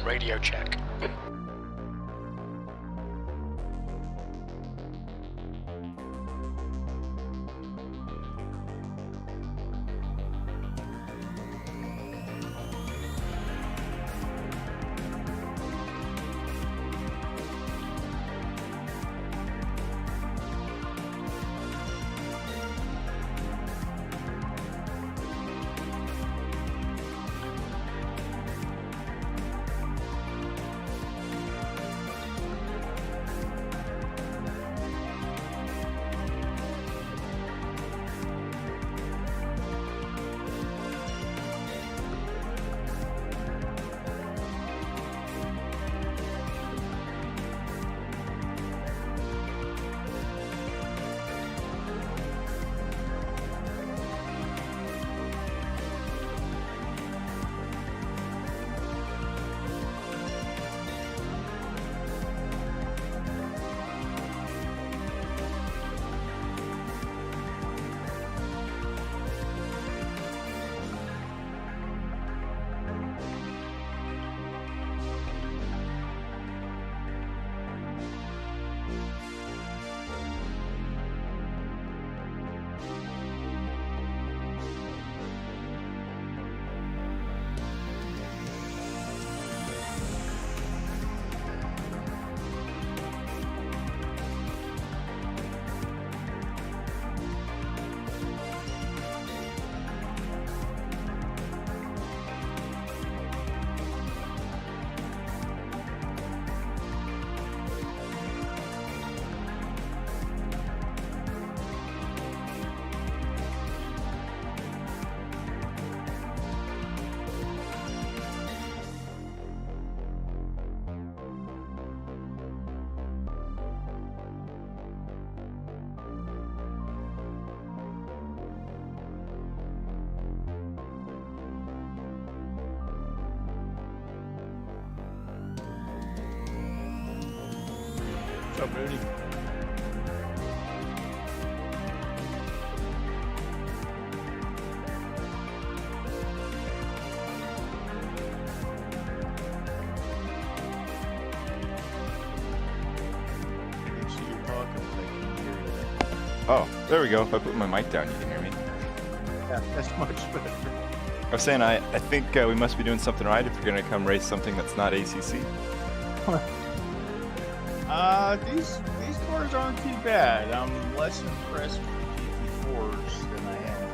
Radio check. What's up, Moody? Oh, there we go. If I put my mic down, you can hear me. Yeah, that's much better. I was saying, I think we must be doing something right if you're going to come race something that's not ACC. These cars aren't too bad. I'm less impressed with GT4s than I am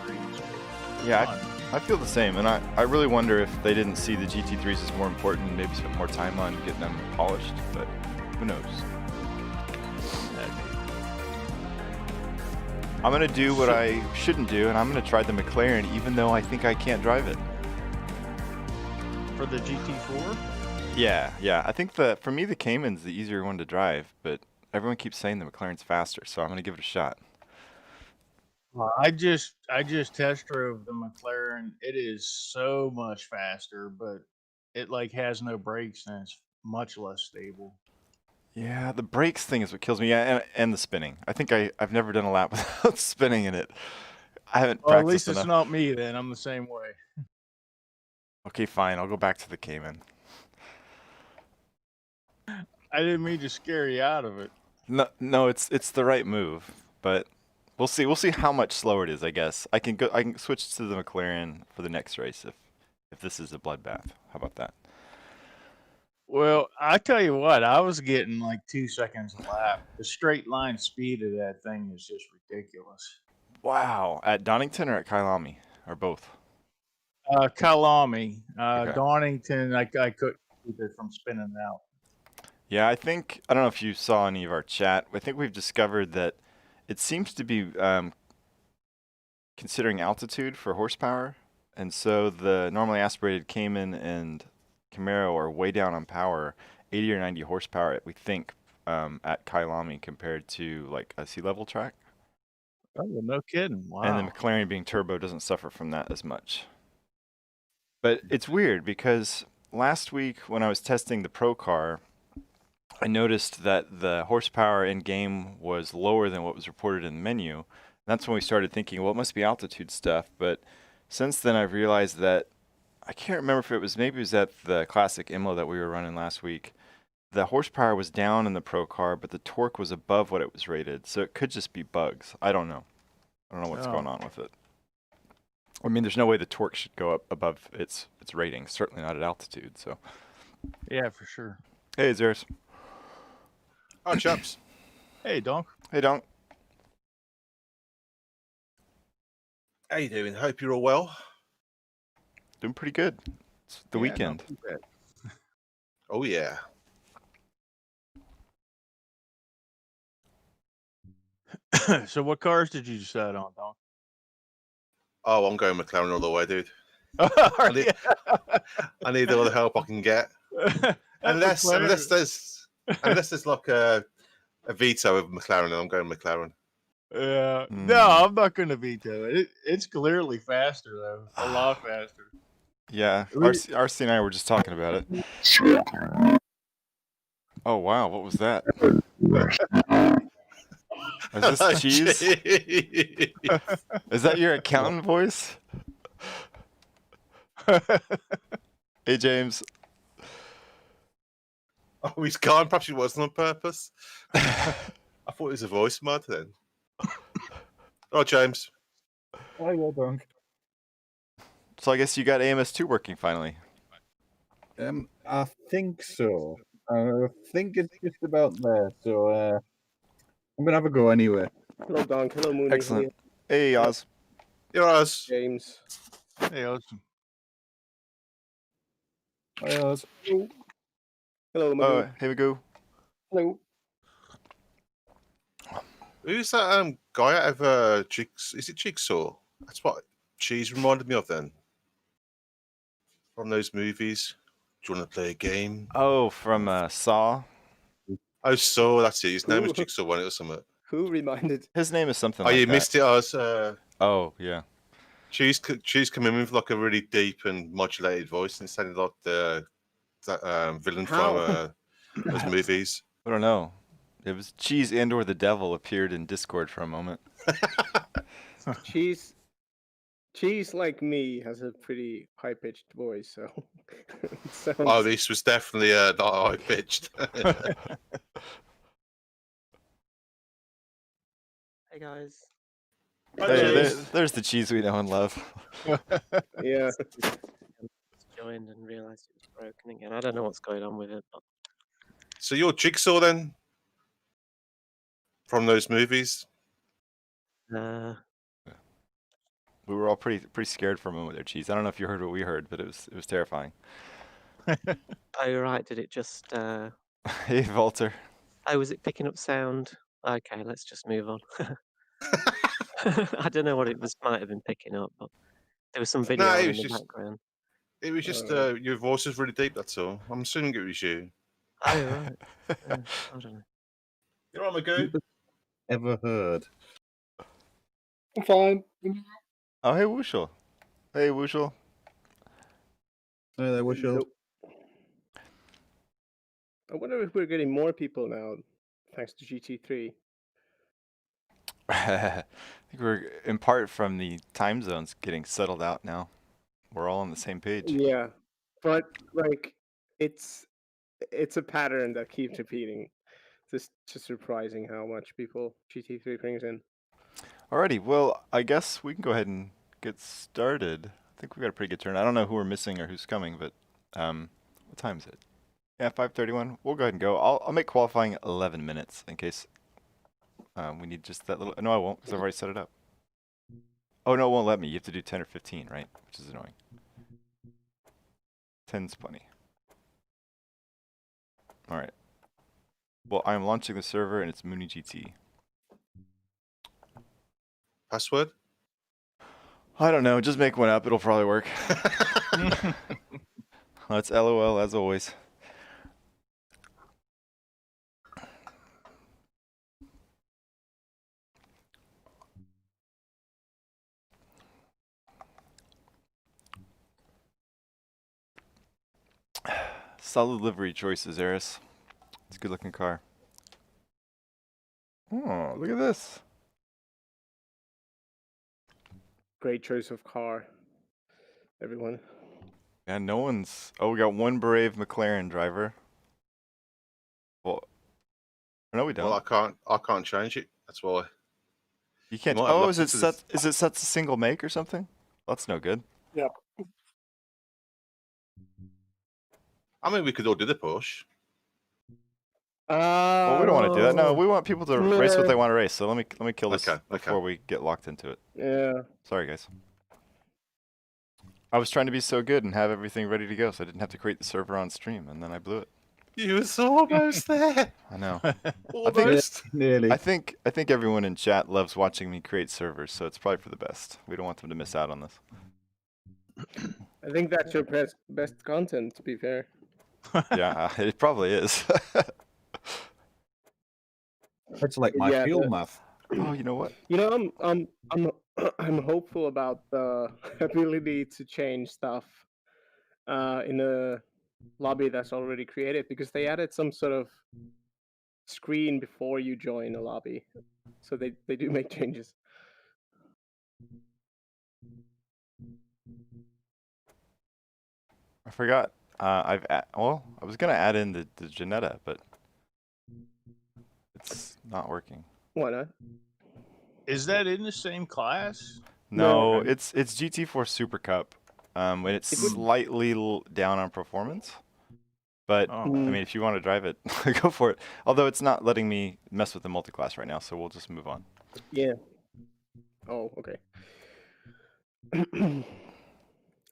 with GT3s. Yeah, I feel the same, and I really wonder if they didn't see the GT3s as more important and maybe spent more time on getting them polished, but who knows. I'm going to do what I shouldn't do, and I'm going to try the McLaren, even though I think I can't drive it. For the GT4? Yeah. I think for me, the Cayman's the easier one to drive, but everyone keeps saying the McLaren's faster, so I'm going to give it a shot. Well, I just test drove the McLaren. It is so much faster, but it like has no brakes and it's much less stable. Yeah, the brakes thing is what kills me. Yeah, and the spinning. I think I've never done a lap without spinning in it. I haven't Well, at practiced least it's enough. not me then. I'm the same way. Okay, fine. I'll go back to the Cayman. I didn't mean to scare you out of it. No, it's the right move, but we'll see. We'll see how much slower it is. I guess I can switch to the McLaren for the next race if this is a bloodbath. How about that? Well, I tell you what, I was getting like 2 seconds a lap. The straight line speed of that thing is just ridiculous. Wow, at Donington or at Kyalami, or both? Kyalami, Okay. Donington, I couldn't keep it from spinning out. Yeah, I don't know if you saw any of our chat. I think we've discovered that it seems to be considering altitude for horsepower, and so the normally aspirated Cayman and Camaro are way down on power, 80 or 90 horsepower, we think, at Kyalami compared to like a sea level track. Oh, no kidding! Wow. And the McLaren being turbo doesn't suffer from that as much. But it's weird because last week when I was testing the Pro car, I noticed that the horsepower in game was lower than what was reported in the menu. That's when we started thinking, well, it must be altitude stuff. But since then, I've realized that I can't remember if it was, maybe it was at the classic IMO that we were running last week. The horsepower was down in the Pro car, but the torque was above what it was rated. So it could just be bugs. I don't know. I don't know what's going on with it. I mean, there's no way the torque should go up above its rating. Certainly not at altitude. So. Yeah, for sure. Hey, Zeris. Oh, chaps. Hey, Donk. Hey, Donk. How you doing? Hope you're all well. Doing pretty good. It's the weekend. Oh, yeah. So what cars did you decide on, Donk? Oh, I'm going McLaren all the way, dude. I I need all the help I can get. Unless there's like a veto of McLaren, I'm going McLaren. Yeah. No, I'm not going to veto it. It's clearly faster, though. A lot faster. Yeah. RC and I were just talking about it. Oh, wow. What was that? Is this cheese? Is that your accountant voice? Hey, James. Oh, he's gone. Perhaps it wasn't on purpose. I thought it was a voice mod then. Oh, James. Oh, yeah, Donk. So I guess you got AMS2 working finally. I think so. I think it's just about there. So I'm gonna have a go anyway. Hello, Donk. Hello, Mooney. Excellent. Hey, Oz. You're us. James. Hey, awesome. Hello. Hello, Magoo. Hey, Magoo. Hello. Who's that guy out of is it Jigsaw? That's what Cheese reminded me of then. From those movies. Do you want to play a game? Oh, from Saw. Oh, Saw, that's it. His name was Jigsaw, wasn't it, or something? Who reminded? His name is something Oh, like you that. missed it, Oz. Oh, yeah. Cheese come in with like a really deep and modulated voice, and it sounded like the villain from those movies. I don't know. It was Cheese and/or the Devil appeared in Discord for a moment. Cheese, like me, has a pretty high-pitched voice, so... Oh, this was definitely not high-pitched. Hey guys. Hey, there's the Cheese we know and love. Yeah. Joined and realised it was broken again. I don't know what's going on with it. But... So you're Jigsaw then? From those movies? We were all pretty scared for a moment there, Cheese. I don't know if you heard what we heard, but it was terrifying. Oh, you're right. Did it just... Hey, Walter. Oh, was it picking up sound? Okay, let's just move on. I don't know what it might have been picking up, but there was some video in the background. It was just your voice is really deep, that's all. I'm assuming it was you. Oh, right. I don't know. You're on, Magoo. Ever heard? I'm fine. Oh, hey, Wushel. Hey, Wushel. Hey there, Wushel. Nope. I wonder if we're getting more people now, thanks to GT3. I think we're in part from the time zones getting settled out now. We're all on the same page. Yeah, but like it's a pattern that keeps repeating. It's just surprising how much people GT3 brings in. Alrighty, well, I guess we can go ahead and get started. I think we got a pretty good turn. I don't know who we're missing or who's coming, but what time is it? Yeah, 5:31. We'll go ahead and go. I'll make qualifying 11 minutes in case we need just that little. No, I won't because I've already set it up. Oh no, it won't let me. You have to do 10 or 15, right? Which is annoying. 10's plenty. All right. Well, I'm launching the server and it's Mooney GT. Password? I don't know. Just make one up. It'll probably work. That's LOL as always. Solid livery choices, Eris. It's a good looking car. Oh, look at this. Great choice of car, everyone. Yeah, no one's. Oh, we got one brave McLaren driver. Well, no, we don't. Well, I can't change it. That's why. You can't. might have Oh, locked is it into set? Is it set to single make or something? That's no good. Yep. I mean, we could all do the push. Well, we don't want to do that. No, we want people to race what they want to race. So let me kill this Okay, before we get locked into it. Yeah. Sorry, guys. I was trying to be so good and have everything ready to go, so I didn't have to create the server on stream, and then I blew it. You were so almost there. I know. Almost. Nearly. I think everyone in chat loves watching me create servers, so it's probably for the best. We don't want them to miss out on this. I think that's your best content, to be fair. Yeah, it probably is. That's like my Yeah, field the- math. Oh, you know what? You know, I'm hopeful about the ability to change stuff in a lobby that's already created, because they added some sort of screen before you join a lobby, so they do make changes. I forgot. Well, I was gonna add in the Janetta, but it's not working. Why not? Is that in the same class? No, No. it's GT4 Super Cup, and it's It would- slightly down on performance. But Oh. I mean, if you want to drive it, go for it. Although it's not letting me mess with the multi-class right now, so we'll just move on. Yeah. Oh, okay.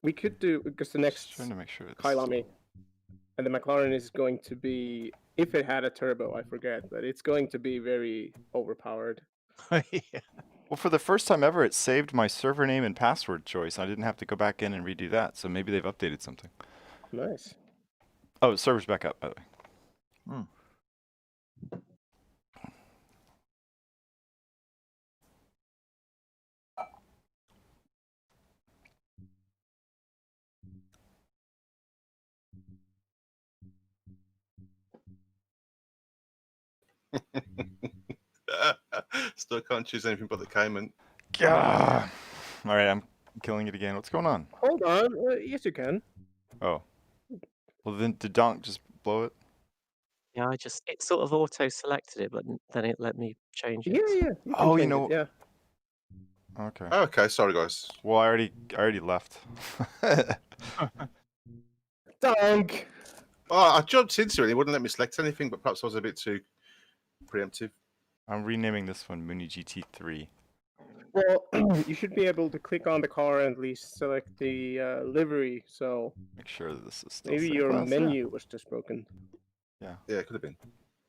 We could do, because the Just next trying to make sure. It's Kailami and the McLaren is going to be, if it had a turbo, I forget, but it's going to be very overpowered. Yeah. Well, for the first time ever, it saved my server name and password choice. I didn't have to go back in and redo that, so maybe they've updated something. Nice. Oh, server's back up, by the way. Hmm. Still can't choose anything but the Cayman. Gah! All right, I'm killing it again. What's going on? Hold on. Yes, you can. Oh. Well, then did Donk just blow it? Yeah, it sort of auto selected it, but then it let me change it. Yeah, yeah. You can Oh, you change know- it, yeah. Okay. Oh, okay, sorry guys. Well, I already left. Dunk! Oh, I jumped into it. And it wouldn't let me select anything, but perhaps I was a bit too preemptive. I'm renaming this one Mooney GT3. Well, you should be able to click on the car and at least select the livery, so Make sure that this is still maybe safe. your Well, it's there. menu was just broken. Yeah, it could have been.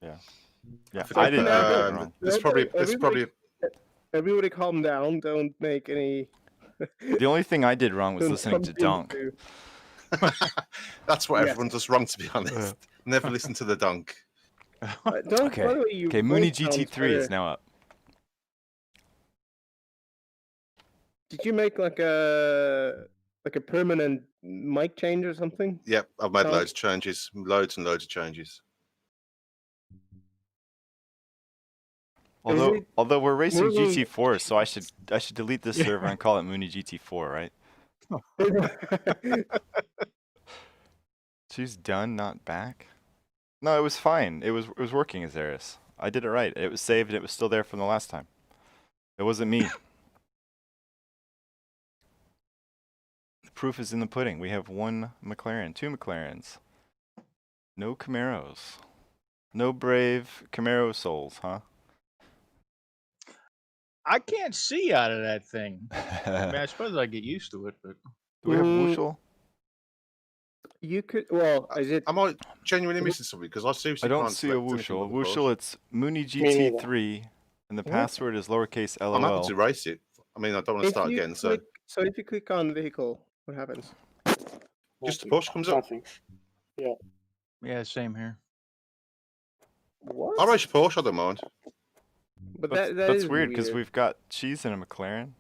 Yeah, forgot I didn't do that, that wrong. This Everybody- probably. Everybody calm down. Don't make any... The only thing I did wrong was don't listening to jump Donk. into- That's what Yes. everyone does wrong, to be honest. Never listen to the dunk. Don't, Okay. by the way, you Okay, Mooney voice sounds GT3 is better. now up. Did you make like a permanent mic change or something? Yep, I've made Sounds- loads of changes, loads and loads of changes. Although it although we're racing really- GT4, so I should delete this server and call it Mooney GT4, right? She's done, not back. No, it was fine. It was working, Azaris. I did it right. It was saved and it was still there from the last time. It wasn't me. The proof is in the pudding. We have one McLaren, two McLarens. No Camaros. No brave Camaro souls, huh? I can't see out of that thing. I mean, I suppose I get used to it, but Do we have Mm. Wushel? You could, well, is it? Am I genuinely missing something? Because I seriously I don't can't see a select anything Wushel. but the Porsche. Wushel, it's Mooney neither. GT3, and the What? password is lowercase I'm happy LOL. to race it. I mean, I don't want to If start you again, click, so if you click on vehicle, what happens? just the Porsche comes up. yeah, same here. What? I'll race a Porsche, I don't mind. But That's, that that's is weird because we've got cheese in a McLaren.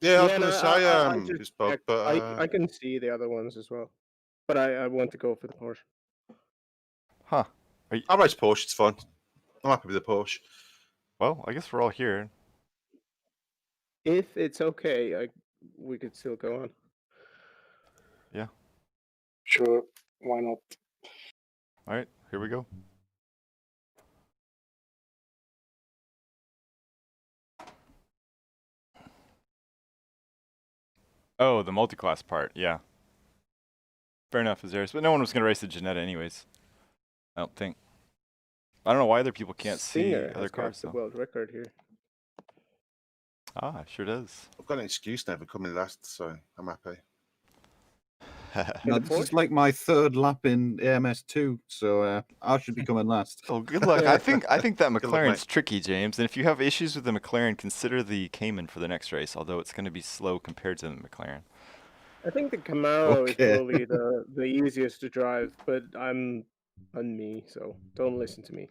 Yeah, I was Yeah, going to no, say, I just it's bug, checked. but I can see the other ones as well, but I want to go for the Porsche. Huh. I'll race Porsche, it's fine. I'm happy with the Porsche. Well, I guess we're all here. If it's okay, we could still go on. Yeah. Sure, why not? All right, here we go. Oh, the multi-class part, yeah. Fair enough, Azarius. But no one was going to race the Janetta anyways. I don't think. I don't know why other people can't Singer see other has got cars, the though. world record here. Ah, sure does. I've got an excuse now for coming last, so I'm happy. No, this is like my third lap in AMS2, so I should be coming last. Oh, good luck. I think that Good luck, McLaren's mate. tricky, James. And if you have issues with the McLaren, consider the Cayman for the next race, although it's going to be slow compared to the McLaren. I think the Camaro is Okay. probably the easiest to drive, but I'm on me, so don't listen to me.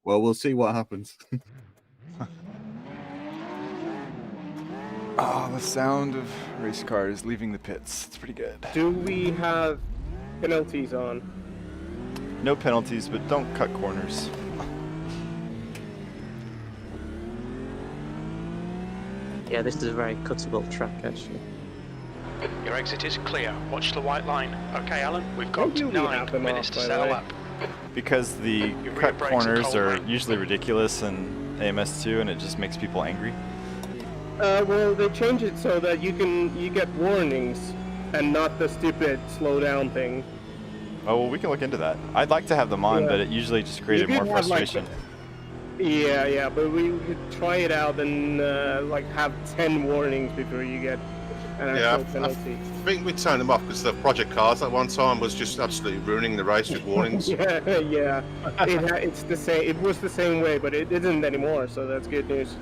Well, we'll see what happens. Oh, the sound of race cars leaving the pits. It's pretty good. Do we have penalties on? No penalties, but don't cut corners. Yeah, this is a very cuttable track, actually. Your exit is clear. Watch the white line. Okay, Alan, we've got Maybe we 9 have them minutes off, to by set the a way. lap. Because the Your rear cut brakes are corners cold, are right? usually ridiculous in AMS2, and it just makes people angry. Well, they change it so that you get warnings and not the stupid slow down thing. Oh, well, we can look into that. I'd like to have them on, Yeah. but it usually just created You more could have, like, frustration. Yeah, but we could try it out and like have 10 warnings before you get an Yeah, actual penalty. I think we turned them off because the Project Cars at one time was just absolutely ruining the race with warnings. yeah. It's the same. It was the same way, but it isn't anymore. So that's good news.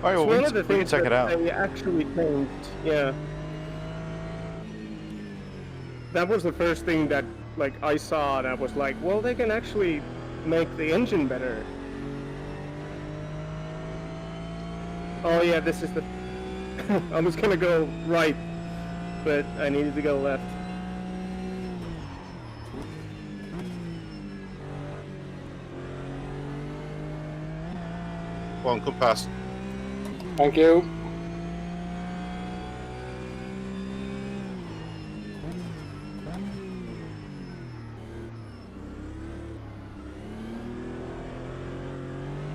All right, well, It's one we of the can things check it that out. they actually changed. Yeah. That was the first thing that like I saw, and I was like, well, they can actually make the engine better. Oh yeah, this is the. I was gonna go right, but I needed to go left. Go on, come past. Thank you.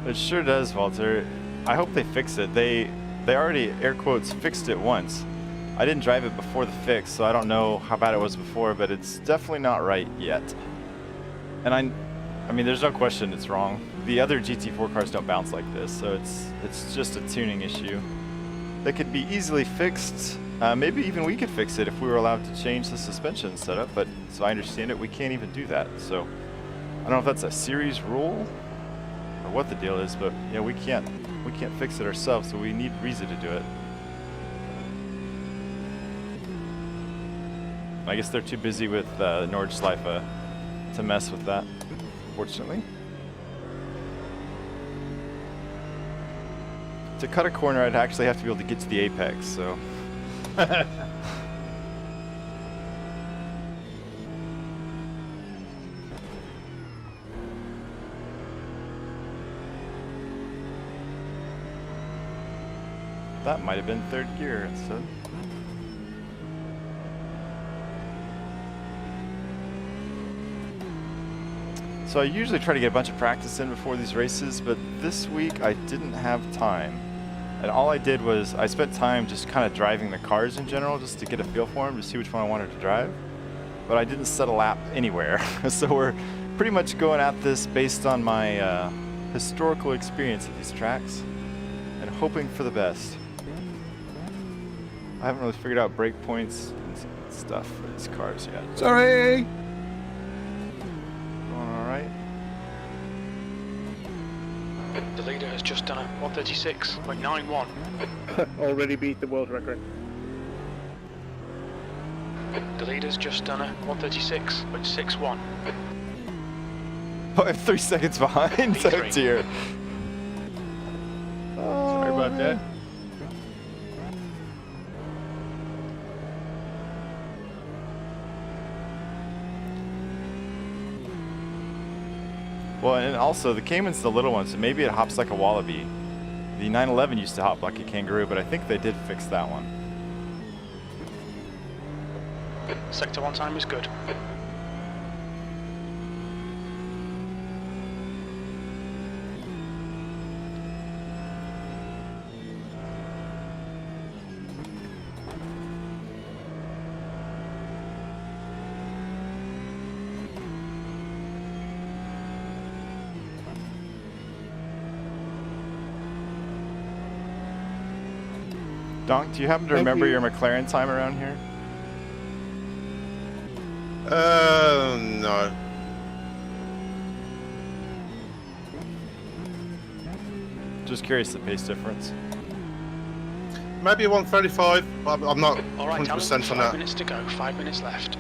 It sure does, Walter. I hope they fix it. They already, air quotes, fixed it once. I didn't drive it before the fix, so I don't know how bad it was before, but it's definitely not right yet. And I mean, there's no question it's wrong. The other GT4 cars don't bounce like this, so it's just a tuning issue. They could be easily fixed. Maybe even we could fix it if we were allowed to change the suspension setup, but so I understand it, we can't even do that. So I don't know if that's a series rule or what the deal is, but yeah, we can't fix it ourselves, so we need Riza to do it. I guess they're too busy with Nordschleife to mess with that, fortunately. To cut a corner, I'd actually have to be able to get to the apex, so. That might have been third gear instead. So I usually try to get a bunch of practice in before these races, but this week I didn't have time. And all I did was I spent time just kind of driving the cars in general just to get a feel for them, to see which one I wanted to drive. But I didn't set a lap anywhere. So we're pretty much going at this based on my historical experience of these tracks and hoping for the best. I haven't really figured out brake points and stuff for these cars yet. Sorry! Going all right. The leader has just done a 136.91. Already beat the world record. The leader's just done a 136.61. Oh, I'm 3 seconds behind. Oh dear. Sorry about that. Well, and also the Cayman's the little one, so maybe it hops like a wallaby. The 911 used to hop like a kangaroo, but I think they did fix that one. Sector 1 time is good. Donk, do you happen to remember your McLaren time around here? No. Just curious the pace difference. Maybe 135. But I'm not All right, 100% Alan, on 5 that. minutes to go, 5 minutes left.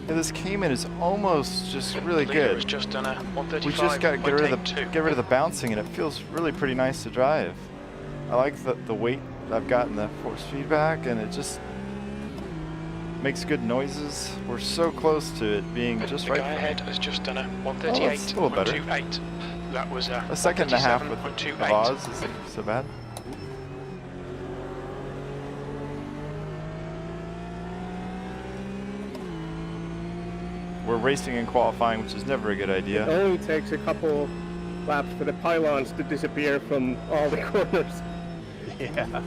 Yeah, this Cayman is almost just really The leader good. has just done a 135. We just got to get rid of the bouncing, and it feels really pretty nice to drive. I like the weight I've got in the force feedback, and it just makes good noises. We're so close to it being just The right. guy ahead has just done a Oh, that's a little better. 138.28. That was A second and a half with 137.28. Oz isn't so bad. We're racing and qualifying, which is never a good It idea. only takes a couple laps for the pylons to disappear from all the corners. Yeah.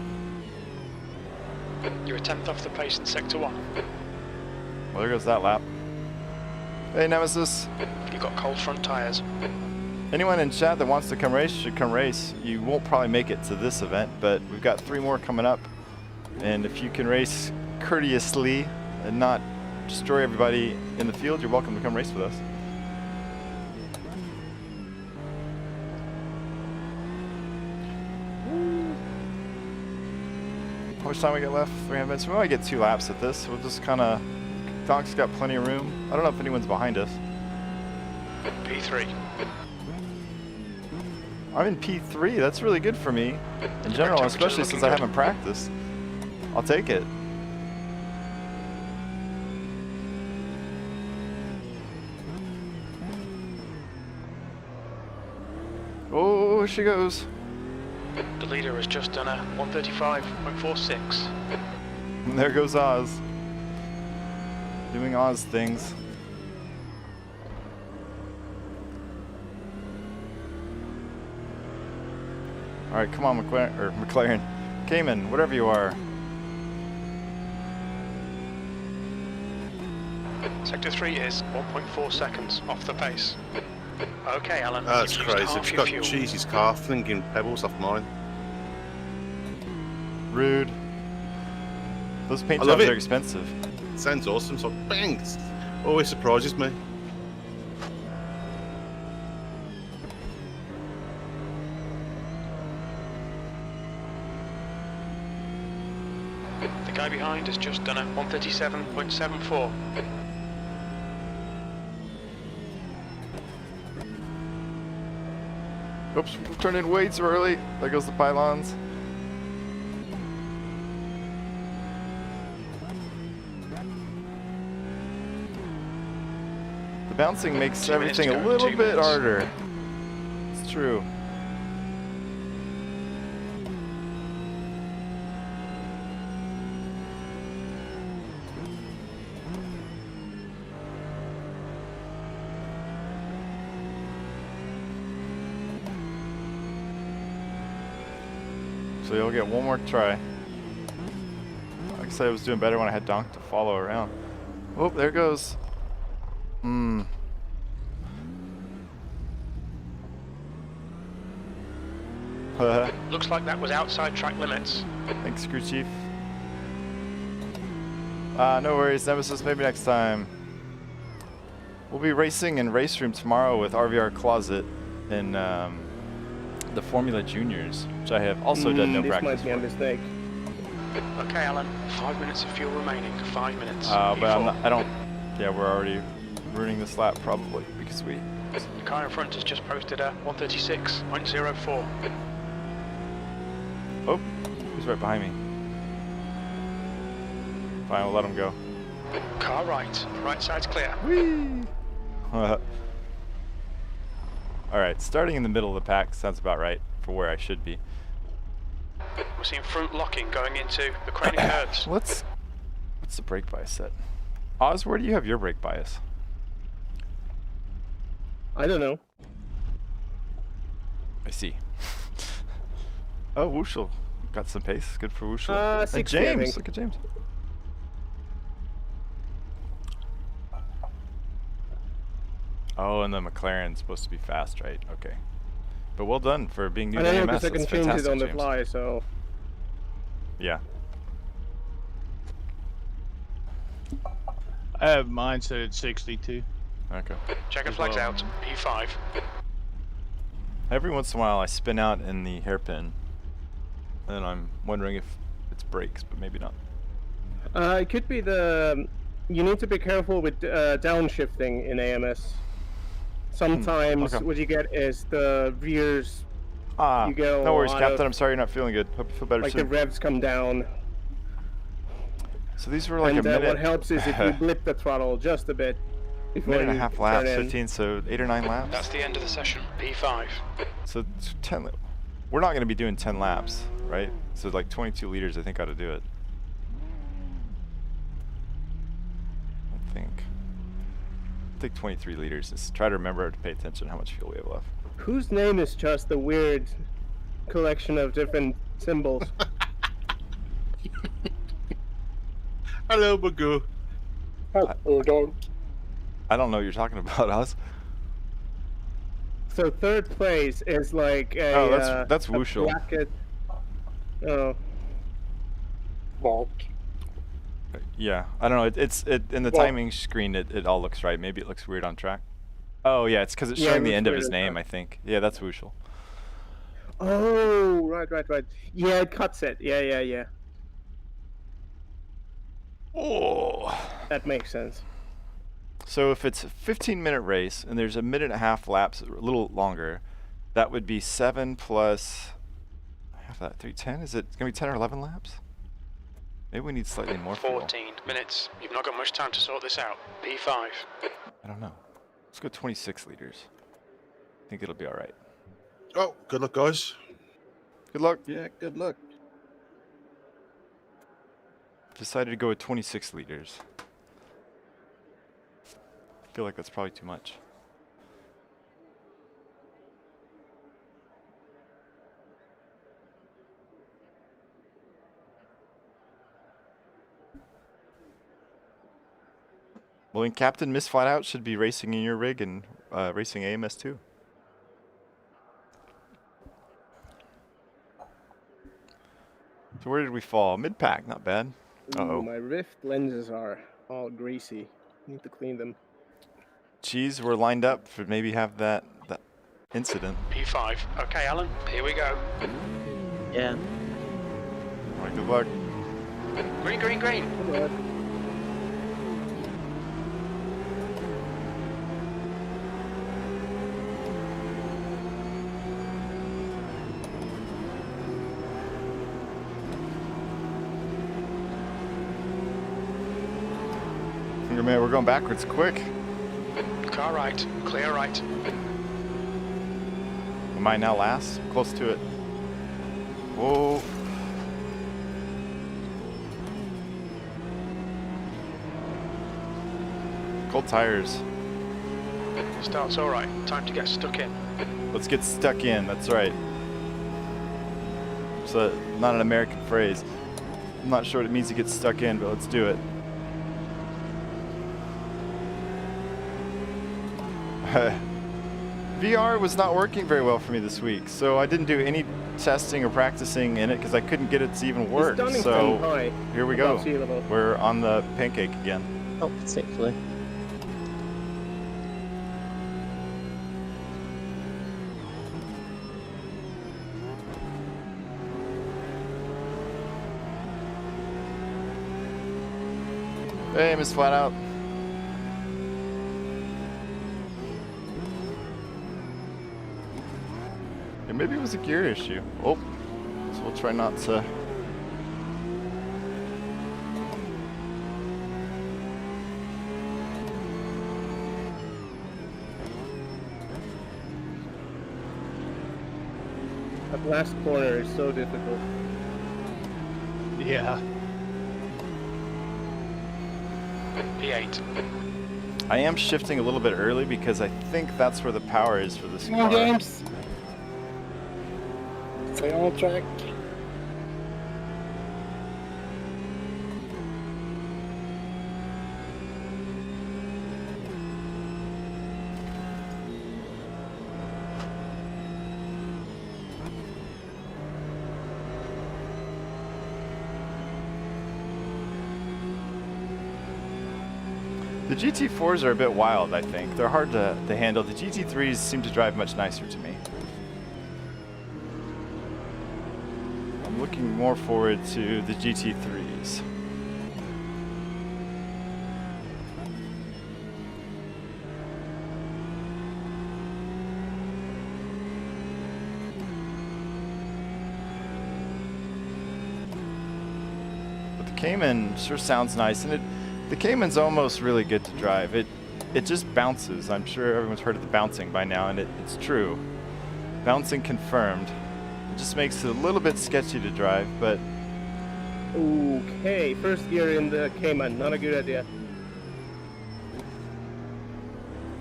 You're a tenth off the pace in Sector 1. Well, there goes that lap. Hey, Nemesis. You've got cold front tyres. Anyone in chat that wants to come race should come race. You won't probably make it to this event, but we've got 3 more coming up. And if you can race courteously and not destroy everybody in the field, you're welcome to come race with us. How much time we got left? 300 minutes. We might get 2 laps at this. We'll just kind of... Donk's got plenty of room. I don't know if anyone's behind us. P3. I'm in P3. That's really good for me in general, especially since I haven't practiced. I'll take it. Oh, she goes. The leader has just done a 135.46. And there goes Oz. Doing Oz things. Alright, come on, McLaren. Cayman, whatever you are. Sector 3 is 1.4 seconds off the pace. Okay, Alan. That's you've used crazy. half I've your got fuel. Cheesy's car flinging pebbles off mine. Rude. Those paint I love jobs it. are expensive. Sounds awesome. So bang! It always surprises me. The guy behind has just done a 137.74. Oops, turning way too early. There goes the pylons. The bouncing makes 2 minutes everything to a go, little 2 bit minutes. harder. It's true. So you'll get one more try. Like I said, I was doing better when I had Donk to follow around. Oh, there goes. Looks like that was outside track limits. Thanks, crew chief. No worries, Nemesis, maybe next time. We'll be racing in Race Room tomorrow with RVR Closet in the Formula Juniors, which I have also done no this practice might be a for. mistake. Okay, Alan. 5 minutes of fuel remaining. 5 minutes. But I'm P4. not, I don't, yeah, we're already ruining this lap probably because we... The car in front has just posted a 136.04. Oh, he's right behind me. Fine, we'll let him go. Car right. Right side's clear. Whee! All right, starting in the middle of the pack sounds about right for where I should be. We're seeing front locking going into the crane and curves. What's the brake bias set? Oz, where do you have your brake bias? I don't know. I see. Oh, Wushel got some pace. Good for Wushel. And 60, I James, think. look at James. Oh, and the McLaren's supposed to be fast, right? Okay. But well done for being new I to don't know AMS. because I can That's change it fantastic, on the James. fly, so. Yeah. I have mine set at 62. Okay. Checker flags Well, out. P5. Every once in a while, I spin out in the hairpin, and I'm wondering if it's brakes, but maybe not. It could be the. You need to be careful with downshifting in AMS. Sometimes okay. what you get is the rears, Ah, You go no worries, out Captain. of- I'm sorry you're not feeling good. Hope you feel better like the soon. revs come down. So these were like And a minute. what helps is if you blip the throttle just a bit before minute and a you half turn laps, in. 15, so 8 or 9 laps. That's the end of the session. P5. So 10. We're not going to be doing 10 laps, right? So like 22 liters, I think, ought to do it. I think 23 liters. Just try to remember to pay attention to how much fuel we have left. Whose name is just a weird collection of different symbols? Hello, Magoo. Hello, dog. I don't know what you're talking about, Oz. So third place is like a, Oh, that's a Wushel. bracket. Oh, Vault. Yeah, I don't know. It's in the Well- timing screen. It all looks right. Maybe it looks weird on track. Oh yeah, it's because it's Yeah, it showing the looks end of weird his on name. track. I think. Yeah, that's Wushel. oh, right. Yeah, it cuts it. Yeah. Oh. That makes sense. So if it's a 15-minute race and there's a minute and a half laps, a little longer, that would be 7 plus half that 310. Is it gonna be 10 or 11 laps? Maybe we need slightly more fuel. 14 minutes. You've not got much time to sort this out. P5. I don't know. Let's go 26 liters. I think it'll be all right. Oh, good luck, guys. Good luck. Yeah, good luck. Decided to go with 26 liters. I feel like that's probably too much. Well, then Captain Miss Flat Out should be racing in your rig and racing AMS2. So where did we fall? Mid-pack, not bad. Ooh, Uh-oh. my Rift lenses are all greasy. Need to clean them. Geez, we're lined up for maybe have that incident. P5. Okay, Alan, here we go. Yeah. All right, good luck. Green. Come on. Finger man, we're going backwards quick. Car right. Clear right. Am I now last? Close to it. Whoa. Cold tires. Start's all right. Time to get stuck in. Let's get stuck in. That's right. It's not an American phrase. I'm not sure what it means to get stuck in, but let's do it. VR was not working very well for me this week, so I didn't do any testing or practicing in it because I couldn't get it to even work. It's So high. here we go. Above sea level. We're on the pancake again. Not particularly. Hey, Miss Flat Out. Yeah, maybe it was a gear issue. Oh, so we'll try not to. That last corner is so difficult. Yeah. P8. I am shifting a little bit early because I think that's where the power is for this Come on, car. James. Stay on track. The GT4s are a bit wild, I think. They're hard to handle. The GT3s seem to drive much nicer to me. I'm looking more forward to the GT3s. But the Cayman sure sounds nice, and the Cayman's almost really good to drive. It just bounces. I'm sure everyone's heard of the bouncing by now, and it's true. Bouncing confirmed. It just makes it a little bit sketchy to drive, but... Okay, first gear in the Cayman, not a good idea.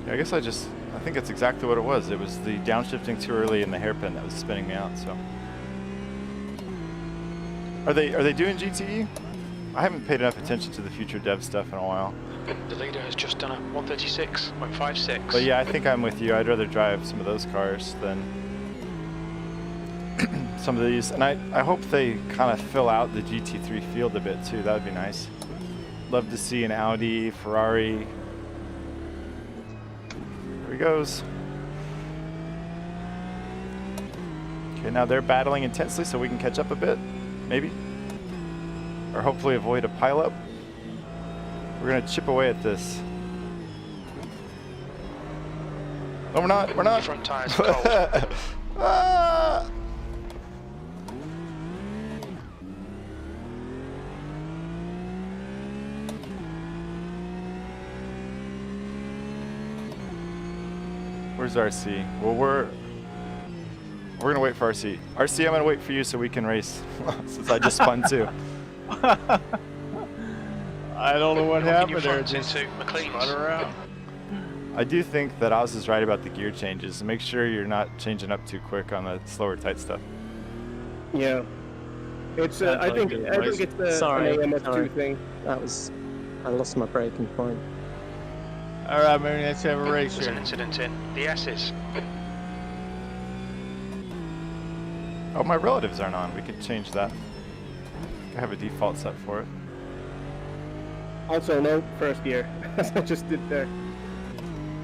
Yeah, I guess I think that's exactly what it was. It was the downshifting too early in the hairpin that was spinning me out, so... Are they doing GTE? I haven't paid enough attention to the future dev stuff in a while. The leader has just done a 136.56. But yeah, I think I'm with you. I'd rather drive some of those cars than some of these. And I hope they kind of fill out the GT3 field a bit too. That would be nice. Love to see an Audi, Ferrari. There he goes. Okay, now they're battling intensely, so we can catch up a bit, maybe. Or hopefully avoid a pileup. We're gonna chip away at this. No, we're not. We're not. Front tires cold. Ah! Where's RC? Well, we're gonna wait for RC. RC, I'm gonna wait for you so we can race, since I just spun too. I don't know what happened there. Into Just McLean's. spun around. I do think that Oz is right about the gear changes. Make sure you're not changing up too quick on the slower tight stuff. Yeah. It's I think it's Sorry, an AMS2 sorry. thing. I lost my braking point. All right, Mooney, let's have a race There's an here. incident in the S's. Oh, my relatives aren't on. We could change that. I have a default set for it. Also, no first gear, as I just did there.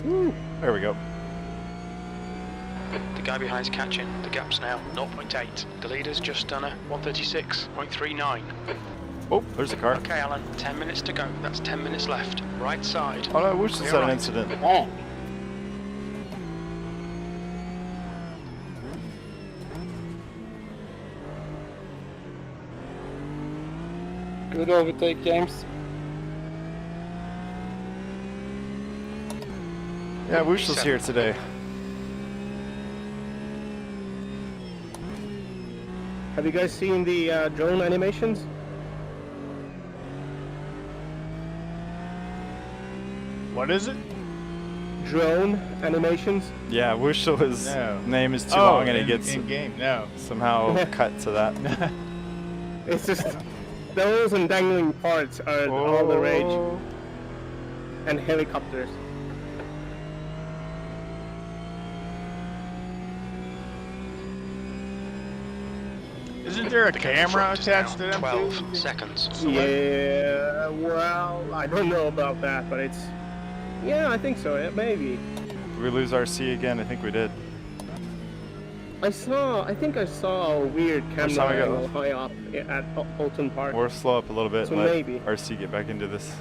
Woo. There we go. The guy behind's catching. The gap's now 0.8. The leader's just done a 136.39. Oh, there's a car. Okay, Alan, 10 minutes to go. That's 10 minutes left. Right side. Oh no, Whoosh just Clear had an right. incident. Oh. Good overtake, James. Yeah, Whoosh was here today. Have you guys seen the drone animations? What is it? Drone animations? Yeah, Whoosh's No. name is too Oh, long and it gets in game. No. somehow cut to that. It's just those and dangling parts are all the rage. Oh. And helicopters. Isn't there a The guy in camera front is attached to now them 12 too? seconds. Yeah, well, I don't know about that, but it's... Yeah, I think so, yeah, maybe. Did we lose RC again? I think we did. I think I saw a weird First time camera I got angle high up at Alton Park. Or slow up a little bit So and let maybe. RC get back into this.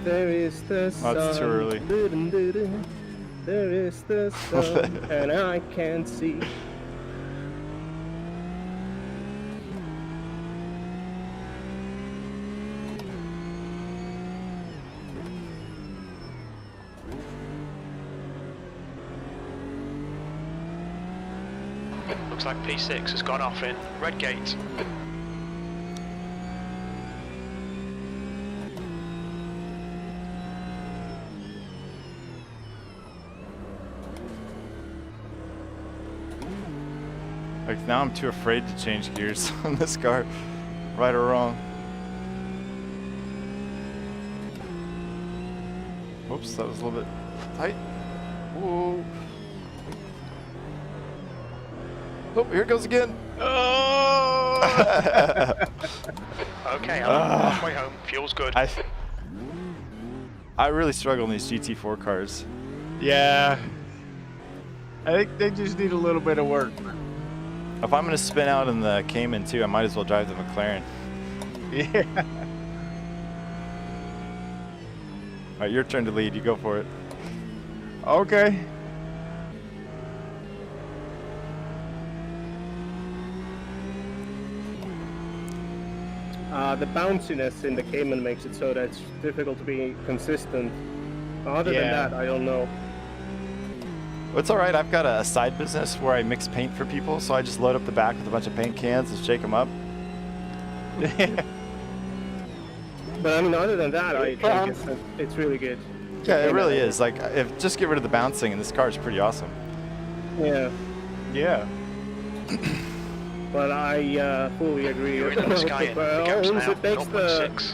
There is the sun. Oh, it's too early. Doo-doo-doo-doo. There is the sun, and I can't see. Looks like P6 has gone off in red gate. Like now I'm too afraid to change gears on this car, right or wrong. Whoops, that was a little bit tight. Whoa. Oh, here it goes again. Oh! Okay, I'm halfway home. Fuel's good. I really struggle in these GT4 cars. Yeah. I think they just need a little bit of work. If I'm going to spin out in the Cayman too, I might as well drive the McLaren. Yeah. All right, your turn to lead. You go for it. Okay. The bounciness in the Cayman makes it so that it's difficult to be consistent. Other than Yeah. that, I don't know. Well, it's all right. I've got a side business where I mix paint for people, so I just load up the back with a bunch of paint cans and shake them up. But I mean, other than that, I think it's really good. Yeah, it really is. Like, just get rid of the bouncing, and this car is pretty awesome. Yeah. Yeah. But I fully agree. You're in the sky in the gaps now. It makes the 0.6.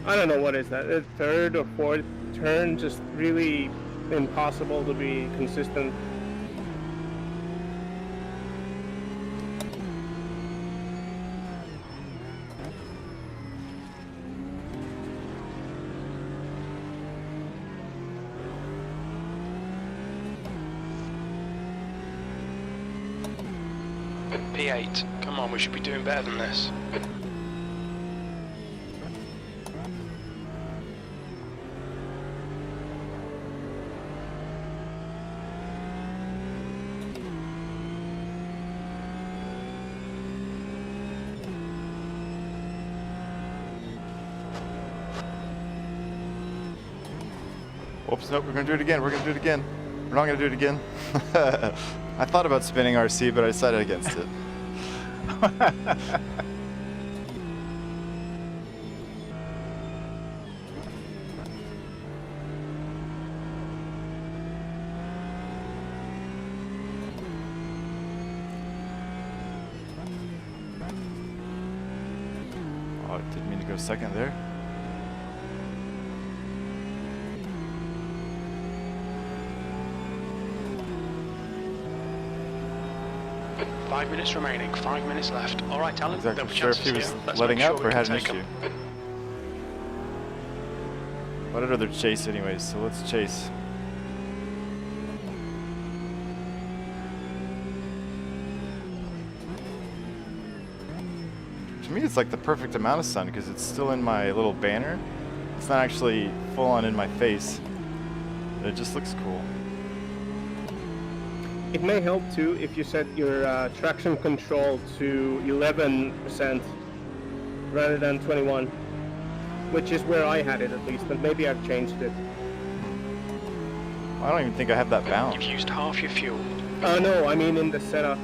I don't know what is that. The third or fourth turn just really impossible to be consistent. P8. Come on, we should be doing better than this. Oops, nope, we're going to do it again. We're going to do it again. We're not going to do it again. I thought about spinning RC, but I decided against it. Oh, I didn't mean to go second there. Five minutes remaining, 5 minutes left. All right, Alan. Exactly. there'll be Sure if he chances was here. Let's letting make sure up we or can had an take 'em. issue. But I'd rather chase anyways, so let's chase. To me, it's like the perfect amount of sun because it's still in my little banner. It's not actually full on in my face. But it just looks cool. It may help too if you set your traction control to 11% rather than 21, which is where I had it at least, but maybe I've changed it. I don't even think I have that bound. You've used half your fuel. No, I mean in the setup.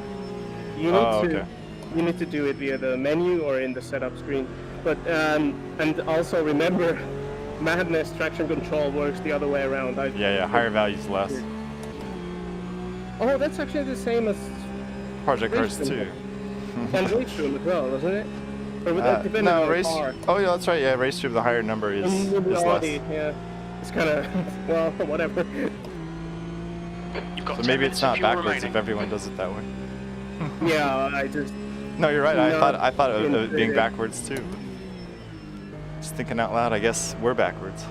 You need okay. You need to do it via the menu or in the setup screen. But and also remember, Madness traction control works the other way around. Yeah, higher values less. Oh, that's actually the same as Project Cars Race 2. and Race Room as well, isn't it? Or would that depend no, on the race. car? Oh yeah, that's right. Yeah, race tube. The higher number is less. Audi, yeah. It's kind of well, whatever. You've got So 10 maybe minutes it's of not fuel backwards remaining. if everyone does it that way. Yeah, I just No, you're right. I thought of it being intuitive. backwards too. Just thinking out loud. I guess we're backwards.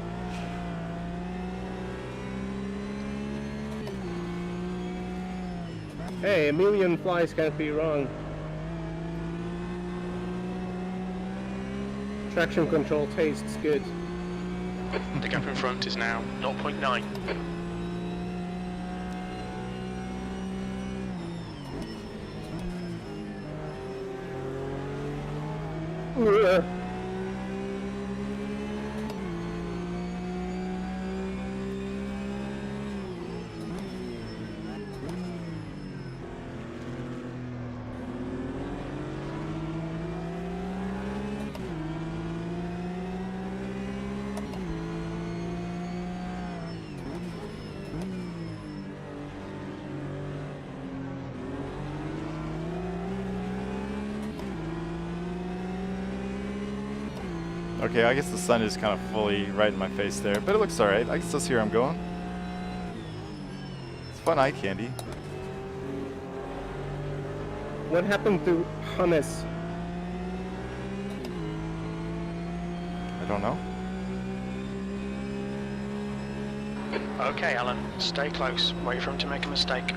Hey, a million flies can't be wrong. Traction control tastes good. The gap in front is now 0.9. Okay, I guess the sun is kind of fully right in my face there, but it looks alright. I can still see where I'm going. It's fun eye candy. What happened to hummus? I don't know. Okay, Alan, stay close. Wait for him to make a mistake.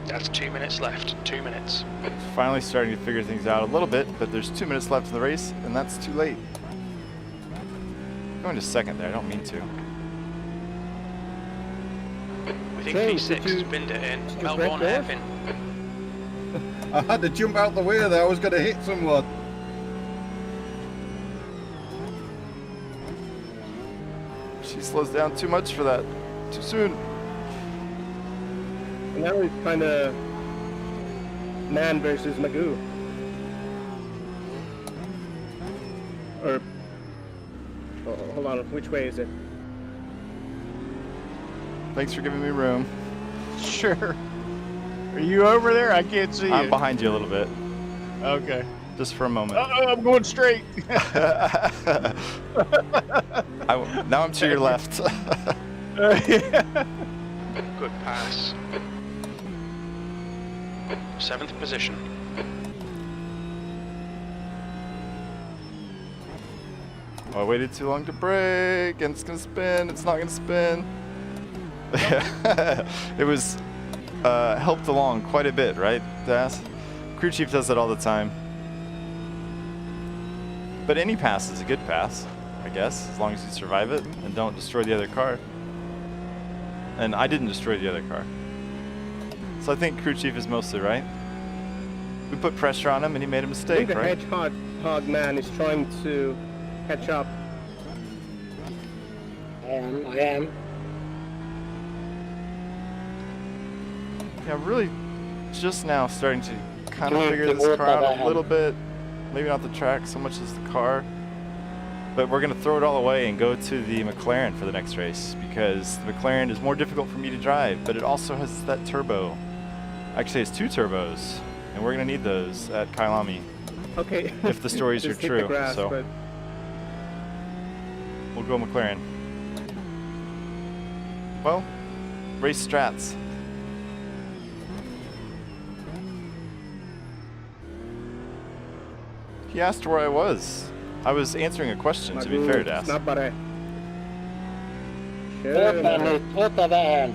That's 2 minutes left. 2 minutes. Finally starting to figure things out a little bit, but there's 2 minutes left in the race, and that's too late. Going to second there, I don't mean to. We think James, P6 did you- spinned it in. did you Melbourne break hairpin. I had to jump out the way there. I was going to hit someone. She slows down too much for that. Too soon. Now it's kind of man versus Magoo. Or, oh, hold on, which way is it? Thanks for giving me room. Sure. Are you over there? I can't see I'm you. behind you a little bit, Okay. just for a moment. Oh, I'm going straight. Now I'm to your left. Good pass. 7th position. Oh, I waited too long to brake, and it's gonna spin. It's not gonna spin. It was helped along quite a bit, right, Das? Crew chief does that all the time. But any pass is a good pass, I guess, as long as you survive it and don't destroy the other car. And I didn't destroy the other car. So I think crew chief is mostly right. We put pressure on him and he made a I mistake, think the right? hedgehog man is trying to catch up. I am. Yeah, I'm really just now starting to kind of Can't figure this devote car out that a little bit. Maybe not the track so much as the car. But we're going to throw it all away and go to the McLaren for the next race because the McLaren is more difficult for me to drive, but it also has that turbo. Actually, it's 2 turbos, and we're going to need those at Kailami Okay. if the stories are Just hit the true. grass, So but we'll go McLaren. Well, race strats. He asked where I was. I was answering a question, to be fair, Das. Snabbare. Ota nyt, ota vähän.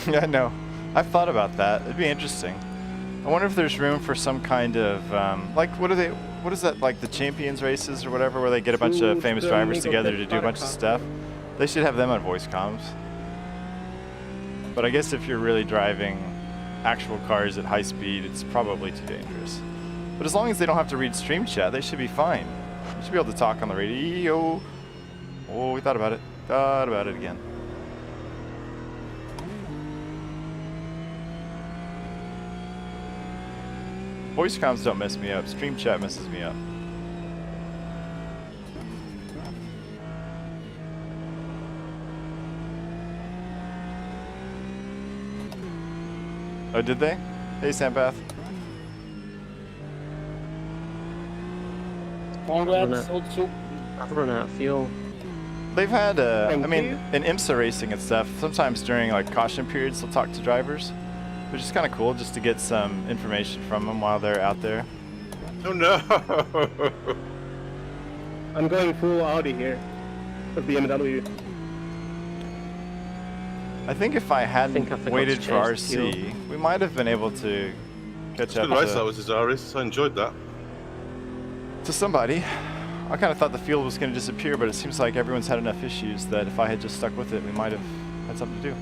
Yeah, I know. I've thought about that. It'd be interesting. I wonder if there's room for some kind of, like, what is that, like the Champions races or whatever, where they get a bunch of famous drivers together to do a bunch of stuff? They should have them on voice comms. But I guess if you're really driving actual cars at high speed, it's probably too dangerous. But as long as they don't have to read stream chat, they should be fine. You should be able to talk on the radio. Oh, we thought about it. Thought about it again. Voice comms don't mess me up. Stream chat messes me up. Oh, did they? Hey, Sampath. Congrats, old soup. I've run out of fuel. They've had, I Thank mean, you. in IMSA racing and stuff, sometimes during like caution periods, they'll talk to drivers, which is kind of cool just to get some information from them while they're out there. Oh no! I'm going full Audi here. Or BMW. I think if I hadn't I forgot waited to for change the RC, we might have been able to catch Good up race that was, Azaris. I enjoyed that. to somebody. I kind of thought the field was going to disappear, but it seems like everyone's had enough issues that if I had just stuck with it, we might have had something to do.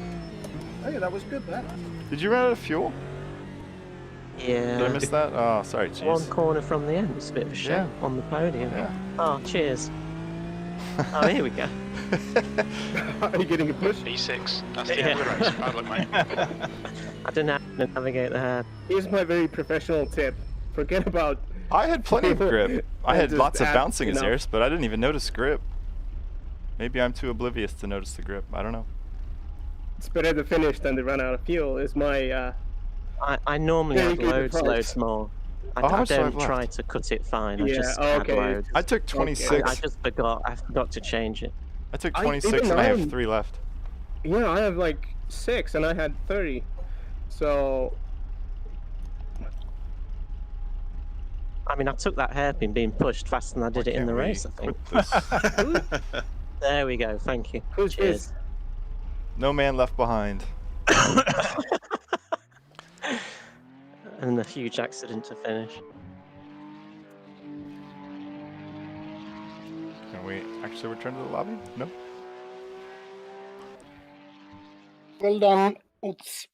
Hey, that was good, that. Did you run out of fuel? Yeah. Did I miss that? Oh, sorry, cheese. One corner from the end. It's a bit of a shame Yeah. on the podium. Yeah. Oh, cheers. Oh, here we go. Are you getting a push? E6. That's the end of the race. Bad luck, mate. I didn't have to navigate the hard. Here's my very professional tip. Forget about... I had plenty of grip. I Yeah, had just lots of add bouncing as enough. airs, but I didn't even notice grip. Maybe I'm too oblivious to notice the grip. I don't know. It's better to finish than to run out of fuel is my... I normally Very have good loads approach. more. Oh, I how much do I don't have try left? to cut it fine. I Yeah, just okay. add loads. I took I 26. just forgot. I forgot to change it. I took I- 26 even and I have mine- 3 left. Yeah, I have like 6 and I had 30. So... I mean, I took that hairpin being pushed faster than I did it in the race, I think. Quit this? There we go. Thank you. Who's Cheers. this? No man left behind. And a huge accident to finish. Can we actually return to the lobby? No. Well done. Oops.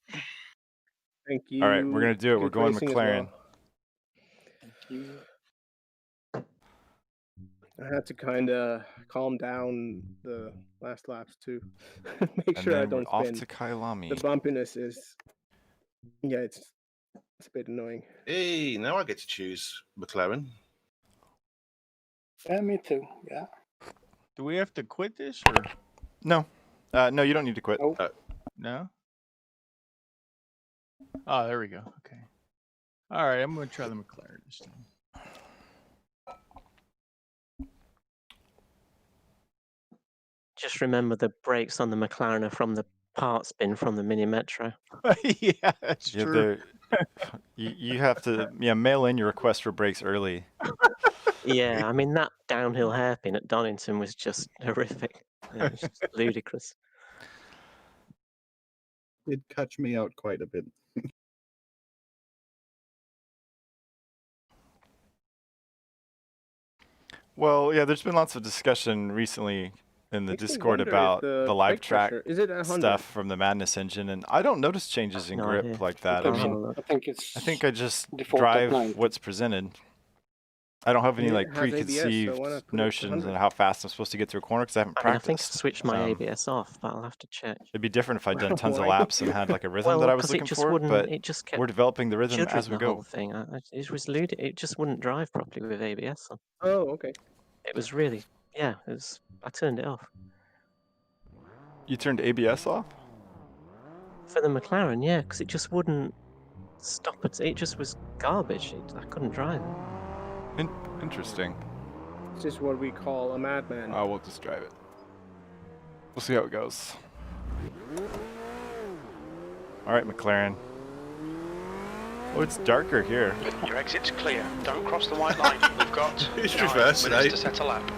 Thank you. All right, we're gonna do it. We're Good going racing as McLaren. well. Thank you. I had to kind of calm down the last laps too. Make And sure I then we're don't off spin. to Kailami. The bumpiness is... Yeah, it's a bit annoying. Hey, now I get to choose McLaren. Yeah, me too. Yeah. Do we have to quit this or No. No, you don't need to quit. Oh. no? Oh, there we go. Okay. All right, I'm going to try the McLaren this time. Just remember the brakes on the McLaren are from the part spin from the Mini Metro. Yeah, that's Yeah, true. you have to mail in your request for brakes early. Yeah, I mean, that downhill hairpin at Donington was just horrific. It was just ludicrous. Did catch me out quite a bit. Well, yeah, there's been lots of discussion recently in the Makes me Discord wonder if about the the live brake track pressure- is it 100? stuff from the Madness engine, and I don't notice changes in No grip idea. like that. I Okay, mean, I think it's. I think I just default at drive 90. what's presented. I don't have any Yeah, like it has ABS, so preconceived why not put it to notions 100? on how fast I'm supposed to get through a corner because I haven't I mean, I think I practiced. switched my ABS off, but I'll have to check. It'd be different if I'd done tons of Why? laps and had like a rhythm Well, that I was 'cause it looking just for, wouldn't. but It just kept we're developing the rhythm juddering as we the whole go. thing. It was ludicrous. It just wouldn't drive properly with ABS on. Oh, okay. It was really, yeah. It was. I turned it off You turned ABS off? for the McLaren, yeah, because it just wouldn't stop it. It just was garbage. I couldn't drive it. Interesting. It's just what we call a madman. Oh, we'll just drive it. We'll see how it goes. All right, McLaren. Oh, it's darker here. Your exit's clear. Don't cross the white line. We've got It's 9 reverse, minutes eh? to set a lap.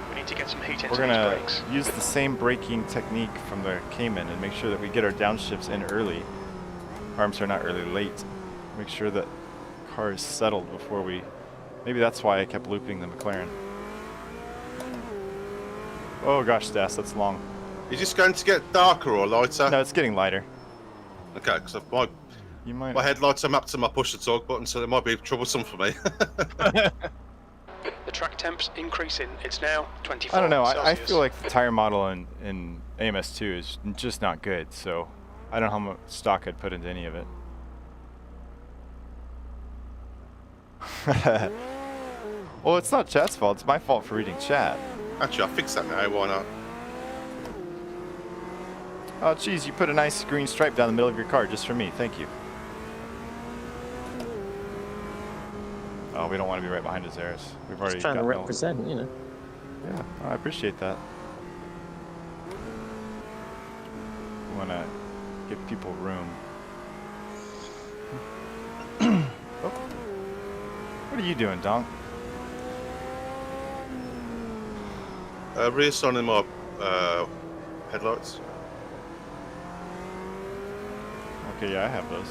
We need to get some heat into We're these gonna brakes. use the same braking technique from the Cayman and make sure that we get our downshifts in early. Or I'm sorry, not early, late. Make sure that the car is settled before we... Maybe that's why I kept looping the McLaren. Oh gosh, Stas, that's long. Is this going to get darker or lighter? No, it's getting lighter. Okay, because my You might... my headlights are mapped to my push to talk button, so it might be troublesome for me. The track temp's increasing. It's now 24 I don't know. I Celsius. feel like the tire model in AMS2 is just not good, so I don't know how much stock I'd put into any of it. Well, it's not chat's fault. It's my fault for reading chat. Actually, I'll fix that now. Why not? Oh, geez, you put a nice green stripe down the middle of your car just for me. Thank you. Oh, we don't want to be right behind his heirs. We've already Just trying to got no- represent, you know. Yeah, I appreciate that. We want to give people room. Oh. What are you doing, Donk? Reassigning my headlights. Okay, yeah, I have those.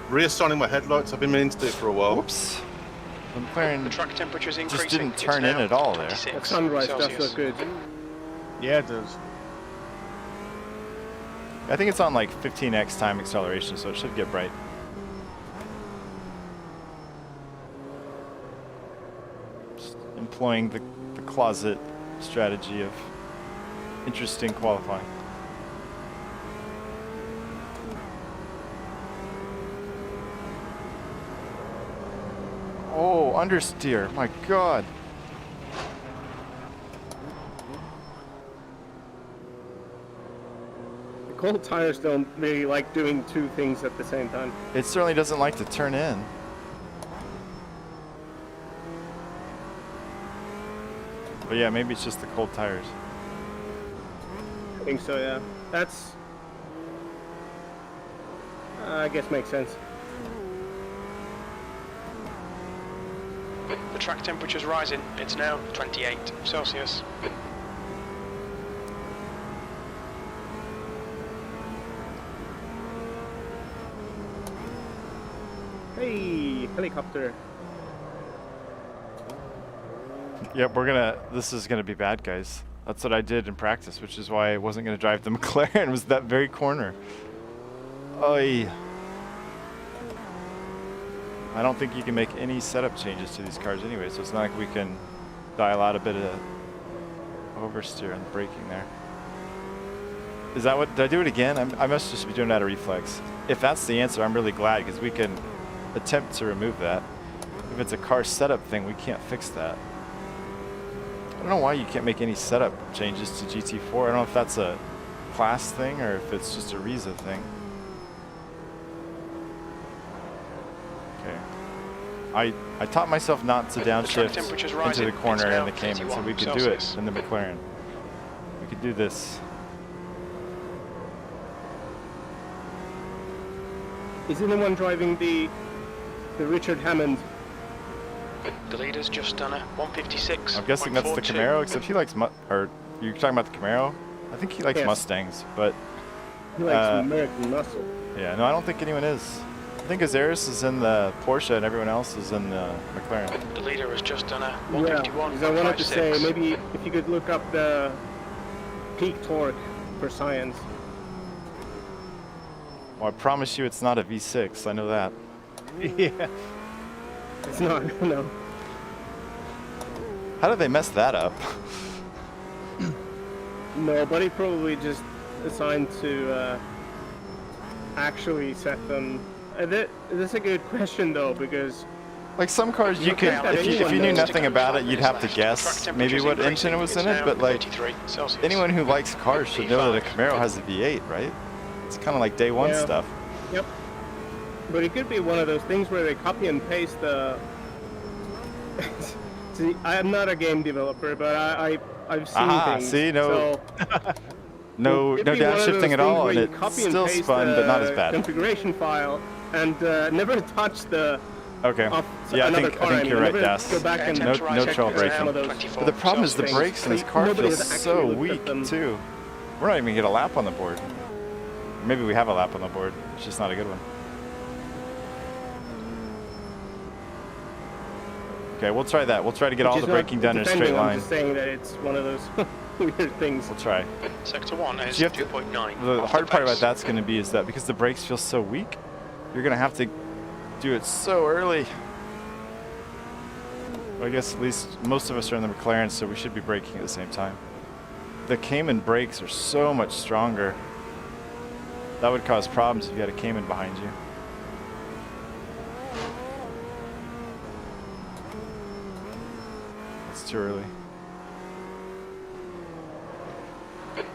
Reassigning my headlights. I've been meaning to do it for a while. Whoops. The McLaren The track temperature's increasing. just didn't It's turn in now at all there. 26 The sunrise does Celsius. look good. Yeah, it does. I think it's on like 15x time acceleration, so it should get bright. Just employing the closet strategy of interesting qualifying. Oh, understeer, my God. The cold tires don't really like doing two things at the same time. It certainly doesn't like to turn in. But yeah, maybe it's just the cold tires. I think so, yeah. That's... I guess makes sense. The track temperature's rising. It's now 28 Celsius. Hey, helicopter. Yep, this is gonna be bad, guys. That's what I did in practice, which is why I wasn't gonna drive the McLaren, was that very corner. Oy. I don't think you can make any setup changes to these cars anyway, so it's not like we can dial out a bit of oversteer and braking there. Is that what, did I do it again? I must just be doing that out of reflex. If that's the answer, I'm really glad, because we can attempt to remove that. If it's a car setup thing, we can't fix that. I don't know why you can't make any setup changes to GT4. I don't know if that's a class thing or if it's just a Reza thing. Okay. I taught myself not to downshift into the corner in the Cayman, so we could do it in the McLaren. We could do this. Is anyone driving the Richard Hammond? The leader's just done a 156. I'm guessing that's the Camaro, except he likes or you're talking about the Camaro? I think he likes Yes. Mustangs, but He likes American muscle. yeah, no, I don't think anyone is. I think Azaris is in the Porsche and everyone else is in the McLaren. The leader has just done a Yeah, 151. because I wanted to say, maybe if you could look up the peak torque for science. Well, I promise you it's not a V6, I know that. Yeah. It's not, no. How did they mess that up? Nobody probably just assigned to actually set them. That's a good question though, because Like some cars you could, if you knew nothing about it, you'd have to guess maybe what engine was in it, but like anyone who likes cars should know that a Camaro has a V8, right? It's kind of like day one stuff. Yep. But it could be one of those things where they copy and paste the... See, I'm not a game developer, but I've seen things. See, no, So no downshifting at all, and it's still fun, but not as bad. Configuration file and never touch the... Okay. Yeah, I think you're right, Das. No trouble braking. But the problem is the brakes in this car feel so weak too. We're not even gonna get a lap on the board. Maybe we have a lap on the board. It's just not a good one. Okay, we'll try that. We'll try to get all the braking done in a straight line. I'm just saying that it's one of those weird things. We'll try. Sector 1 is 2.9. The hard part about that's going to be is that because the brakes feel so weak, you're going to have to do it so early. Well, I guess at least most of us are in the McLaren, so we should be braking at the same time. The Cayman brakes are so much stronger. That would cause problems if you had a Cayman behind you. It's too early.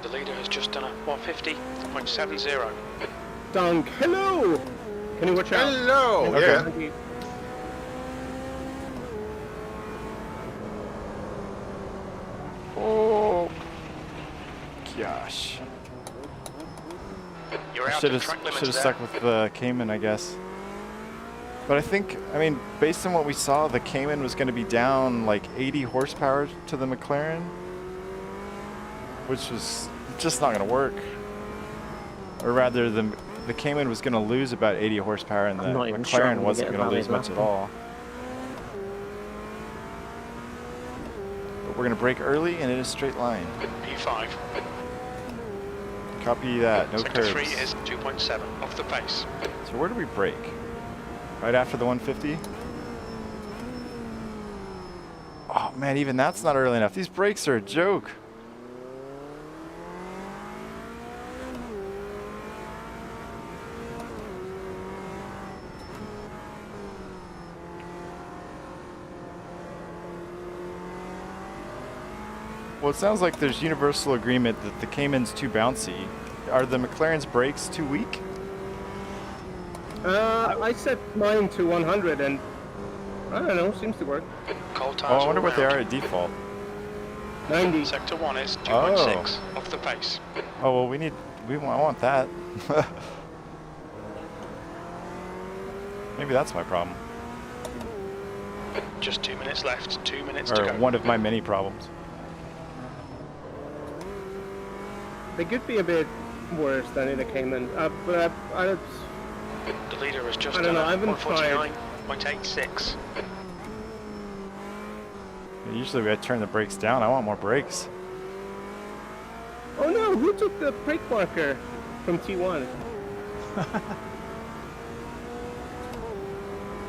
The leader has just done a 150.70. Dunk, hello! Can you watch out? Hello! Okay. Yeah. Oh, gosh. You're I out should of have track limits there. stuck with the Cayman, I guess. But I think, I mean, based on what we saw, the Cayman was going to be down like 80 horsepower to the McLaren, which was just not going to work. Or rather, the Cayman was going to lose about 80 horsepower, and the I'm not even sure I'm McLaren gonna wasn't get a going to lose valid much at lap. all. But we're going to brake early and in a straight line. P5. Copy that, no Sector curves. 3 is 2.7 off the pace. So where do we brake? Right after the 150? Oh man, even that's not early enough. These brakes are a joke. Well, it sounds like there's universal agreement that the Cayman's too bouncy. Are the McLaren's brakes too weak? I set mine to 100 and I don't know, seems to work. Cold Oh, tires I wonder all what they round. are at default. 90. Sector 1 is 2.6 off the pace. Oh, well, I want that. Maybe that's my problem. Just 2 minutes left, 2 minutes to Or go. one of my many problems. They could be a bit worse than in the Cayman, but The leader has just I don't done know, I haven't 149.86. Usually we turn the brakes down. I want more brakes. oh no, who took the brake marker from T1?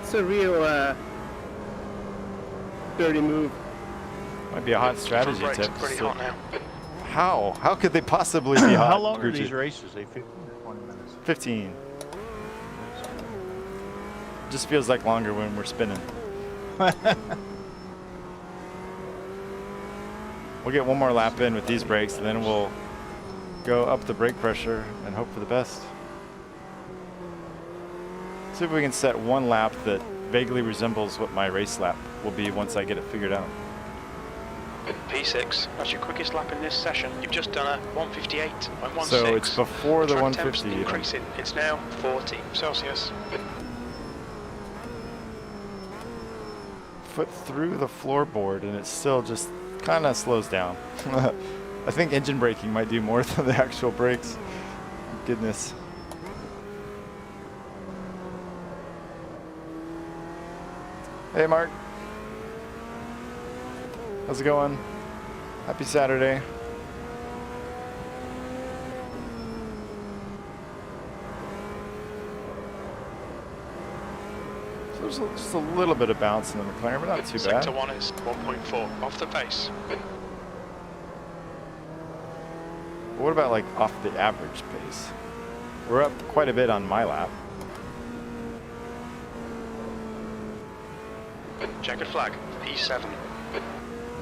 It's a real dirty move. Might be a hot strategy Front brakes tip. are pretty So- hot now. How? How could they possibly be hot? How long are Gucci? these races? They 15 or 20 minutes? 15. Just feels like longer when we're spinning. We'll get one more lap in with these brakes, and then we'll go up the brake pressure and hope for the best. See if we can set one lap that vaguely resembles what my race lap will be once I get it figured out. P6, that's your quickest lap in this session. You've just done a 158.16. So it's before the Track temps 150 even. increasing. It's now 40 Celsius. Foot through the floorboard, and it still just kind of slows down. I think engine braking might do more than the actual brakes. Goodness. Hey Mark. How's it going? Happy Saturday. So there's just a little bit of bounce in the McLaren, but not too bad. Sector 1 is 1.4 off the pace. What about like off the average pace? We're up quite a bit on my lap. Checkered flag, P7.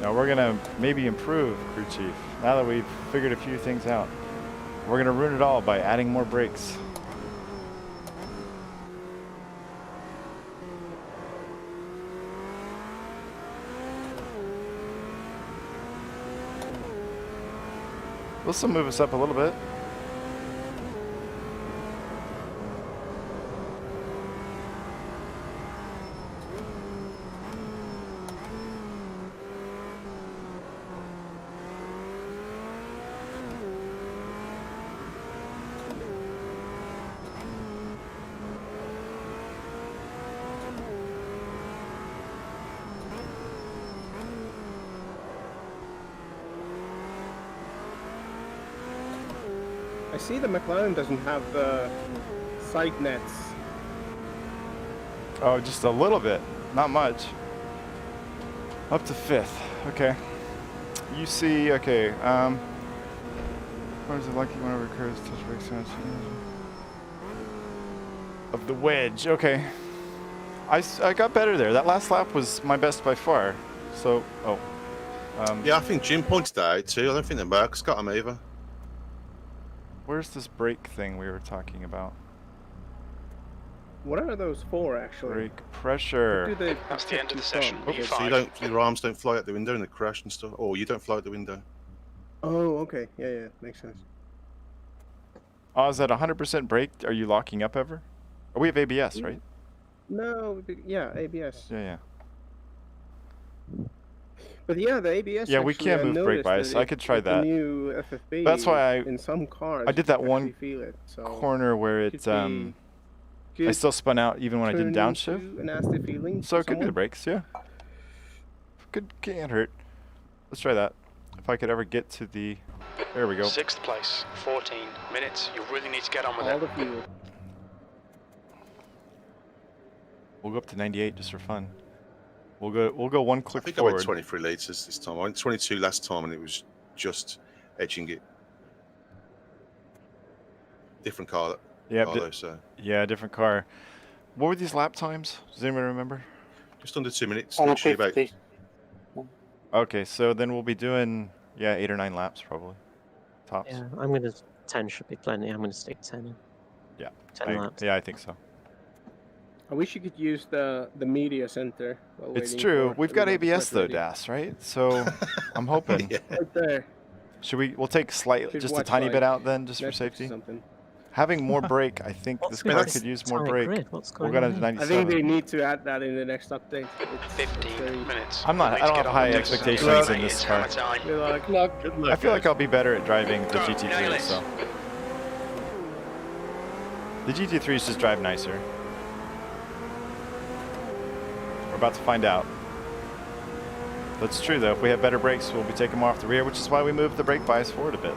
Now we're gonna maybe improve, crew chief. Now that we've figured a few things out, we're gonna ruin it all by adding more brakes. This will move us up a little bit. I see the McLaren doesn't have the side nets. Oh, just a little bit, not much. Up to 5th, okay. You see, okay, where's the lucky one over curves, touch brake sounds of the wedge, okay. I got better there. That last lap was my best by far. So, Yeah, I think Jim pointed that out too. I don't think the Merc's got him either. where's this brake thing we were talking about? What are those for, actually? Brake What pressure. do they That's the end of the session. Oh, P5. so your arms don't fly out the window in the crash and stuff. Or you don't fly out the window. Oh, okay. Yeah, makes sense. Oz, at 100% brake, are you locking up ever? Oh, we have ABS, right? No, yeah, ABS. Yeah. But yeah, the ABS. Yeah, we actually, can I move brake noticed bias. that I could try with the that. new FFB. That's why in some cars I did that you one actually feel it. So corner where it I still spun out even when I didn't downshift. A nasty feeling. So it could be the brakes, yeah. Can't hurt. Let's try that. If I could ever get to the... There we go. 6th place, 14 minutes. You really need to get on with all it. the fuel. We'll go up to 98 just for fun. We'll go one click I think forward. I went 23 litres this time. I went 22 last time and it was just edging it. Different car, though, so. Yeah, different car. What were these lap times? Does anyone remember? Just under 2 minutes. On Literally about 50. Okay, so then we'll be doing, 8 or 9 laps probably. Tops. Yeah, I'm gonna 10 should be plenty. I'm gonna stick 10 in. Yeah. 10 laps. Yeah, I think so. I wish you could use the media center. While It's waiting true. for We've got everyone to ABS get though, ready. Das, right? So I'm hoping. Yeah. Right there. We'll take Should just a watch, tiny like, bit out then, just for Netflix or safety. something. Having more brake, I think What's this with car this could use more tight brake. grid? What's We'll going go on down to here? I think 97. they need to add that in the next update. It's 15 very- minutes. I You need don't to have get on high with it. expectations in this It's car. hammer time. Good luck. Good luck. I feel like I'll be better at driving the Go, nail GT3, it. so. The GT3s just drive nicer. We're about to find out. That's true though, if we have better brakes, we'll be taking them off the rear, which is why we moved the brake bias forward a bit.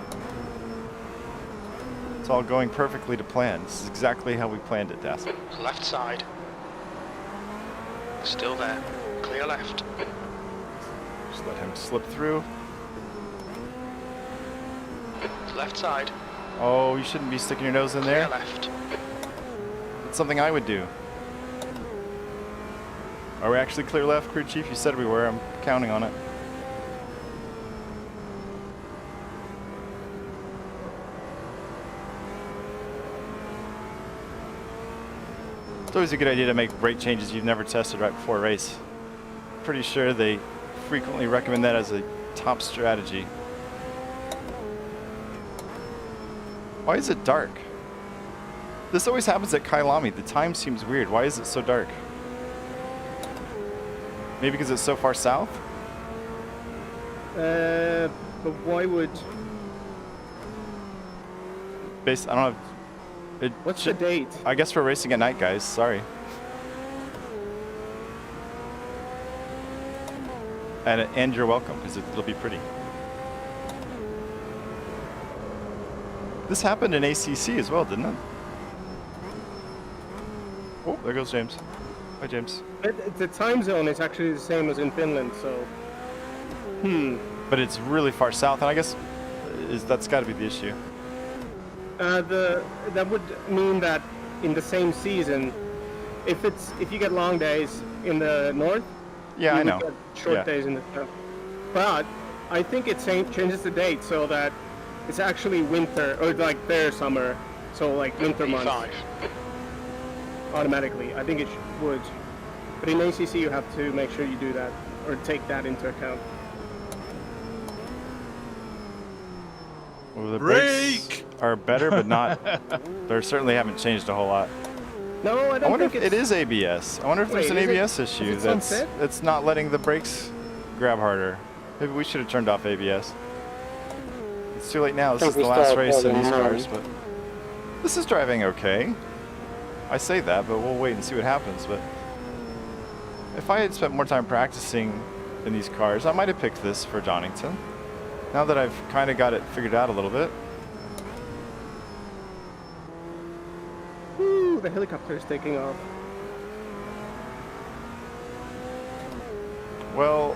It's all going perfectly to plan. This is exactly how we planned it, Das. Left side. Still there. Clear left. Just let him slip through. Left side. Oh, you shouldn't be sticking your nose in Clear there. left. It's something I would do. Are we actually clear left, crew chief? You said we were. I'm counting on it. It's always a good idea to make brake changes you've never tested right before a race. Pretty sure they frequently recommend that as a top strategy. Why is it dark? This always happens at Kailami. The time seems weird. Why is it so dark? Maybe because it's so far south? But why would? I don't know. What's the date? I guess we're racing at night, guys. Sorry. And you're welcome, because it'll be pretty. This happened in ACC as well, didn't it? Oh, there goes James. Hi, James. The time zone is actually the same as in Finland, so. But it's really far south, and I guess that's got to be the issue. That would mean that in the same season, if you get long days in the north, Yeah, I you know. would get short days in the south. But I think it changes the date so that it's actually winter or like their summer, so like winter months E5. automatically. I think it would. But in ACC, you have to make sure you do that or take that into account. Well, the brakes Brake! are better, but not. They certainly haven't changed a whole lot. No, I I don't wonder think if it is ABS. I wonder if there's an Wait, is it- ABS issue is it sunset? that's not letting the brakes grab harder. Maybe we should have turned off ABS. It's too late now. This is Think the we last start race in driving these now. cars, but this is driving okay. I say that, but we'll wait and see what happens. But if I had spent more time practicing in these cars, I might have picked this for Donington. Now that I've kind of got it figured out a little bit. Woo, the helicopter is taking off. Well,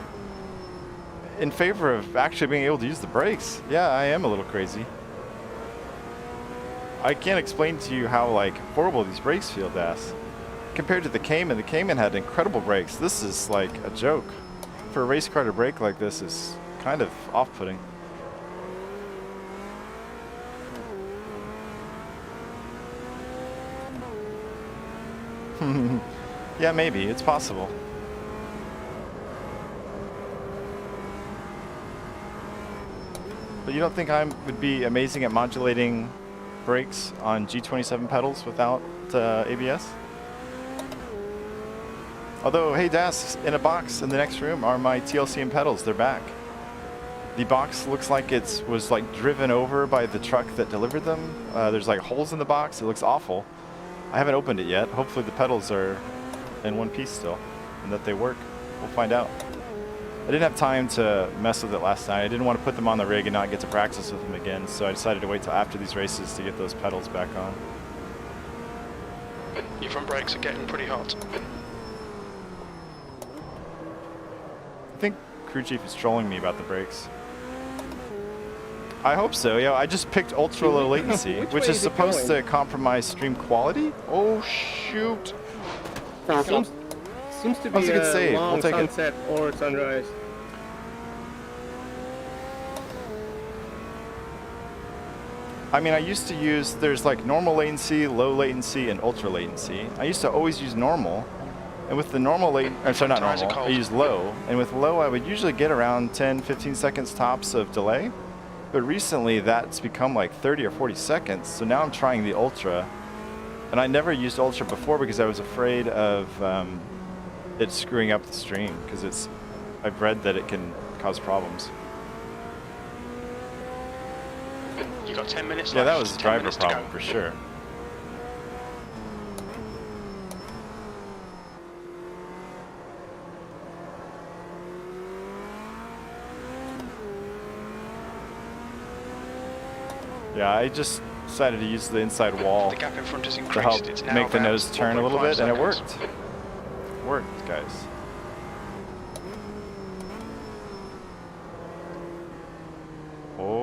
in favor of actually being able to use the brakes. Yeah, I am a little crazy. I can't explain to you how like horrible these brakes feel, Das. Compared to the Cayman had incredible brakes. This is like a joke. For a race car to brake like this is kind of off-putting. Yeah, maybe. It's possible. But you don't think I would be amazing at modulating brakes on G27 pedals without ABS. Although, hey Das, in a box in the next room are my T-LCM pedals. They're back. The box looks like it was like driven over by the truck that delivered them. There's like holes in the box. It looks awful. I haven't opened it yet. Hopefully the pedals are in one piece still and that they work. We'll find out. I didn't have time to mess with it last night. I didn't want to put them on the rig and not get to practice with them again, so I decided to wait till after these races to get those pedals back on. Your front brakes are getting pretty hot. I think crew chief is trolling me about the brakes. I hope so. Yeah, I just picked ultra low latency, which is supposed to compromise stream quality. Oh shoot! Seems to That was be a good a save. long We'll take it. sunset or sunrise. I mean, I used to use, there's like normal latency, low latency, and ultra latency. I used to always use normal, and with the normal sorry, not normal, I use low, and with low I would usually get around 10-15 seconds tops of delay, but recently that's become like 30 or 40 seconds, so now I'm trying the ultra, and I never used ultra before because I was afraid of it screwing up the stream, because I've read that it can cause problems. You got 10 minutes left. Yeah, that was a 10 driver minutes to problem go. for sure. Yeah, I just decided to use the inside wall The gap in front has to increased. help It's now make the about nose turn a little 1.5 bit, and it seconds. worked. It worked, guys. Oh.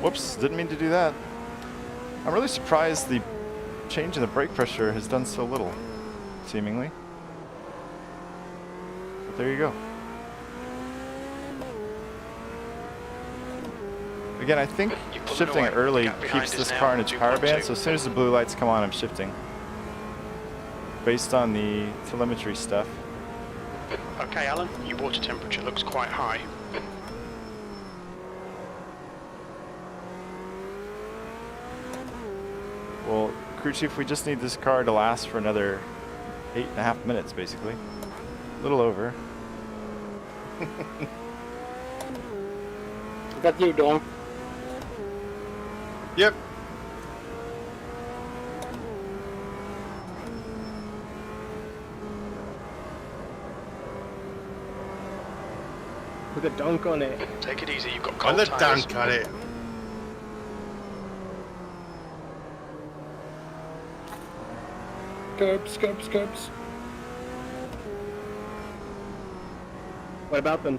Whoops, didn't mean to do that. I'm really surprised the change in the brake pressure has done so little, seemingly. But there you go. Again, I think You pull it shifting away. early The gap behind keeps is this now car in its power 2.2. band, so as soon as the blue lights come on, I'm shifting. Based on the telemetry stuff. Okay, Alan, your water temperature looks quite high. Well, crew chief, we just need this car to last for another 8.5 minutes, basically. A little over. Is that you, Dom? Yep. With a dunk on it. Take it easy, you've got On cold the tires. dunk at it. Curbs, curbs, curbs. What about them?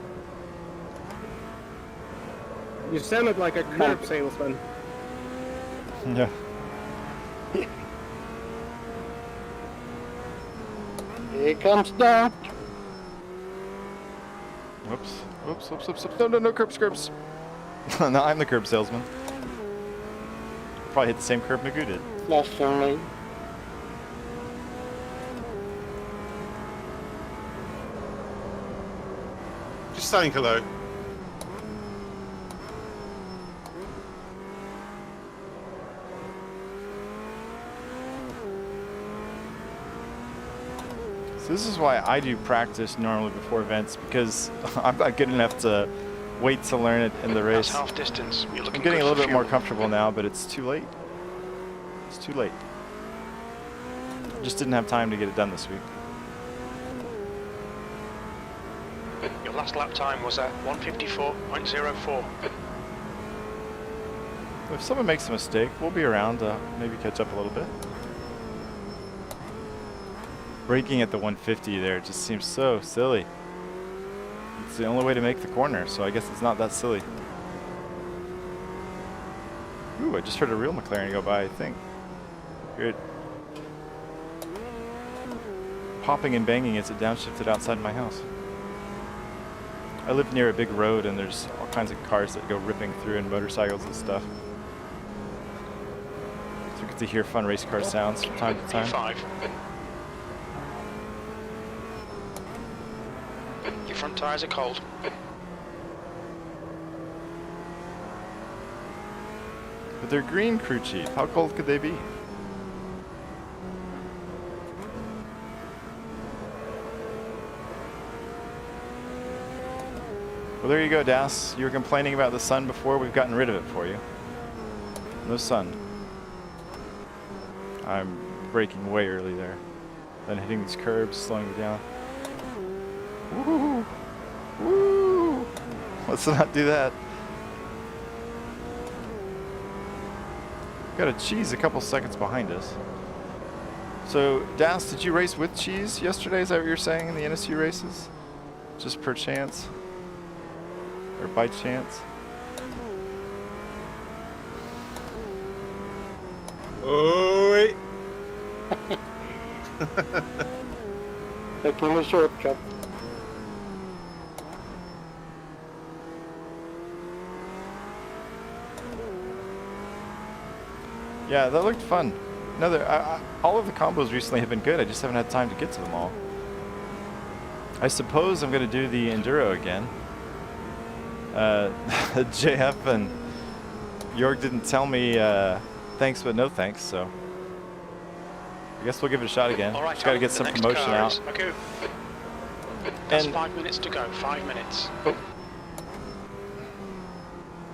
You sounded like a curb salesman. Yeah. Here comes Dom. Whoops. Whoops, whoops, whoops, whoops. No, no, no, curbs, curbs. No, I'm the curb salesman. Probably hit the same curb Magoo did. Last turn lane. Just saying hello. So this is why I do practice normally before events, because I'm not good enough to wait to learn it in the That's race. half distance. You're looking I'm getting good a little for bit more fuel. comfortable now, but it's too late. It's too late. Just didn't have time to get it done this week. Your last lap time was at 1:54.04. If someone makes a mistake, we'll be around to maybe catch up a little bit. Braking at the 150 there just seems so silly. It's the only way to make the corner, so I guess it's not that silly. Ooh, I just heard a real McLaren go by, I think. Good. Popping and banging as it downshifted outside my house. I live near a big road and there's all kinds of cars that go ripping through and motorcycles and stuff. So you get to hear fun race car sounds from time to time. P5. Your front tyres are cold. But they're green, crew chief. How cold could they be? Well, there you go, Das. You were complaining about the sun before. We've gotten rid of it for you. No sun. I'm braking way early there. Then hitting these curbs, slowing me down. Woo! Woo! Let's not do that. Got a Cheese a couple seconds behind us. So, Das, did you race with Cheese yesterday? Is that what you're saying in the NSU races? Just per chance? Or by chance? Oh, wait. Taking a shortcut. Yeah, that looked fun. All of the combos recently have been good. I just haven't had time to get to them all. I suppose I'm going to do the Enduro again. JF and Jorg didn't tell me thanks but no thanks, so I guess we'll give it a shot again. All right, just got to get some promotion out. Okay. That's And 5 minutes to go. 5 minutes. oh.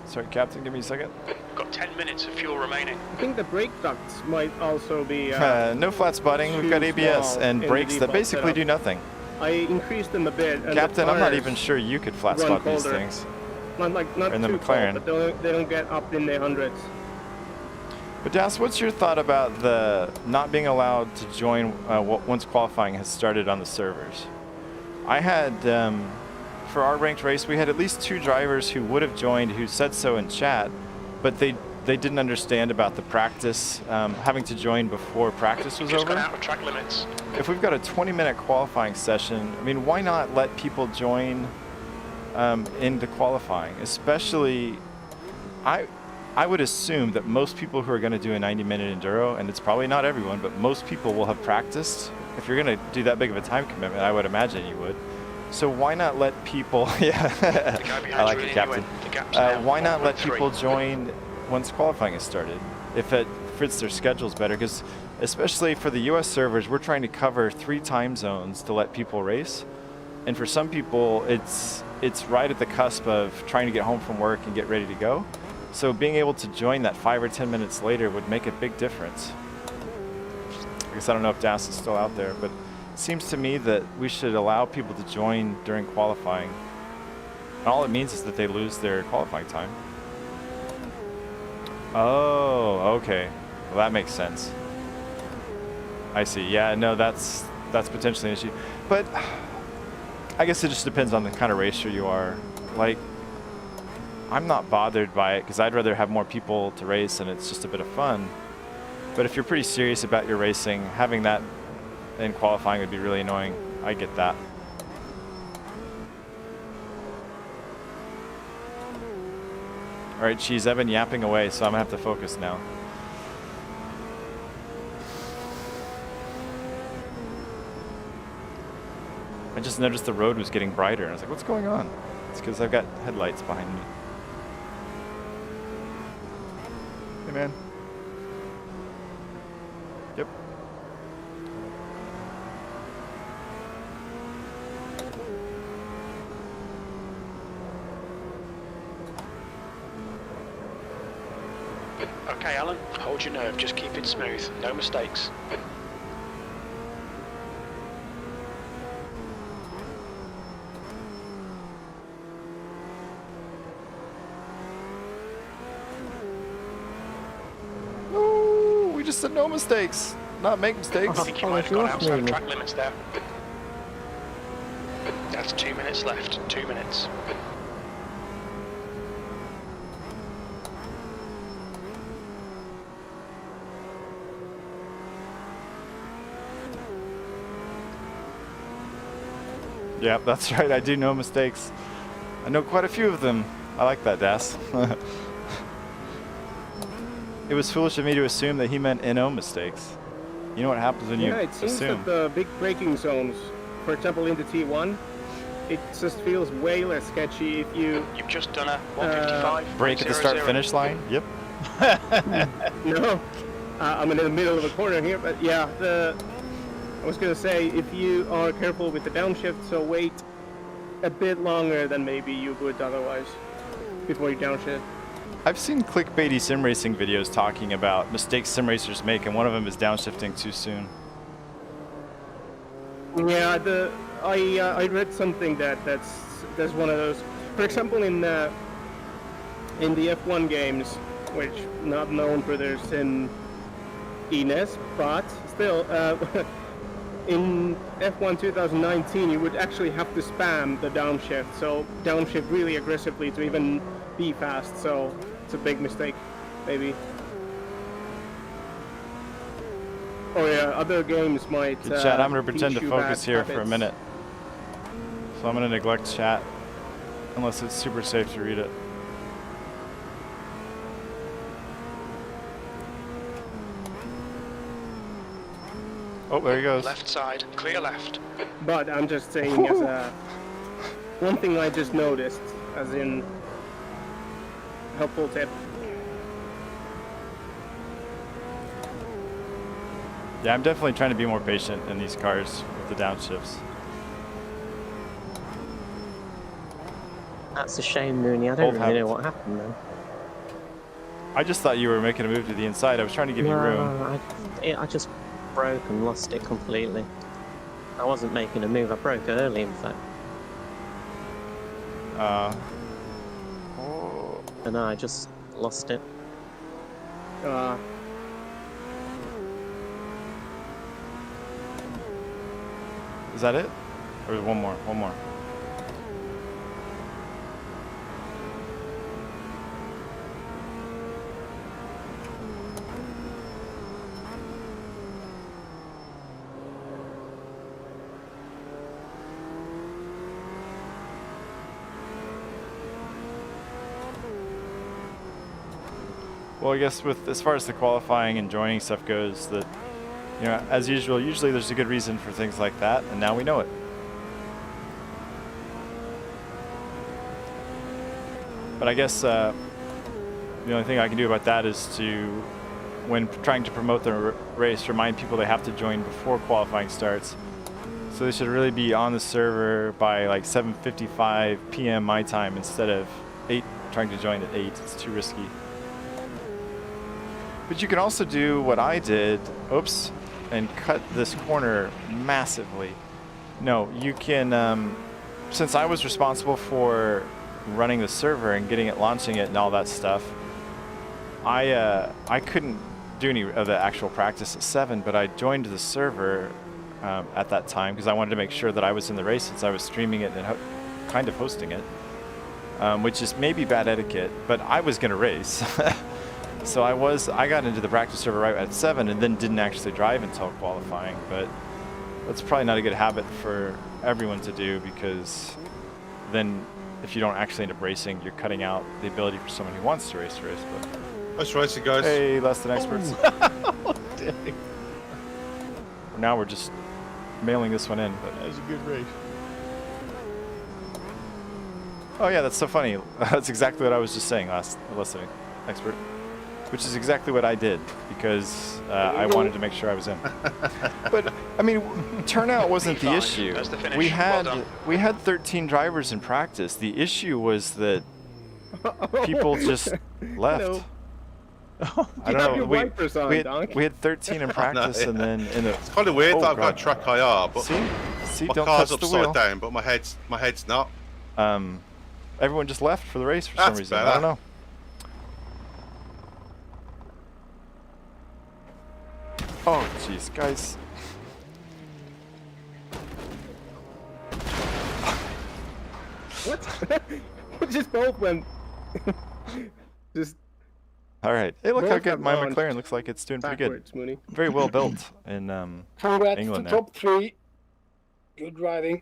Sorry, Captain, give me a second. Got 10 minutes of fuel remaining. I think the brake ducts might also be. No flat spotting. We've got too ABS small and in brakes the that default basically setup. do nothing. I increased them a bit. And Captain, the I'm not tires even sure you could flat run spot these colder. things. Not in the too McLaren. cold, but they don't get up in the hundreds. But Das, what's your thought about the not being allowed to join once qualifying has started on the servers? I had, for our ranked race, we had at least 2 drivers who would have joined who said so in chat, but they didn't understand about the practice, having to join before practice was Just over. got out of track limits. If we've got a 20-minute qualifying session, I mean, why not let people join into qualifying? Especially, I would assume that most people who are going to do a 90-minute enduro, and it's probably not everyone, but most people will have practiced. If you're going to do that big of a time commitment, I would imagine you would. So why not let people? Yeah, I like it, Captain. Why not let people join once qualifying is started, if it fits their schedules better? Because especially for the U.S. servers, we're trying to cover 3 time zones to let people race, and for some people, it's right at the cusp of trying to get home from work and get ready to go. So being able to join that 5 or 10 minutes later would make a big difference. I guess I don't know if Das is still out there, but it seems to me that we should allow people to join during qualifying. And all it means is that they lose their qualifying time. Oh, okay. Well, that makes sense. I see. Yeah, no, that's potentially an issue. But I guess it just depends on the kind of racer you are. Like, I'm not bothered by it because I'd rather have more people to race and it's just a bit of fun. But if you're pretty serious about your racing, having that in qualifying would be really annoying. I get that. All right, Cheese, I've been yapping away, so I'm gonna have to focus now. I just noticed the road was getting brighter, and I was like, what's going on? It's because I've got headlights behind me. Hey, man. Yep. Okay, Alan, hold your nerve. Just keep it smooth. No mistakes. No, we just said no mistakes, not make mistakes. I think you might have gone outside of track limits there. That's 2 minutes left. 2 minutes. Yeah, that's right. I do know mistakes. I know quite a few of them. I like that, Das. It was foolish of me to assume that he meant NO mistakes. You know what happens when you Yeah, it seems assume. that the big braking zones, for example in the T1, it just feels way less sketchy if you. You've just done a 155. Break at the start-finish line. Yep. No, I'm in the middle of a corner here, but yeah, I was gonna say if you are careful with the downshift, so wait a bit longer than maybe you would otherwise before you downshift. I've seen clickbaity sim racing videos talking about mistakes sim racers make, and one of them is downshifting too soon. Yeah, I read something that's one of those. For example, in the F1 games, which not known for their sim E-ness, but still, in F1 2019, you would actually have to spam the downshift, so downshift really aggressively to even be fast. So it's a big mistake, maybe. Oh yeah, other games might. Good chat. I'm going to pretend to teach you focus bad here for a habits. minute. So I'm going to neglect chat unless it's super safe to read it. Oh, there he goes. Left side, clear left. But I'm just saying as a one thing I just noticed, as in helpful tip. Yeah, I'm definitely trying to be more patient in these cars with the downshifts. That's a shame, Mooney. I don't Old really know habits. what happened then. I just thought you were making a move to the inside. I was trying to give you room. I just broke and lost it completely. I wasn't making a move. I broke early, in fact. Oh. And I just lost it. Is that it? Or is one more? One more. Well, I guess with as far as the qualifying and joining stuff goes, that as usual, usually there's a good reason for things like that, and now we know it. But I guess the only thing I can do about that is to, when trying to promote the race, remind people they have to join before qualifying starts. So they should really be on the server by like 7:55 p.m. my time instead of 8, trying to join at 8. It's too risky. But you can also do what I did, oops, and cut this corner massively. No, you can, since I was responsible for running the server and getting it, launching it and all that stuff, I couldn't do any of the actual practice at 7, but I joined the server at that time because I wanted to make sure that I was in the race since I was streaming it and kind of hosting it, which is maybe bad etiquette, but I was going to race. So I got into the practice server right at 7 and then didn't actually drive until qualifying, but that's probably not a good habit for everyone to do, because then if you don't actually end up racing, you're cutting out the ability for someone who wants to race. But Nice racing, guys. hey, less than experts. Oh, dang. Now we're just mailing this one in. But That was a good race. oh yeah, that's so funny. That's exactly what I was just saying less than expert. Which is exactly what I did, because I wanted to make sure I was in. But I mean, turnout wasn't the issue. That's the finish. We Well done. had 13 drivers in practice. The issue was that people just left. No. I You have don't your know. wipers on, Donk. We had 13 in practice, and then in the It's kind of weird Oh, that I've got God. a track IR, but see, my don't car's touch the upside wheel. down, but my head's not. Everyone just left for the race for some That's reason. I better. don't know. Oh, jeez, guys. What? Just both went. Just All right. Hey, look how Both good have my launched McLaren looks like. It's doing pretty good. backwards, Mooney. Very well built in Congrats England to now. top 3. Good driving.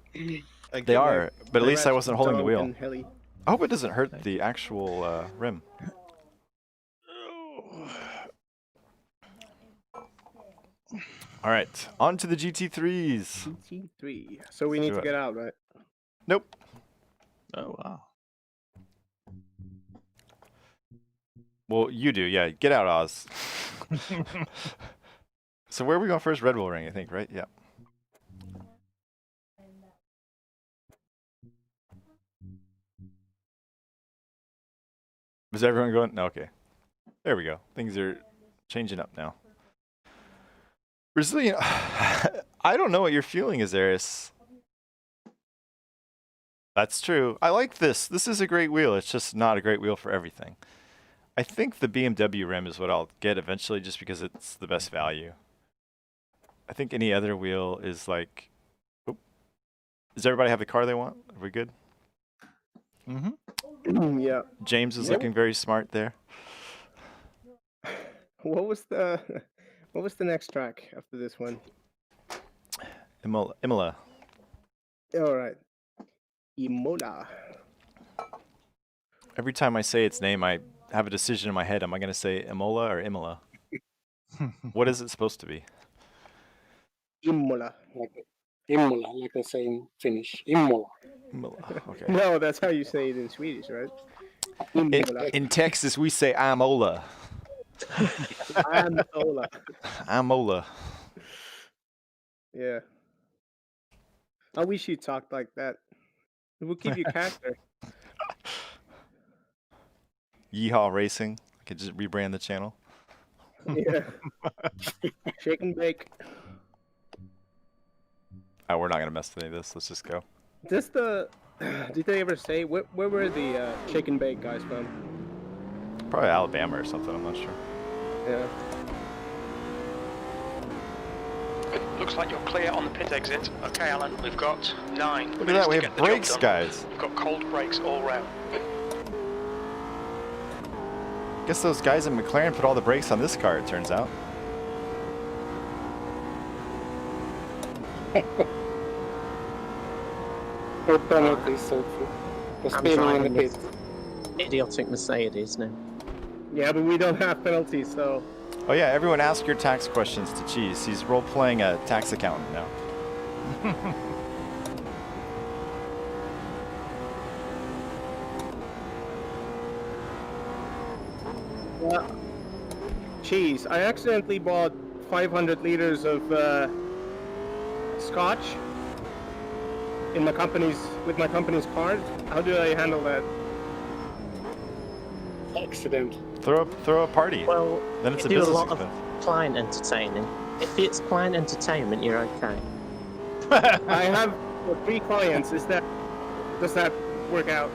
They are, but at least I wasn't holding the Donk wheel. and Heli. I hope it doesn't hurt the actual rim. All right, on to the GT3s. GT3. So we need do to it. get out, right? Nope. Oh wow. Well, you do. Yeah, get out, Oz. So where are we going first? Red Bull Ring, I think, right? Yeah. Is everyone going? No, okay. There we go. Things are changing up now. Brazilian, I don't know what your feeling is, Eris. That's true. I like this. This is a great wheel. It's just not a great wheel for everything. I think the BMW rim is what I'll get eventually just because it's the best value. I think any other wheel is like... Oop. Does everybody have the car they want? Are we good? Mm-hmm. Yeah. James is looking very smart there. What was the next track after this one? Imola. All right. Imola. Every time I say its name, I have a decision in my head. Am I going to say Imola or Imola? What is it supposed to be? Imola. Imola, like they say in Finnish. Imola. Imola. Okay. No, that's how you say it in Swedish, right? Imola. In Texas, we say Imola. Imola. Imola. Yeah. I wish you talked like that. It would keep you character. Yeehaw Racing. I could just rebrand the channel. Yeah. Shake and bake. Oh, we're not going to mess with any of this. Let's just go. Just did they ever say where were the shake and bake guys from? Probably Alabama or something. I'm not sure. Yeah. Looks like you're clear on the pit exit. Okay, Alan, we've got 9 Look at minutes that. We to have get the job brakes, done. guys. We've got cold brakes all round. Guess those guys in McLaren put all the brakes on this car, it turns out. No penalties, so for speeding in the pit. Idiotic Mercedes now. Yeah, but we don't have penalties, so Oh yeah, everyone ask your tax questions to Cheese. He's role-playing a tax accountant now. cheese. I accidentally bought 500 liters of scotch in my company's card. How do I handle that? Accident. Throw a party. Well, Then it's you a do a business lot expense. of client entertaining. If it's client entertainment, you're okay. I have 3 clients. Does that work out?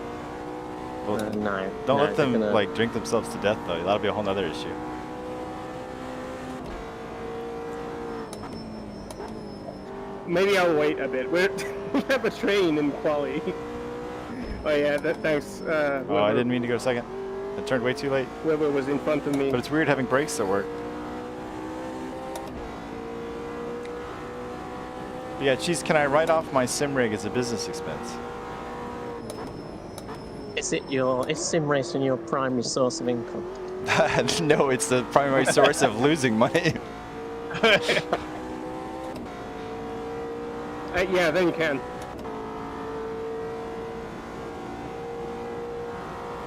Well, No. don't no, let them they're gonna- like drink themselves to death though. That'll be a whole nother issue. Maybe I'll wait a bit. We have a train in Quali. Oh yeah, thanks. Oh, I didn't mean to go second. I turned way too late. Whoever was in front of me. But it's weird having brakes that work. But yeah, Cheese, can I write off my sim rig as a business expense? Is sim racing your primary source of income? No, it's the primary source of losing money. Yeah, then you can.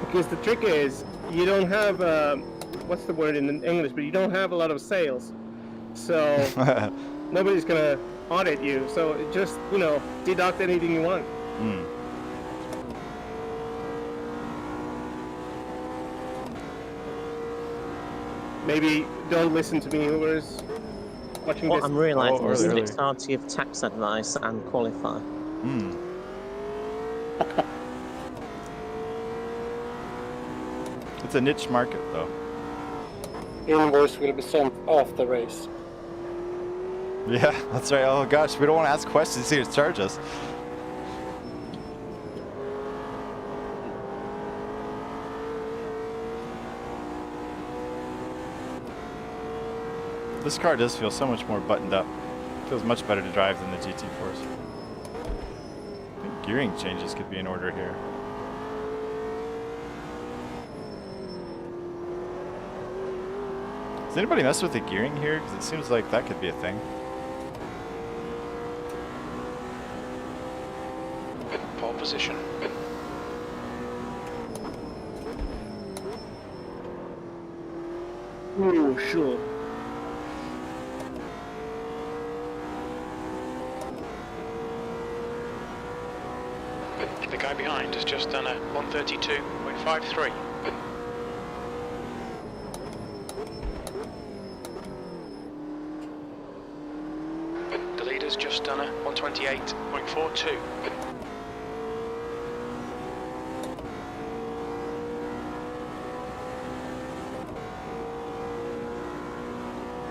Because the trick is, you don't have, what's the word in English, but you don't have a lot of sales. So, nobody's gonna audit you. So, just, deduct anything you want. Mm. Maybe don't listen to me, whoever's watching What this. I'm realising is that really? it's hard to give tax advice and qualify. Mm. It's a niche market, though. Invoice will be sent off the race. Yeah, that's right. Oh gosh, we don't want to ask questions here to charge us. This car does feel so much more buttoned up. Feels much better to drive than the GT4s. I think gearing changes could be in order here. Does anybody mess with the gearing here? Because it seems like that could be a thing. Oh, sure. The guy behind has just done a 132.53. The leader's just done a 128.42.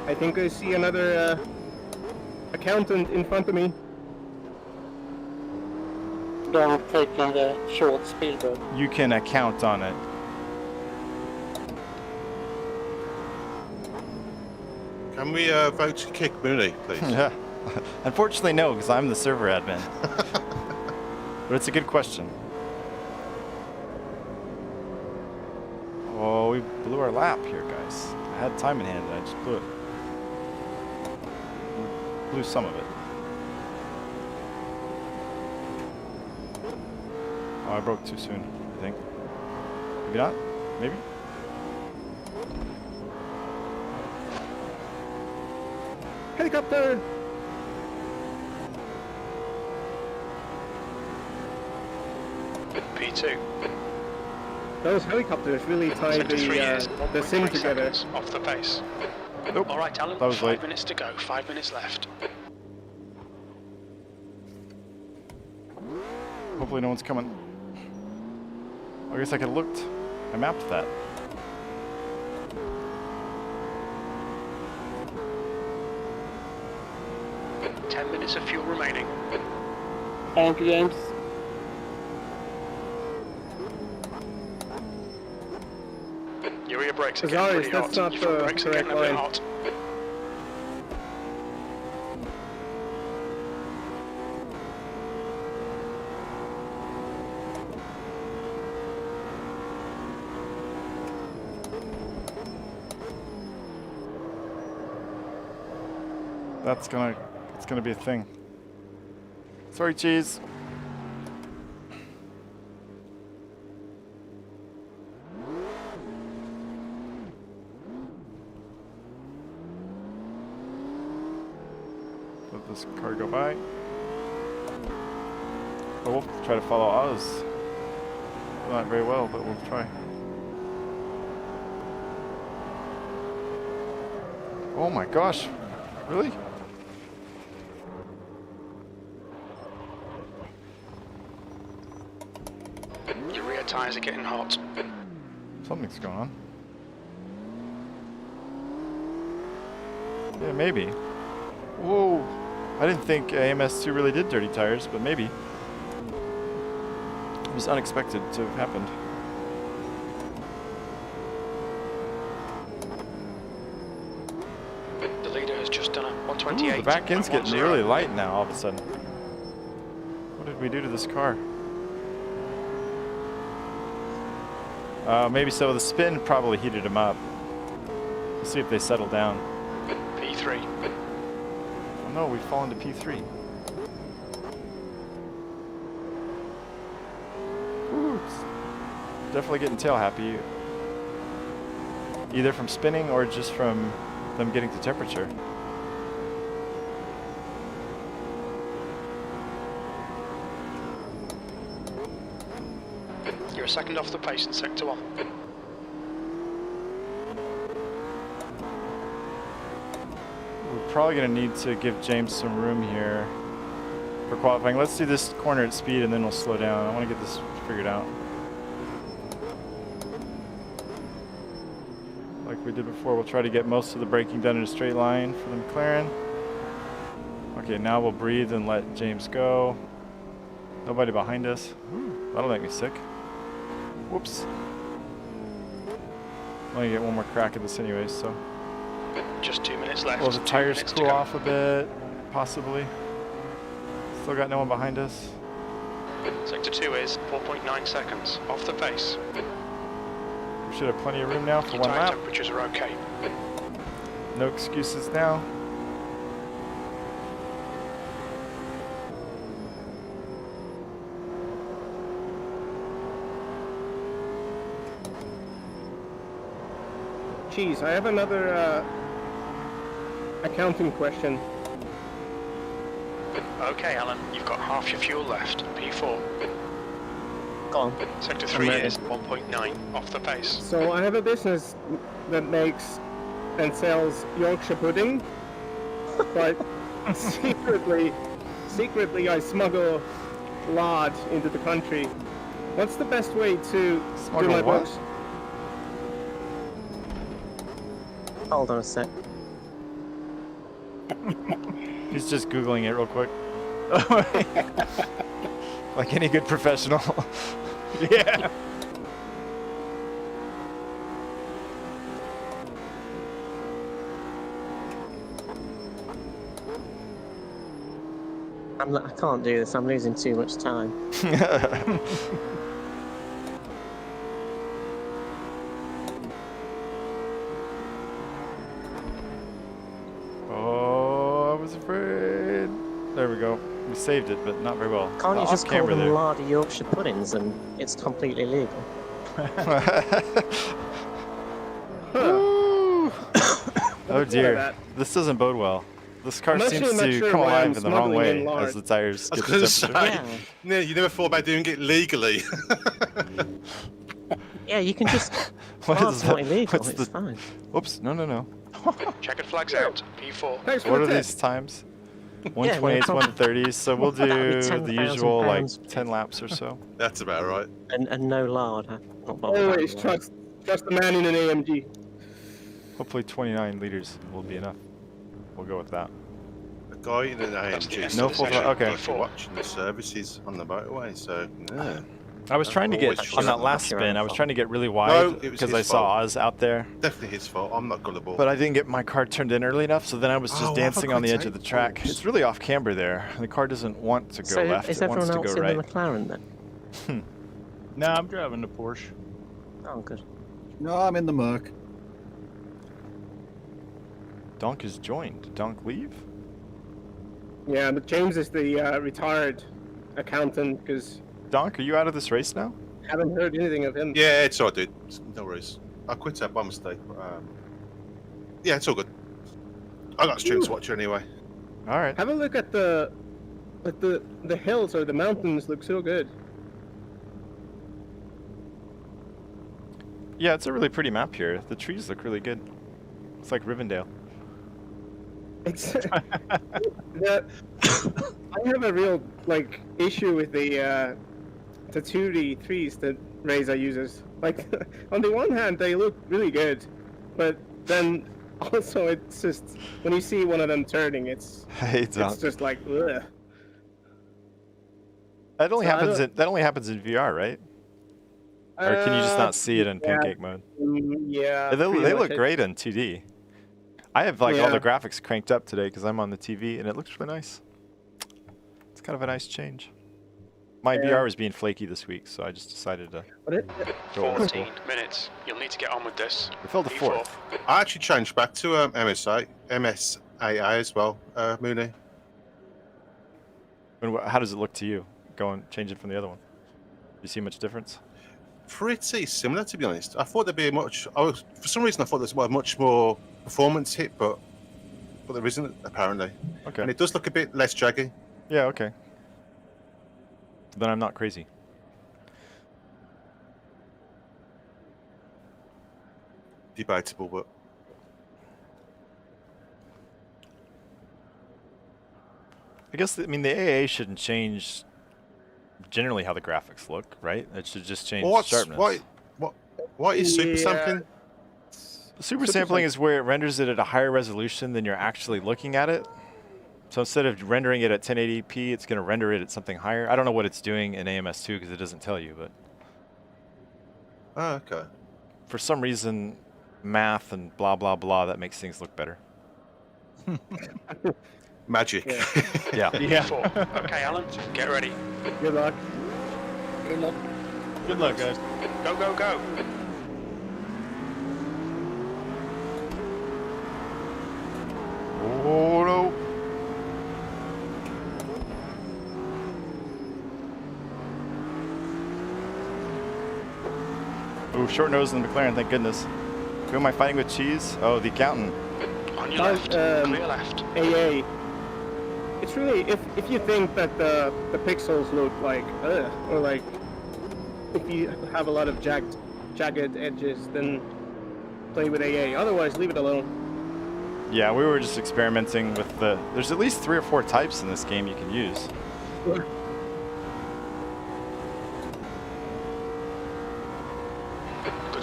I think I see another accountant in front of me. Don't taking the short speedboat. You can count on it. Can we vote to kick Mooney, please? Yeah. Unfortunately, no, because I'm the server admin. But it's a good question. Oh, we blew our lap here, guys. I had time in hand, and I just blew it. Blew some of it. Oh, I broke too soon, I think. Maybe not? Maybe? Helicopter! P2. Those helicopters really tie Sector 3 is the sim 1.3 together. seconds off the pace. Nope. All right, Alan. That was 5 late. minutes to go. 5 minutes left. Hopefully no one's coming. I guess I could have looked. I mapped that. – 10 minutes of fuel remaining. Thank you, James. Your rear brakes are getting Sorry, pretty hot. that's not Your front the brakes are getting a correct bit line. hot. It's gonna be a thing. Sorry, cheese. Let this car go by. Oh, we'll try to follow Oz. Not very well, but we'll try. Oh my gosh. Really? Your rear tyres are getting hot. Something's going on. Yeah, maybe. Whoa. I didn't think AMS2 really did dirty tires, but maybe. It was unexpected to have happened. The leader has just done a 128. Ooh, the back end's getting really light now all of a sudden. What did we do to this car? Maybe so. The spin probably heated them up. Let's see if they settle down. P3. Oh no, we've fallen to P3. Ooh, it's definitely getting tail happy. Either from spinning or just from them getting to temperature. You're a second off the pace in Sector 1. We're probably going to need to give James some room here for qualifying. Let's do this corner at speed and then we'll slow down. I want to get this figured out. Like we did before, we'll try to get most of the braking done in a straight line for the McLaren. Okay, now we'll breathe and let James go. Nobody behind us. That'll make me sick. Whoops. I'm going to get one more crack at this anyways, so. Just 2 minutes left. Will the 2 tires minutes to cool go. off a bit? Possibly. Still got no one behind us. Sector 2 is 4.9 seconds off the pace. We should have plenty of room now for Your one tyre lap. temperatures are okay. No excuses now. Geez, I have another accounting question. Okay, Alan, you've got half your fuel left. P4. Go on. Sector I'm 3 ready. is 1.9 off the pace. So I have a business that makes and sells Yorkshire pudding, but secretly I smuggle lard into the country. What's the best way to do Smuggle my what? books? Hold on a sec. He's just Googling it real quick. Like any good professional. Yeah. I can't do this. I'm losing too much time. Oh, I was afraid. There we go. We saved it, but not very well. Can't you Off just call camera them there. lardy Yorkshire puddings and it's completely legal? Oh dear, this doesn't bode well. This car I'm actually seems not to sure come why I'm alive in the wrong smuggling way in lard. as the tires I was get going the to say, temperature. Yeah. no, you never thought about doing it legally. Yeah, you can just. What Lard's is not that? illegal. What's It's the? fine. Whoops! No. Checkered flags out. P4. Thanks for What the are tip. these times? no 128s, problem. 130s. So we'll do That'd be the 10,000 usual like pounds. 10 laps or so. That's about right. And no lard. I'm not bothered about Always lard. trust the man in an AMG. Hopefully 29 liters will be enough. We'll go with that. A guy in an AMG. No full actually okay. like watching the services on the motorway, so yeah. I was trying to get Always on that trust last your spin. own I was fault. trying to get really No, wide it was because his I saw fault. Oz out there, Definitely his fault. I'm not gullible. but I didn't get my car turned in early enough. So then I was just Oh, have a dancing on the quick edge of the take, track. folks. It's really off camber there. The car doesn't want to go So left. is It wants everyone to else go in right. the McLaren then? No, I'm driving the Porsche. Oh, good. No, I'm in the Merc. Donk is joined. Did Donk leave? Yeah, but James is the retired accountant because Donk, are you out of this race now? I haven't heard anything of him. Yeah, it's all right, dude. No worries. I quit that by mistake. But, yeah, it's all good. I got stream to watch anyway. All right. Have a look at the hills or the mountains. Look so good. Yeah, it's a really pretty map here. The trees look really good. It's like Rivendell. It's I have a real issue with the 2D3s that Razer uses. Like, on the one hand, they look really good, but then also it's just when you see one of them turning, it's Hey, Donk. just like ugh. That only So I happens don't- in VR, right? Or can you just not see it in yeah. pancake mode? Yeah. They pretty look much. great in 2D. I have all Yeah. the graphics cranked up today because I'm on the TV and it looks really nice. It's kind of a nice change. My Yeah. VR was being flaky this week, so I just decided to But it, go old school. 14 minutes. You'll need to get on with this. We filled the P4. fourth. I actually changed back to MSAI as well, Mooney. And how does it look to you? Changing from the other one. Do you see much difference? Pretty similar, to be honest. I thought there'd be for some reason I thought there's much more performance hit, but there isn't apparently. Okay. And it does look a bit less jaggy. Yeah, okay. Then I'm not crazy. Debatable, but I guess, the AA shouldn't change generally how the graphics look, right? It should just change sharpness. What is super Yeah. sampling? Super sampling is where it renders it at a higher resolution than you're actually looking at it. So instead of rendering it at 1080p, it's going to render it at something higher. I don't know what it's doing in AMS2 because it doesn't tell you, but Oh, okay. for some reason, math and blah, blah, blah, that makes things look better. Magic. Yeah. Yeah. Yeah. P4. Okay, Alan, get ready. good luck. Good luck. Good luck, guys. Go, go, go. Oh, no. Ooh, short nose in the McLaren, thank goodness. Who am I fighting with, Cheese? Oh, the accountant. On your left, clear left. AA. It's really, if you think that the pixels look like, or like, if you have a lot of jagged edges, then play with AA. Otherwise, leave it alone. Yeah, we were just experimenting with the... There's at least 3 or 4 types in this game you can use. Good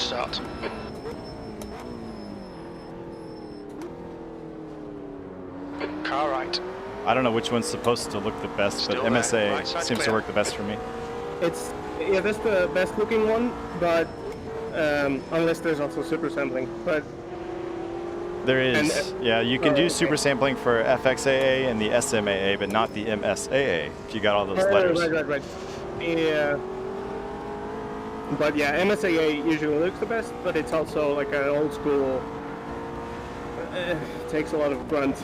start. Car right. I don't know which one's supposed to look the best, but Still there. MSA Right side seems to clear. work the best for me. Yeah, that's the best looking one, but unless there's also super sampling. But There is, And, yeah, you can oh, do okay. super sampling for FXAA and the SMAA, but not the MSAA, if you got all those letters. Right. Yeah. But yeah, MSAA usually looks the best, but it's also like an old school. Takes a lot of grunt.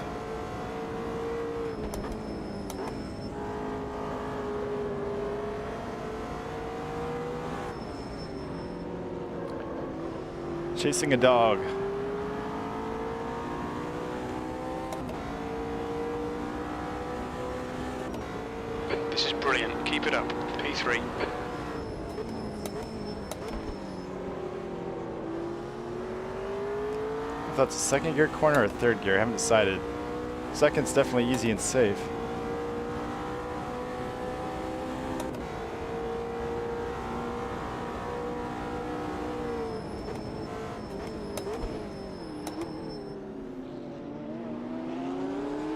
Chasing a dog. This is brilliant. Keep it up. P3. I thought it's a second gear corner or third gear, I haven't decided. Second's definitely easy and safe.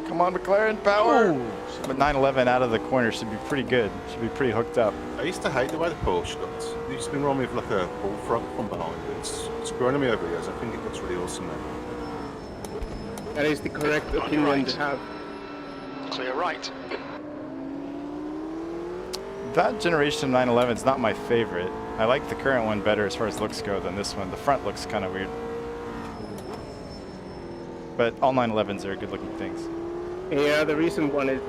Come on, McLaren, power! But 911 out of the corner should be pretty good. Should be pretty hooked up. I used to hate the way the Porsche looked. It used to be wrong with like a bullfrog from behind. It's grown on me over the years. I think it looks really awesome now. That is the correct opinion right. to have. Clear right. That generation of 911 is not my favorite. I like the current one better as far as looks go than this one. The front looks kind of weird. But all 911s are good looking things. Yeah, the recent one is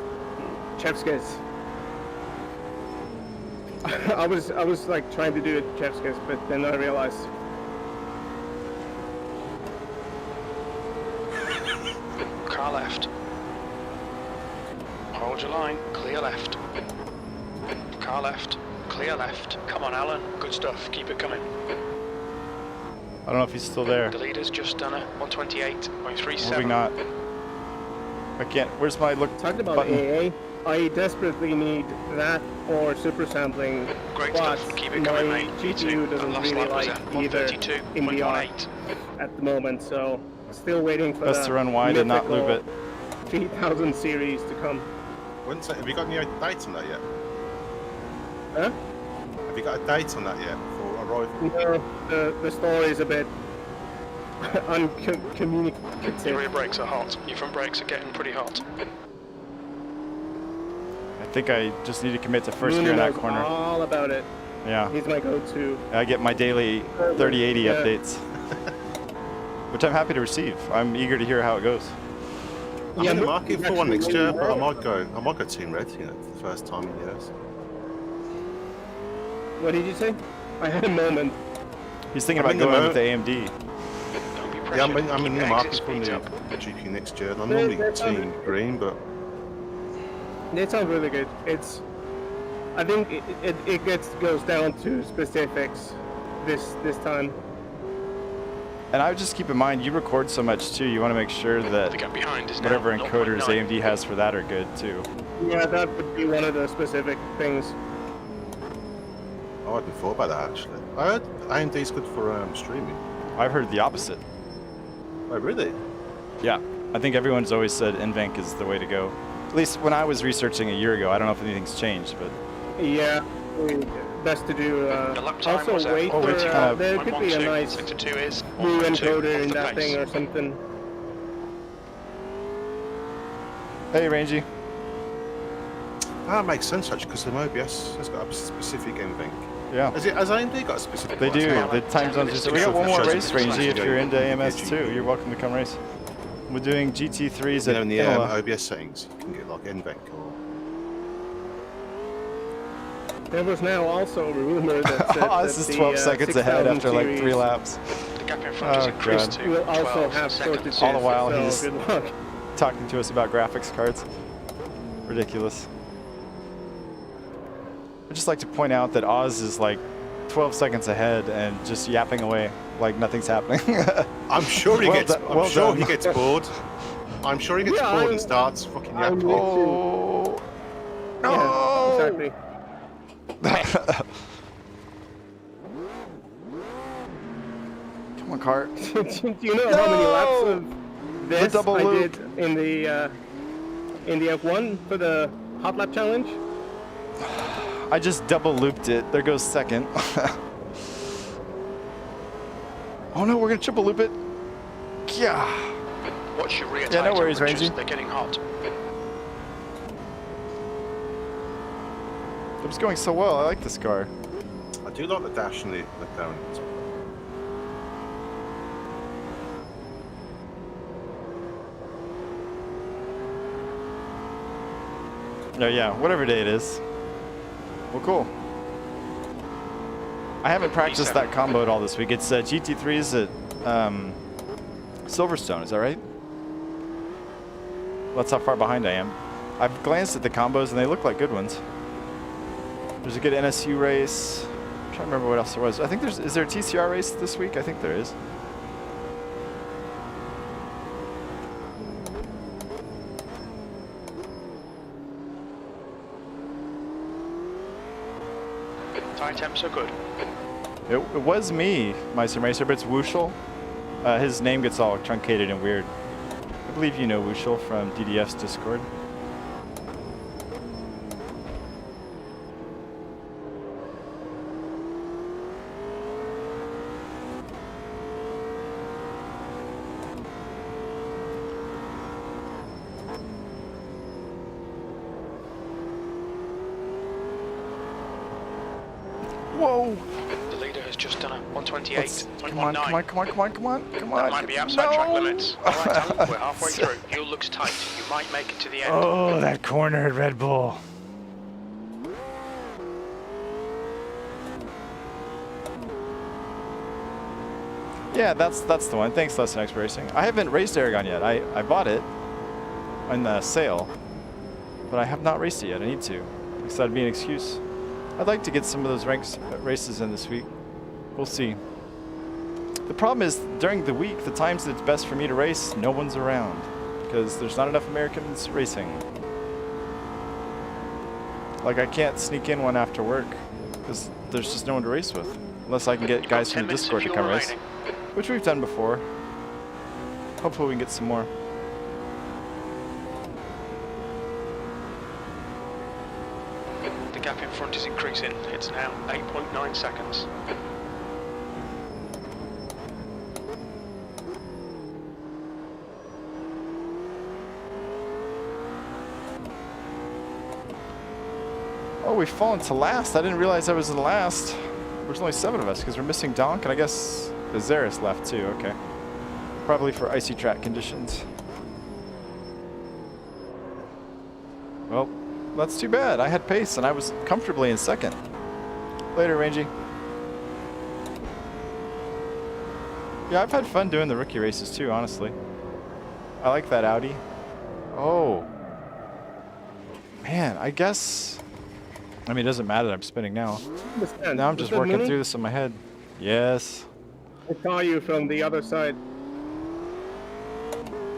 Chef's I was like trying to do it Chef's kiss, but then I realized Car left. Hold your line. Clear left. Car left. Clear left. Come on, Alan. Good stuff. Keep it coming. I don't know if he's still there. The leader's just done a 128.37. Moving not. I can't. Where's my look talked about button? AA. I desperately need that or super sampling. Great but stuff. Keep it my coming, mate. GPU doesn't Last really lap was like at either 132.18. at the moment, so still waiting for Best the to run wide and not move it. 3000 series to come. Have you got any dates on that yet? Huh? Have you got a date on that yet for arrival? No, the story is a bit Your uncommunicative. rear brakes are hot. Your front brakes are getting pretty hot. I think I just need to commit to first Bruno gear in that knows corner. all about it. Yeah. He's my go-to. I get my daily 3080 Yeah. updates, which I'm happy to receive. I'm eager to hear how it goes. I'm in the market for one next year, but I actually might go Team Red, you know, for the first time in years. What did you say? I had a moment. He's thinking I'm about in the going with the AMD. Don't be Yeah, pressured. I'm in Keep the your market exit for speeds the up. GP next year. And I'm normally Team Green, but It sounds really good. It's, I think it goes down to specifics this time. And I would just keep in mind, you record so much too. You want to make sure The that gap behind is whatever now encoders 0.9. AMD has for that are good too. Yeah, that would be one of the specific things. I hadn't thought about that actually. I heard AMD's good for streaming. I've heard the opposite. Oh, really? Yeah, I think everyone's always said NVENC is the way to go. At least when I was researching a year ago. I don't know if anything's changed, but Yeah, best to do. The lap time was Also at wait for which kind of- there could be a 112. nice Sector 2 is new 1.2 encoder off in the that pace. thing or something. hey, Rangy. That makes sense actually, because the OBS has got a specific NVENC. Yeah, Has AMD got a specific they one? do. Yeah. The time zones. Just We got one more shows race, it. Rangy. If you're into Yeah, AMS2, you're welcome to come race. We're doing GT3s You at know, in the Imola. OBS settings, you can get like NVENC or There was now also a rumor that said Oz that is 12 the, seconds ahead 6000 after like 3 series laps. The gap in front is increased to will also 12 have seconds. shortages. All the while so he's- good luck. Talking to us about graphics cards. Ridiculous. I'd just like to point out that Oz is like 12 seconds ahead and just yapping away like nothing's happening. I'm sure he Well gets. done- I'm well sure he done. gets bored. I'm sure he gets Yeah, bored I'm- and starts fucking I'm yapping. with Oh. No. Yeah, exactly. Come on, car. Do you know how many laps of this double I loop. did in the F1 for the hot lap challenge? I just double looped it. There goes second. Oh no, we're gonna triple loop it. Yeah. Watch your rear Yeah, no tire worries, temperatures, Rangy. they're getting hot. It was going so well. I like this car. I do like the dash and the down. No, yeah, whatever day it is. Well, cool. I haven't practiced that combo at all this week. It's GT3s at Silverstone, is that right? That's how far behind I am. I've glanced at the combos and they look like good ones. There's a good NSU race. I'm trying to remember what else there was. I think is there a TCR race this week? I think there is. Tire temps are good. It was me, my sim racer, but it's Wushel. His name gets all truncated and weird. I believe you know Wushel from DDF's Discord. Whoa! The leader has just done a 128.19. Come on, come on, come on, come on, come on, come on. That might be outside track No! limits. All right, Alan, we're halfway through. Fuel looks tight. You might make it to the end. Oh, that corner at Red Bull. Yeah, that's the one. Thanks, Lesson X Racing. I haven't raced Aragon yet. I bought it on the sale, but I have not raced it yet. I need to, because that'd be an excuse. I'd like to get some of those races in this week. We'll see. The problem is, during the week, the times that it's best for me to race, no one's around, because there's not enough Americans racing. Like, I can't sneak in one after work, because there's just no one to race with. Unless I can get guys from the Discord to come race. Which we've done before. Hopefully we can get some more. The gap in front is increasing. It's now 8.9 seconds. Oh, we've fallen to last. I didn't realize I was in last. There's only 7 of us because we're missing Donk, and I guess Azaris left too. Okay. Probably for icy track conditions. Well, that's too bad. I had pace and I was comfortably in second. Later, Rangy. Yeah, I've had fun doing the rookie races too, honestly. I like that Audi. Oh. Man, I guess... I mean, it doesn't matter that I'm spinning now. Now I'm just working through this in my head. Yes. I saw you from the other side.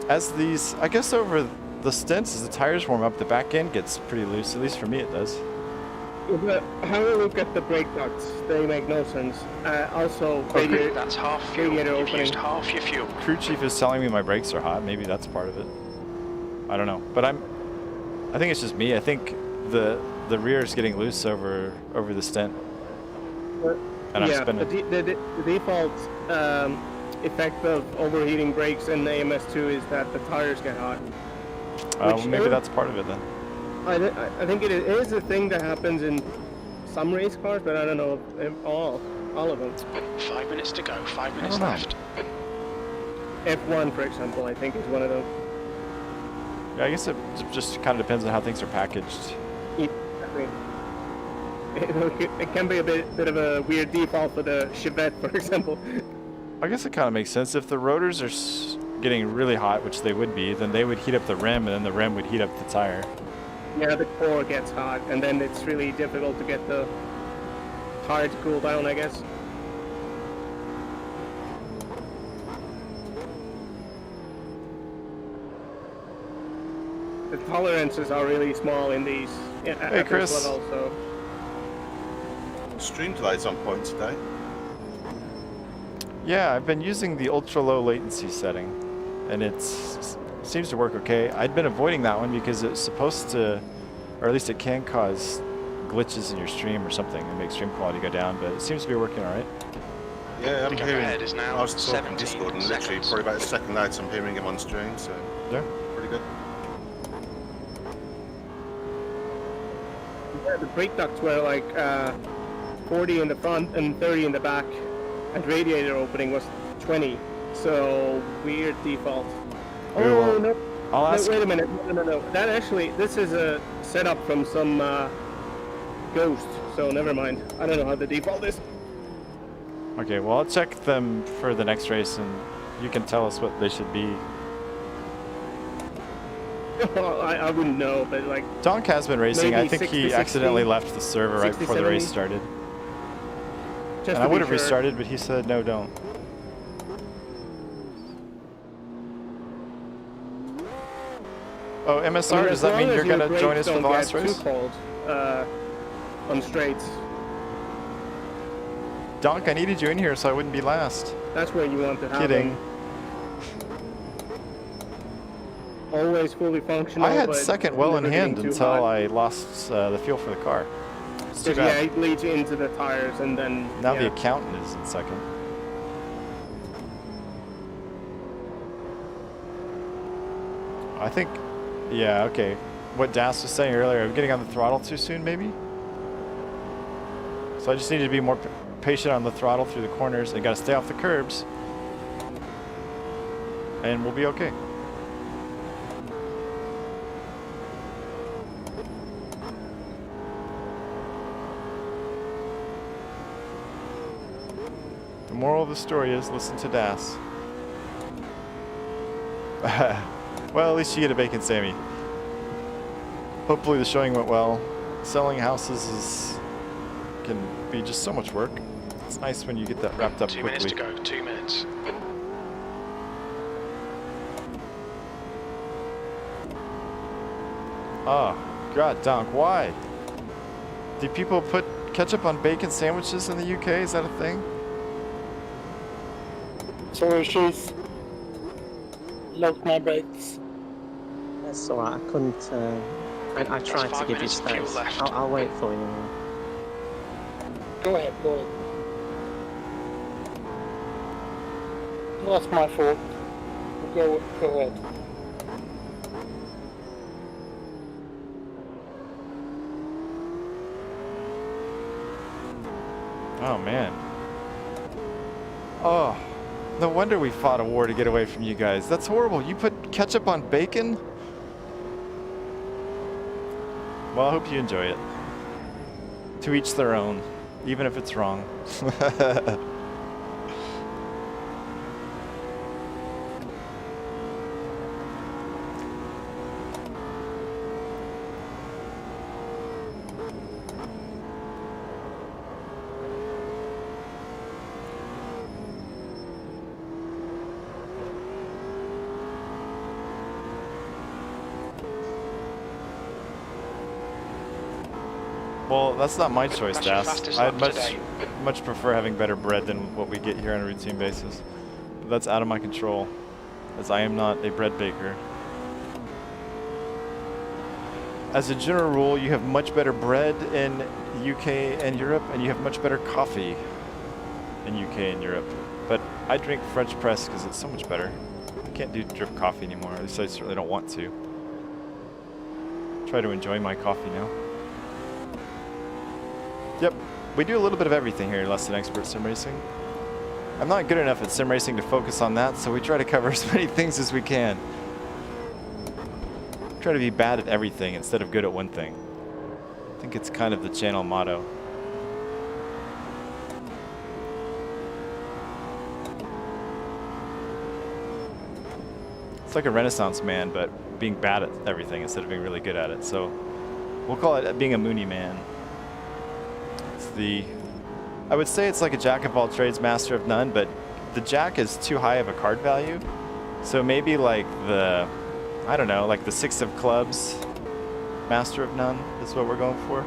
As these, I guess over the stints, as the tires warm up, the back end gets pretty loose. At least for me, it does. But have a look at the brake ducts. They make no sense. Also, radiator, That's half fuel. radiator You've opening. used half your fuel. Crew chief is telling me my brakes are hot. Maybe that's part of it. I don't know, but I think it's just me. I think the rear is getting loose over the stint, and I'm spinning. The default effect of overheating brakes in the AMS2 is that the tires get hot. Well, maybe that's part of it then. I think it is a thing that happens in some race cars, but I don't know if all of them. 5 minutes to go. 5 minutes know. left. F1, for example, I think is one of them. Yeah, I guess it just kind of depends on how things are packaged. Exactly. it can be a bit of a weird default for the Chevette, for example. I guess it kind of makes sense. If the rotors are getting really hot, which they would be, then they would heat up the rim, and then the rim would heat up the tire. Yeah, the core gets hot, and then it's really difficult to get the tire to cool down, I guess. The tolerances are really small in these. Hey, Chris. This level, so. Stream delay's on point today. Yeah, I've been using the ultra low latency setting, and it seems to work okay. I'd been avoiding that one because it's supposed to, or at least it can cause glitches in your stream or something and make stream quality go down, but it seems to be working all right. Yeah, I'm hearing. Ahead is now I was talking 17 Discord, and literally seconds. probably about a second later, I'm hearing him on stream. So Yeah. pretty good. Yeah, the brake ducts were like 40 in the front and 30 in the back, and radiator opening was 20. So weird default. Okay, Oh well, no! I'll ask. Wait a minute. No. That actually, this is a setup from some Ghost. So never mind. I don't know how the default is. Okay, well, I'll check them for the next race, and you can tell us what they should be. Well, I wouldn't know, but like. Donk has been racing. Maybe I think 60, he 60, accidentally left the server right 60, before the race 70. started. Just And to I be would have sure. restarted, but he said, no, don't. Oh, I mean, MSR, does as that long mean as you're your going to join brakes us for the don't last get race? Too cold on straights. Donk, I needed you in here so I wouldn't be last. That's where you want to have Kidding. them. Always fully functional. I had but second well in never hand getting too until hot. I lost the fuel for the car. It's too Because, yeah, bad. it leads you into the tires and then. Now yeah. the accountant is in second. I think, yeah, okay. What Das was saying earlier, I'm getting on the throttle too soon, maybe? So I just need to be more patient on the throttle through the corners and gotta stay off the curbs. And we'll be okay. The moral of the story is listen to Das. Well, at least you get a bacon Sammy. Hopefully the showing went well. Selling houses can be just so much work. It's nice when you get that wrapped up 2 quickly. minutes to go. 2 minutes. Oh, God, Donk, why? Do people put ketchup on bacon sandwiches in the UK? Is that a thing? Sorry, she's locked my brakes. That's alright, I couldn't. I tried to 5 give you minutes of fuel space. left. I'll wait for you. Go ahead, go ahead. That's my fault. Go ahead. Oh, man. Oh, no wonder we fought a war to get away from you guys. That's horrible. You put ketchup on bacon? Well, I hope you enjoy it. To each their own, even if it's wrong. Well, that's not my choice, That's your Das. fastest I'd lap today. much prefer having better bread than what we get here on a routine basis. But that's out of my control, as I am not a bread baker. As a general rule, you have much better bread in the UK and Europe, and you have much better coffee in UK and Europe. But I drink French press because it's so much better. I can't do drip coffee anymore, at least I certainly don't want to. Try to enjoy my coffee now. Yep, we do a little bit of everything here at Less Than Expert Sim Racing. I'm not good enough at sim racing to focus on that, so we try to cover as many things as we can. Try to be bad at everything instead of good at one thing. I think it's kind of the channel motto. It's like a Renaissance man, but being bad at everything instead of being really good at it. So we'll call it being a Mooney man. It's I would say it's like a jack of all trades, master of none, but the jack is too high of a card value. So maybe like I don't know, like the 6 of clubs, master of none is what we're going for.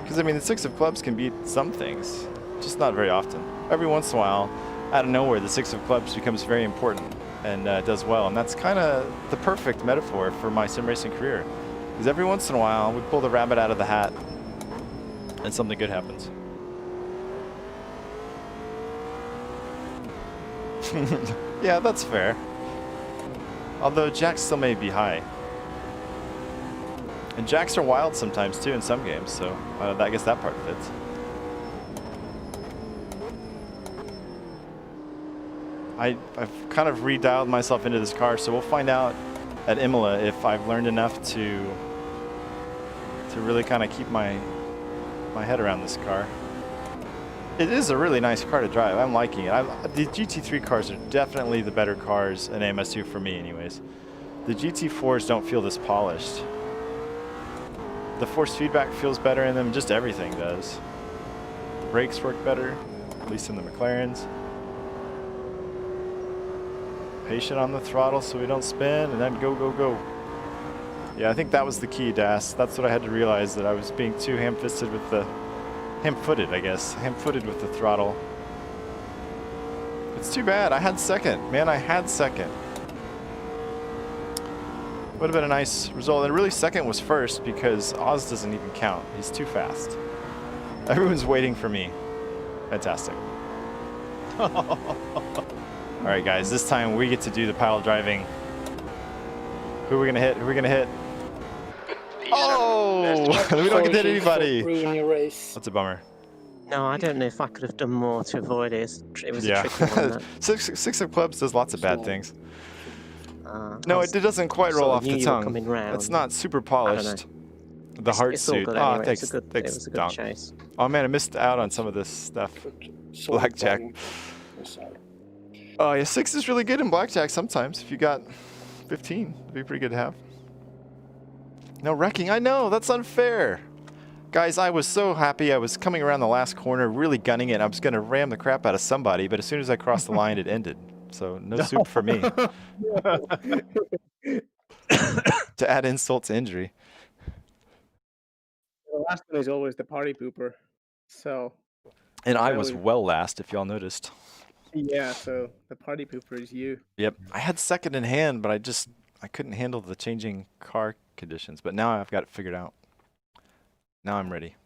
Because I mean, the 6 of clubs can beat some things, just not very often. Every once in a while, out of nowhere, the 6 of clubs becomes very important and does well. And that's kind of the perfect metaphor for my sim racing career. Because every once in a while, we pull the rabbit out of the hat and something good happens. Yeah, that's fair. Although jacks still may be high. And jacks are wild sometimes too in some games, so I guess that part fits. I've kind of redialed myself into this car, so we'll find out at Imola if I've learned enough to really kind of keep my head around this car. It is a really nice car to drive. I'm liking it. The GT3 cars are definitely the better cars in AMS2 for me anyways. The GT4s don't feel this polished. The force feedback feels better in them, just everything does. The brakes work better, at least in the McLarens. Patient on the throttle so we don't spin, and then go, go, go. Yeah, I think that was the key, Das. That's what I had to realize, that I was being too ham-fisted with the... ham-footed, I guess. Ham-footed with the throttle. It's too bad. I had second. Man, I had second. Would have been a nice result. And really, second was first because Oz doesn't even count. He's too fast. Everyone's waiting for me. Fantastic. All right, guys. This time we get to do the pile driving. Who are we gonna hit? Who are we gonna hit? Oh! We don't get to hit anybody. That's a bummer. No, I don't know if I could have done more to avoid it. It was a tricky one. That. Six of clubs does lots of bad things. No, it doesn't quite roll off the tongue. It's not super polished. The heart suit. Oh, thanks. It was a good chase. Oh man, I missed out on some of this stuff. Blackjack. Oh yeah, 6 is really good in blackjack sometimes. If you got 15, it'd be pretty good to have. No wrecking. I know, that's unfair. Guys, I was so happy. I was coming around the last corner, really gunning it. I was going to ram the crap out of somebody, but as soon as I crossed the line, it ended. So no soup for me. To add insult to injury. The last one is always the party pooper. So. And I was well last, if y'all noticed. Yeah, so the party pooper is you. Yep. I had second in hand, but I couldn't handle the changing car conditions. But now I've got it figured out. Now I'm ready.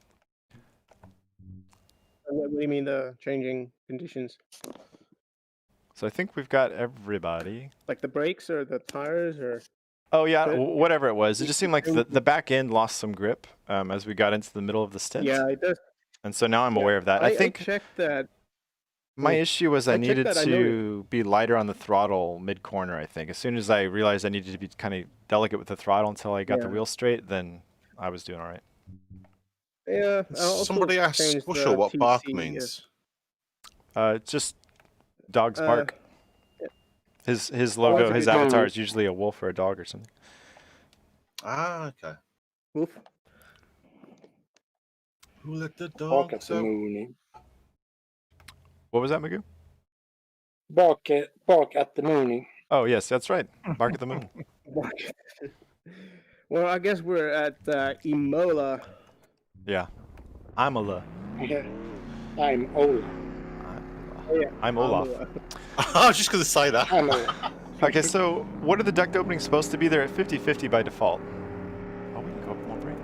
What do you mean the changing conditions? So I think we've got everybody. Like the brakes or the tires or? Oh yeah, whatever it was. It just seemed like the back end lost some grip as we got into the middle of the stint. Yeah, it does. And so now I'm aware of that. I think I checked that. My issue was I needed to be lighter on the throttle mid-corner, I think. As soon as I realized I needed to be kind of delicate with the throttle until I got the wheel straight, then I was doing all right. Yeah. Somebody asked, not sure what bark means. Just dog's bark. His logo, his avatar is usually a wolf or a dog or something. Ah, okay. Wolf. Who let the dog out? What was that, Magoo? Bark at the moon. Oh, yes, that's right. Bark at the moon. Well, I guess we're at Imola. Yeah. Imola. Yeah. I'm Ola. Yeah, I'm Olaf. I was just going to say that. Okay, so what are the duct openings supposed to be? They're at 50-50 by default. Oh, we can go up one break.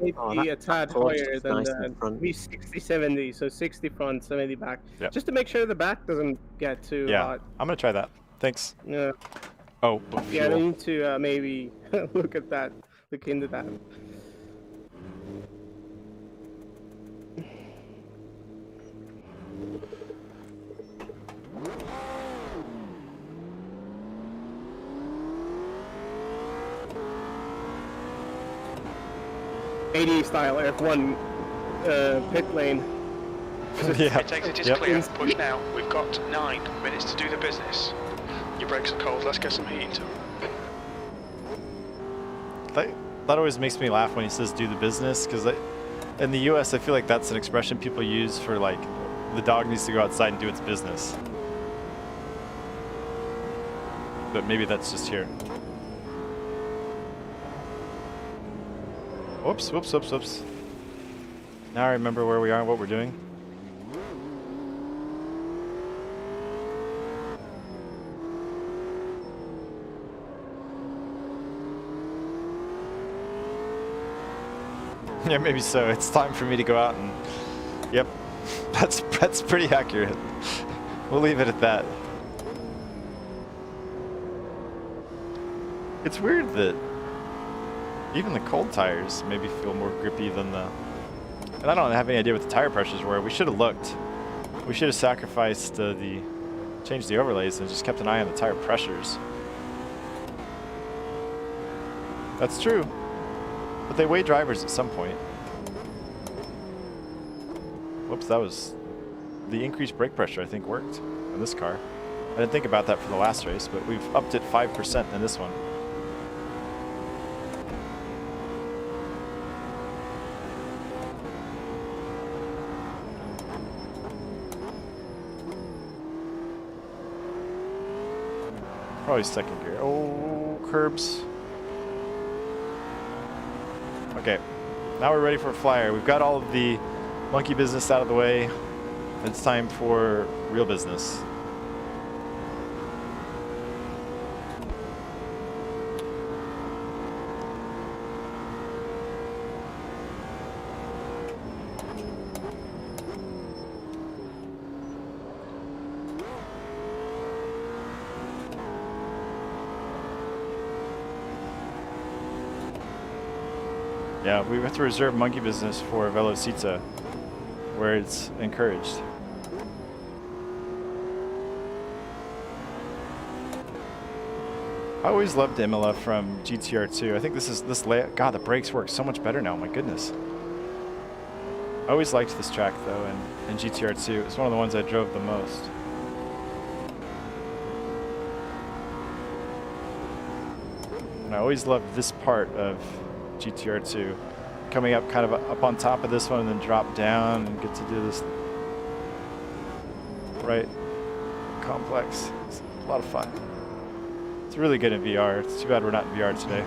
Maybe a tad higher than the V60-70, so 60 front, 70 back. Yep. Just to make sure the back doesn't get too hot. I'm going to try that. Thanks. Yeah. Oh, yeah, I need to maybe look into that. AD style F1 pit lane. Yeah. Pit exit is Yep. clear. Push now. We've got 9 minutes to do the business. Your brakes are cold. Let's get some heat into them. That always makes me laugh when he says "do the business," because in the U.S. I feel like that's an expression people use for like the dog needs to go outside and do its business. But maybe that's just here. Whoops, whoops, whoops, whoops. Now I remember where we are and what we're doing. Yeah, maybe so. It's time for me to go out and... Yep, that's pretty accurate. We'll leave it at that. It's weird that even the cold tires maybe feel more grippy than the... And I don't have any idea what the tire pressures were. We should have looked. We should have sacrificed changed the overlays and just kept an eye on the tire pressures. That's true. But they weigh drivers at some point. Whoops, that was... The increased brake pressure, I think, worked in this car. I didn't think about that for the last race, but we've upped it 5% in this one. Probably second gear. Oh, curbs. Okay, now we're ready for a flyer. We've got all of the monkey business out of the way. It's time for real business. Yeah, we have to reserve monkey business for Velocita, where it's encouraged. I always loved Imola from GTR2. I think this layout. God, the brakes work so much better now. My goodness. I always liked this track though, in GTR2. It's one of the ones I drove the most. And I always loved this part of GTR2, coming up kind of up on top of this one and then drop down and get to do this right complex. It's a lot of fun. It's really good in VR. It's too bad we're not in VR today.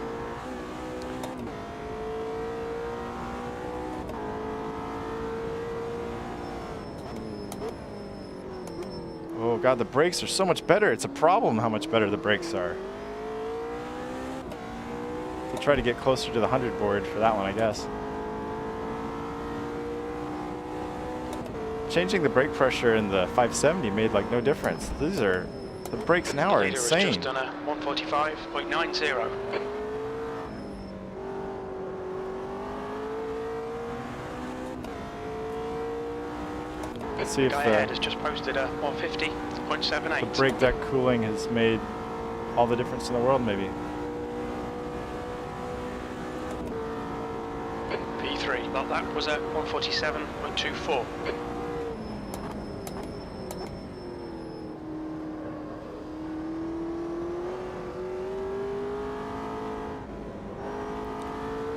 Oh god, the brakes are so much better. It's a problem how much better the brakes are. We'll try to get closer to the 100 board for that one, I guess. Changing the brake pressure in the 570 made like no difference. The brakes now are insane. Just done a 145.90. Let's see if Guy ahead has just posted a 150.78. the brake deck cooling has made all the difference in the world, maybe. P3, well, that was a 147.24.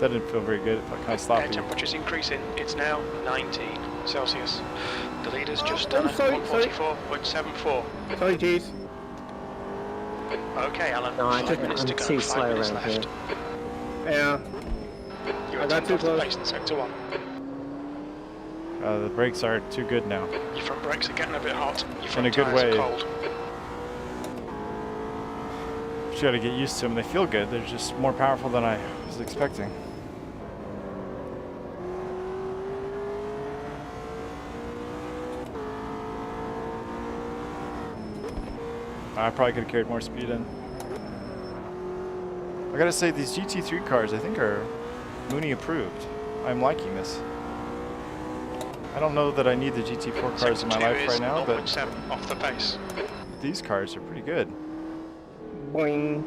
That didn't feel very good. It felt kind of Air sloppy. temperature's increasing. It's now 19 Celsius. The leader's just done a sorry. 144.74. Sorry, Jeez. Okay, Alan. No, 5 minutes to I'm go. too 5 slow minutes around left. here. Yeah. You're I a got tenth too off the close. pace in sector 1. The brakes are too good now. Your front brakes are getting a bit hot. Your In front a good tyres way. are cold. Just gotta get used to them. They feel good. They're just more powerful than I was expecting. I probably could have carried more speed in. I gotta say, these GT3 cars I think are Mooney approved. I'm liking this. I don't know that I need the GT4 cars in my life right now, but 0.7 off the pace. these cars are pretty good. Boing.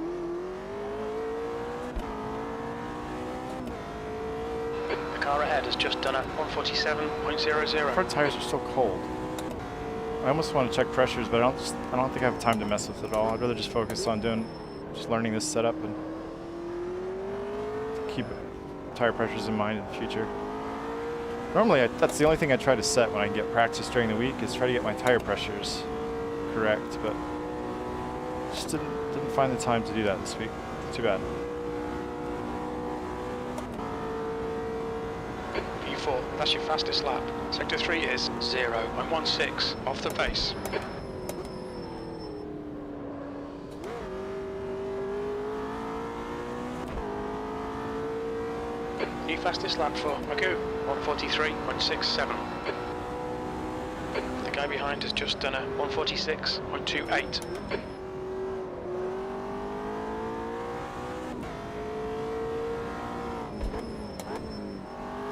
The car ahead has just done a 147.00. Front tires are still cold. I almost want to check pressures, but I don't think I have time to mess with it all. I'd rather just focus on just learning this setup and keep tire pressures in mind in the future. Normally, that's the only thing I try to set when I get practice during the week is try to get my tire pressures correct, but just didn't find the time to do that this week. Too bad. P4, that's your fastest lap. Sector 3 is 0.16 off the pace. New fastest lap for Magoo, 143.67. The guy behind has just done a 146.28.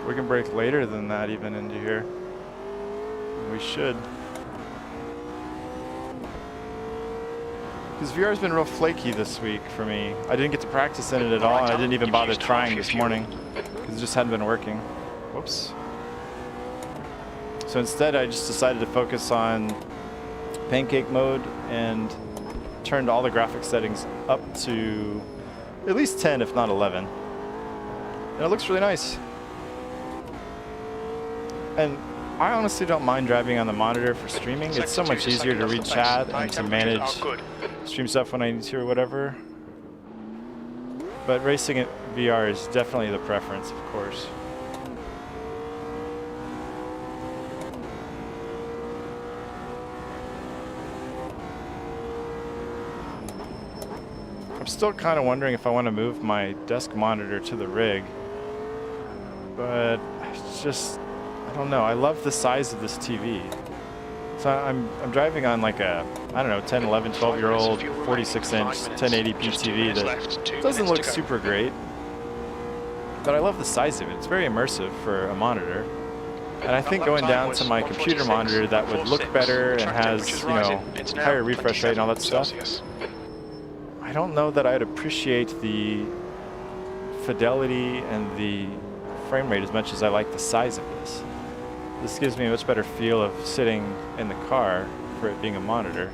We can brake later than that even into here. We should. Because VR's been real flaky this week for me. I didn't get to practice in it at all, and I didn't even bother trying this morning because it just hadn't been working. Whoops. So instead, I just decided to focus on pancake mode and turned all the graphics settings up to at least 10, if not 11. And it looks really nice. And I honestly don't mind driving on the monitor for streaming. It's so much easier to read chat and to manage stream stuff when I need to or whatever. But racing at VR is definitely the preference, of course. I'm still kind of wondering if I want to move my desk monitor to the rig. But it's just, I don't know. I love the size of this TV. So I'm driving on like a, I don't know, 10, 11, 12-year-old 46-inch 1080p TV that doesn't look super great. But I love the size of it. It's very immersive for a monitor. And I think going down to my computer monitor that would look better and has, you know, higher refresh rate and all that stuff. I don't know that I'd appreciate the fidelity and the frame rate as much as I like the size of this. This gives me a much better feel of sitting in the car for it being a monitor.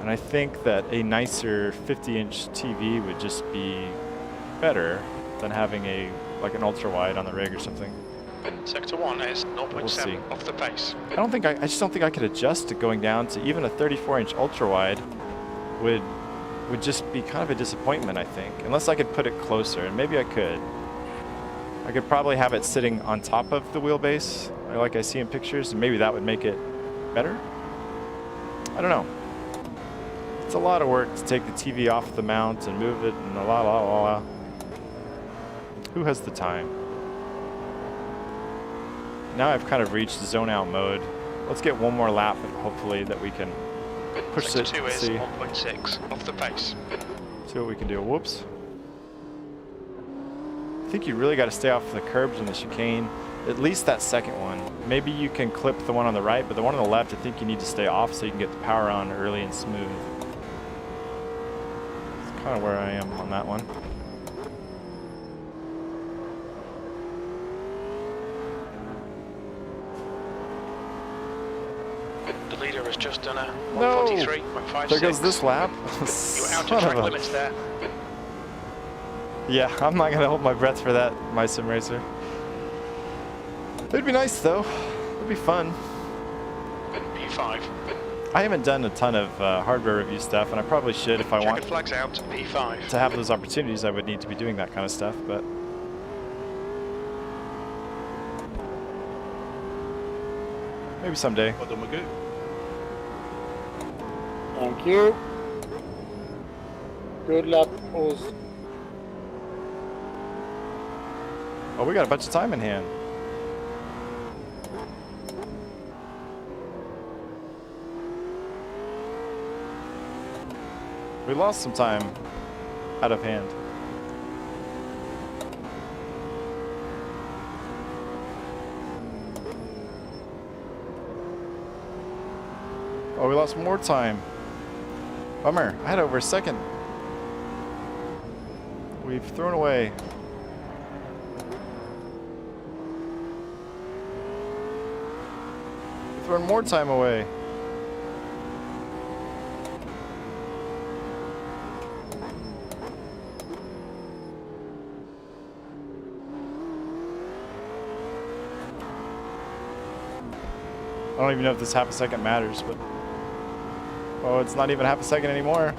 And I think that a nicer 50-inch TV would just be better than having like an ultra-wide on the rig or something. Sector 1 is 0.7 off the pace. I just don't think I could adjust to going down to even a 34-inch ultra-wide would just be kind of a disappointment, I think. Unless I could put it closer, and maybe I could. I could probably have it sitting on top of the wheelbase, like I see in pictures, and maybe that would make it better. I don't know. It's a lot of work to take the TV off the mount and move it and la la la la. Who has the time? Now I've kind of reached zone out mode. Let's get one more lap, and hopefully that we can push it. Sector 2 is 1.6 off the pace. See what we can do. Whoops. I think you really got to stay off the curbs in the chicane, at least that second one. Maybe you can clip the one on the right, but the one on the left, I think you need to stay off so you can get the power on early and smooth. That's kind of where I am on that one. The leader has just done a 143.56. There goes this lap. You're out of track limits there. Yeah, I'm not going to hold my breath for that, my sim racer. It'd be nice, though. It'd be fun. P5. I haven't done a ton of hardware review stuff, and I probably should if I want flags out, P5. to have those opportunities. I would need to be doing that kind of stuff, but maybe someday. Well done, Magoo. Thank you. Good luck, Oz. Oh, we got a bunch of time in hand. We lost some time out of hand. Oh, we lost more time. Bummer. I had over a second. We've thrown away. throwing more time away. I don't even know if this half a second matters, but... Oh, it's not even half a second anymore.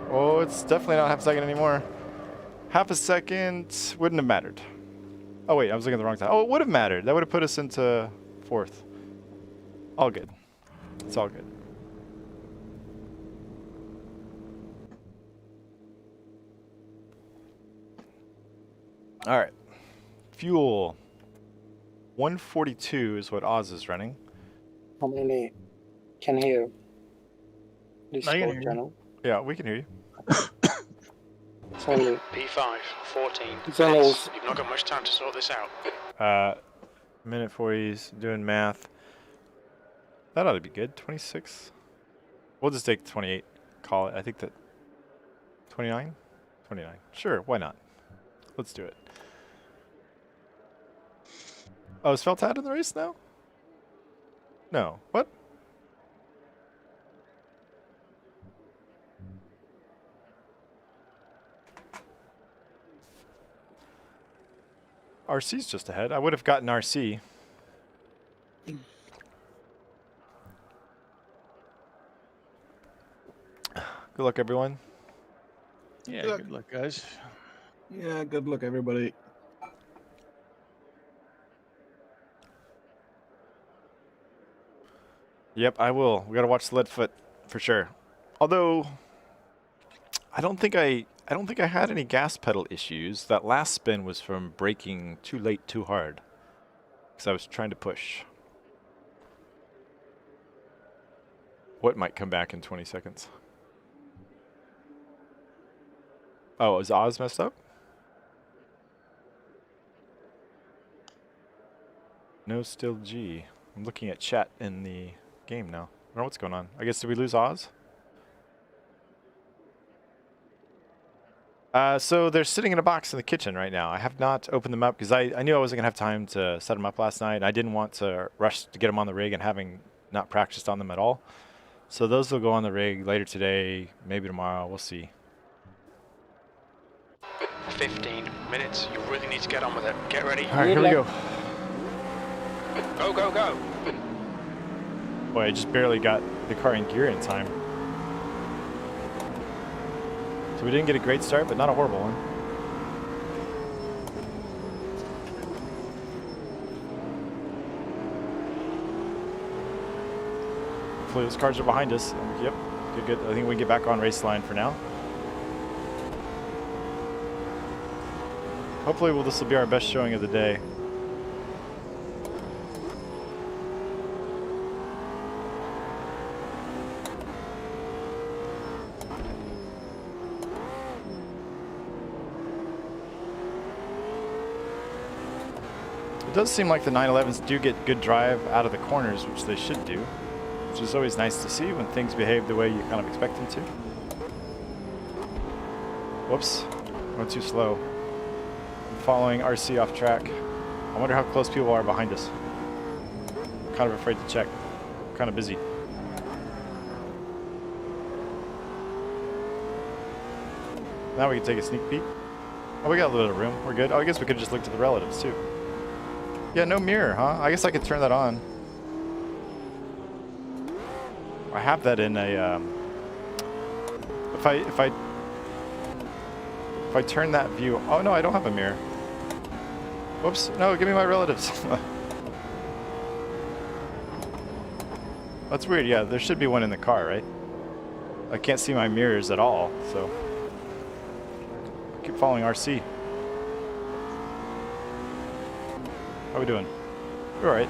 Oh, it's definitely not half a second anymore. Half a second wouldn't have mattered. Oh wait, I was looking at the wrong time. Oh, it would have mattered. That would have put us into 4th. All good. It's all good. All right. Fuel. 142 is what Oz is running. How many can hear? This I can whole hear you. channel. Yeah, we can hear you. It's only P5, 14 It's only- minutes. You've not got much time to sort this out. Minute 40's doing math. That ought to be good. 26. We'll just take 28. Call it. I think that 29? 29. Sure, why not? Let's do it. Oh, is Feltad in the race now? No. What? RC's just ahead. I would have gotten RC. Good luck, everyone. Yeah, Good luck. good luck, guys. Yeah, good luck, everybody. Yep, I will. We gotta watch the Leadfoot for sure. Although, I don't think I had any gas pedal issues. That last spin was from braking too late, too hard, because I was trying to push. What might come back in 20 seconds? Oh, is Oz messed up? No, still G. I'm looking at chat in the game now. I don't know what's going on. I guess, did we lose Oz? So they're sitting in a box in the kitchen right now. I have not opened them up because I knew I wasn't going to have time to set them up last night. I didn't want to rush to get them on the rig and having not practiced on them at all. So those will go on the rig later today, maybe tomorrow. We'll see. 15 minutes. You really need to get on with it. Get ready. All right, here we go. Go, go, go. Boy, I just barely got the car in gear in time. So we didn't get a great start, but not a horrible one. Hopefully those cars are behind us. Yep, good, good. I think we can get back on race line for now. Hopefully this will be our best showing of the day. It does seem like the 911s do get good drive out of the corners, which they should do, which is always nice to see when things behave the way you kind of expect them to. Whoops, went too slow. I'm following RC off track. I wonder how close people are behind us. I'm kind of afraid to check. I'm kind of busy. Now we can take a sneak peek. Oh, we got a little bit of room. We're good. Oh, I guess we could just look to the relatives too. Yeah, no mirror, huh? I guess I could turn that on. I have that in a, if I turn that view, oh no, I don't have a mirror. Whoops, no, give me my relatives. That's weird, yeah, there should be one in the car, right? I can't see my mirrors at all, so. Keep following RC. How we doing? We're alright.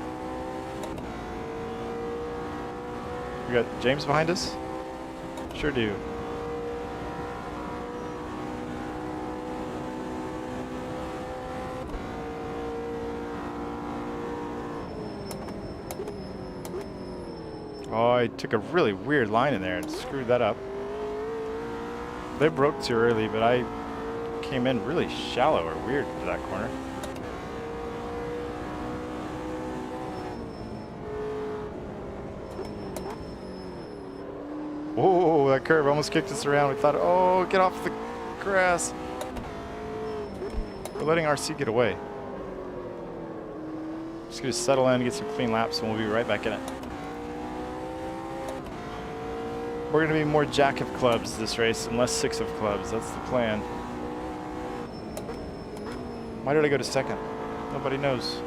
We got James behind us? Sure do. Oh, I took a really weird line in there and screwed that up. They broke too early, but I came in really shallow or weird for that corner. Whoa, that curve almost kicked us around. We thought, oh, get off the grass. We're letting RC get away. Just gonna settle in, get some clean laps, and we'll be right back in it. We're gonna be more jack of clubs this race and less 6 of clubs. That's the plan. Why did I go to second? Nobody knows.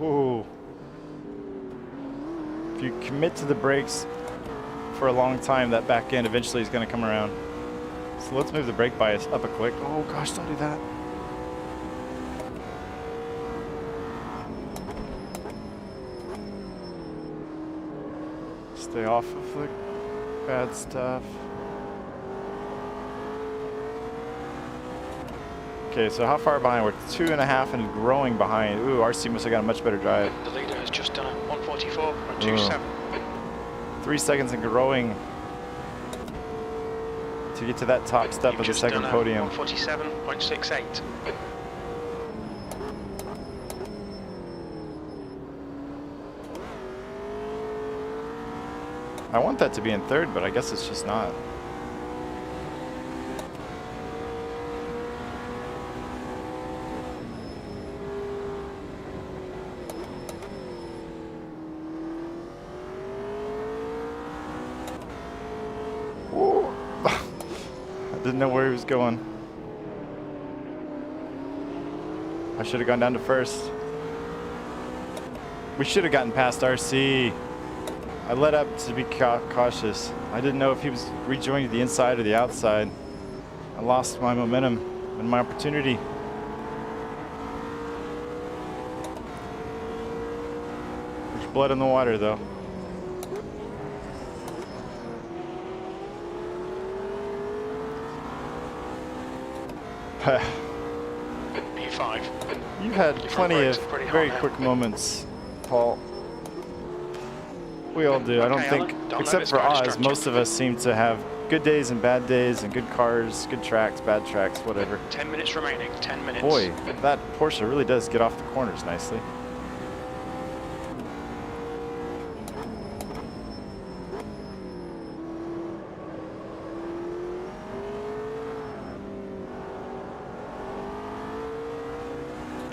Ooh. If you commit to the brakes for a long time, that back end eventually is going to come around. So let's move the brake bias up a click. Oh gosh, don't do that. Stay off of the bad stuff. Okay, so how far behind? We're 2.5 and growing behind. Ooh, RC must have got a much better drive. The leader has just done a 144.27. 3 seconds and growing to get to that top step of the second podium. 147.68. I want that to be in third, but I guess it's just not. Didn't know where he was going. I should have gone down to first. We should have gotten past RC. I let up to be cautious. I didn't know if he was rejoining the inside or the outside. I lost my momentum and my opportunity. There's blood in the water though. P5. You've had plenty of very quick moments, Paul. We all do. I don't think, except for Oz, most of us seem to have good days and bad days and good cars, good tracks, bad tracks, whatever. 10 minutes remaining, 10 minutes. Boy, that Porsche really does get off the corners nicely.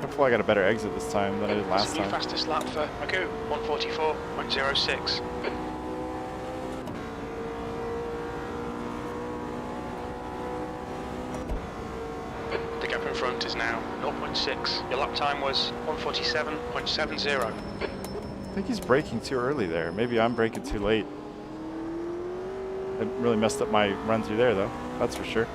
Hopefully I got a better exit this time than I did last time. Fastest lap for Magoo, 144.06. The gap in front is now 0.6. Your lap time was 147.70. I think he's braking too early there. Maybe I'm braking too late. It really messed up my run through there though, that's for sure.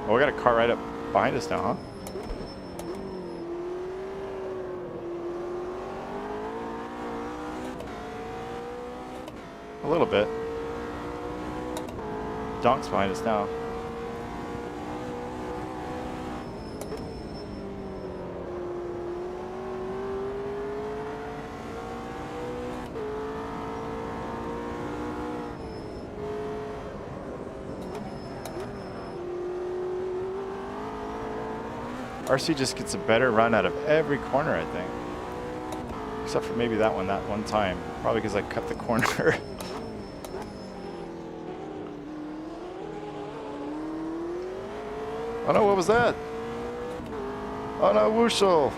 Oh, we got a car right up behind us now, huh? A little bit. Donk's behind us now. RC just gets a better run out of every corner, I think. Except for maybe that one time. Probably because I cut the corner. Oh no, what was that? Oh no, Wushel!